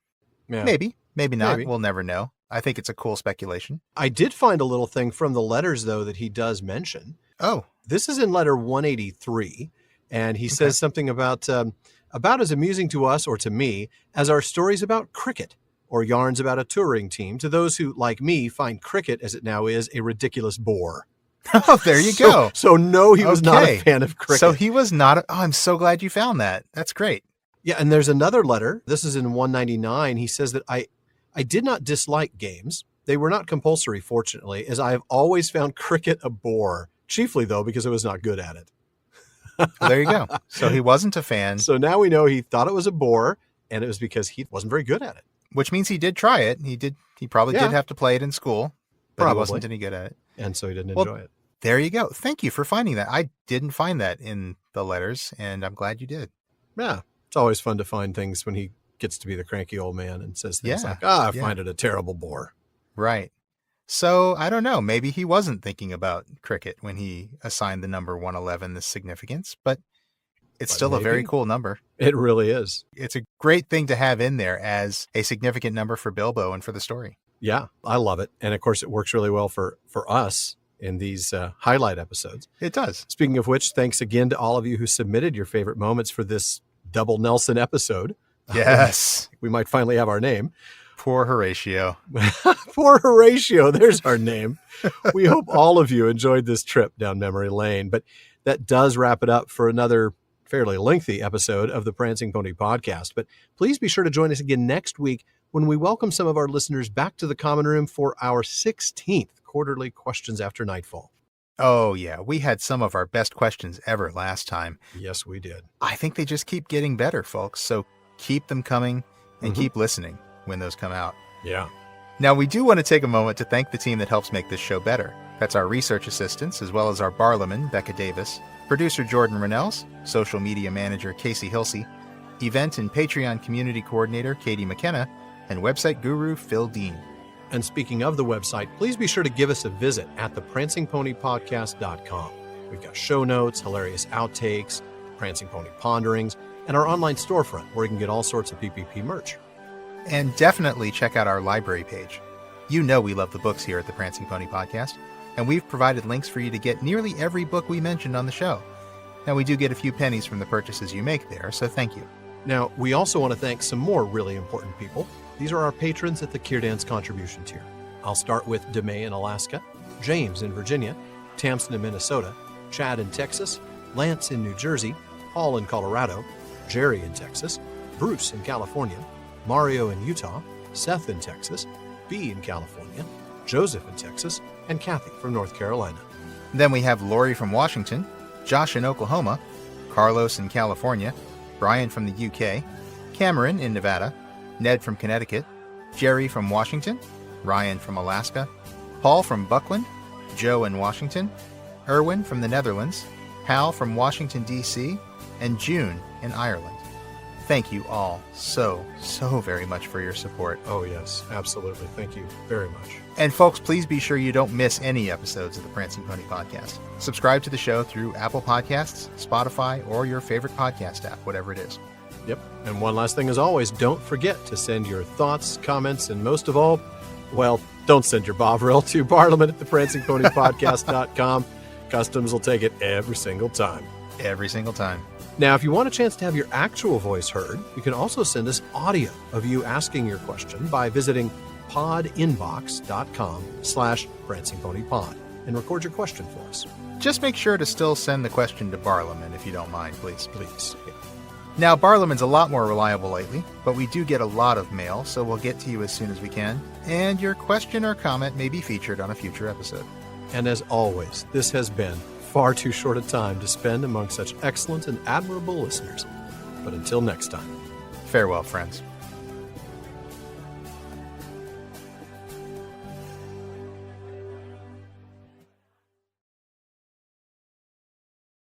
Yeah. Maybe not. Maybe. We'll never know. I think it's a cool speculation. I did find a little thing from the letters, though, that he does mention. Oh. This is in letter 183, and he says something about as amusing to us, or to me, as our stories about cricket, or yarns about a touring team, to those who, like me, find cricket, as it now is, a ridiculous bore. Oh, there you go. So no, he was not a fan of cricket. So he was not. I'm so glad you found that. That's great. Yeah, and there's another letter. This is in 199. He says that I did not dislike games. They were not compulsory, fortunately, as I have always found cricket a bore, chiefly, though, because I was not good at it. Well, there you go. So he wasn't a fan. So now we know he thought it was a bore, and it was because he wasn't very good at it. Which means he did try it. He probably did have to play it in school, but he wasn't any good at it. And so he didn't enjoy it. There you go. Thank you for finding that. I didn't find that in the letters, and I'm glad you did. Yeah. It's always fun to find things when he gets to be the cranky old man and says things like, I find it a terrible bore. Right. So I don't know. Maybe he wasn't thinking about cricket when he assigned the number 111 this significance, but it's still a very cool number. It really is. It's a great thing to have in there as a significant number for Bilbo and for the story. Yeah, I love it. And of course, it works really well for us in these highlight episodes. It does. Speaking of which, thanks again to all of you who submitted your favorite moments for this double Nelson episode. Yes. We might finally have our name. Poor Horatio. Poor Horatio. There's our name. We hope all of you enjoyed this trip down memory lane. But that does wrap it up for another fairly lengthy episode of the Prancing Pony podcast. But please be sure to join us again next week when we welcome some of our listeners back to the common room for our 16th quarterly Questions After Nightfall. Oh, yeah. We had some of our best questions ever last time. Yes, we did. I think they just keep getting better, folks. So keep them coming and keep listening when those come out. Yeah. Now, we do want to take a moment to thank the team that helps make this show better. That's our research assistants, as well as our barlowman, Becca Davis, producer Jordan Rennells, social media manager Casey Hilsey, event and Patreon community coordinator Katie McKenna, and website guru Phil Dean. And speaking of the website, please be sure to give us a visit at theprancingponypodcast.com. We've got show notes, hilarious outtakes, Prancing Pony ponderings, and our online storefront where you can get all sorts of PPP merch. And definitely check out our library page. You know we love the books here at the Prancing Pony Podcast, and we've provided links for you to get nearly every book we mentioned on the show. Now, we do get a few pennies from the purchases you make there, so thank you. Now, we also want to thank some more really important people. These are our patrons at the Kierdance contribution tier. I'll start with DeMay in Alaska, James in Virginia, Tamsin in Minnesota, Chad in Texas, Lance in New Jersey, Paul in Colorado, Jerry in Texas, Bruce in California, Mario in Utah, Seth in Texas, B in California, Joseph in Texas, and Kathy from North Carolina. Then we have Lori from Washington, Josh in Oklahoma, Carlos in California, Brian from the UK, Cameron in Nevada, Ned from Connecticut, Jerry from Washington, Ryan from Alaska, Paul from Buckland, Joe in Washington, Erwin from the Netherlands, Hal from Washington, D.C., and June in Ireland. Thank you all so very much for your support. Oh, yes, absolutely. Thank you very much. And folks, please be sure you don't miss any episodes of the Prancing Pony Podcast. Subscribe to the show through Apple Podcasts, Spotify, or your favorite podcast app, whatever it is. Yep. And one last thing as always, don't forget to send your thoughts, comments, and most of all, well, don't send your Bovril to parliament@theprancingponypodcast.com. Customs will take it every single time. Every single time. Now, if you want a chance to have your actual voice heard, you can also send us audio of you asking your question by visiting podinbox.com/prancingponypod and record your question for us. Just make sure to still send the question to Barliman if you don't mind, please. Please. Now, Barliman's a lot more reliable lately, but we do get a lot of mail, so we'll get to you as soon as we can, and your question or comment may be featured on a future episode. And as always, this has been far too short a time to spend among such excellent and admirable listeners. But until next time. Farewell, friends.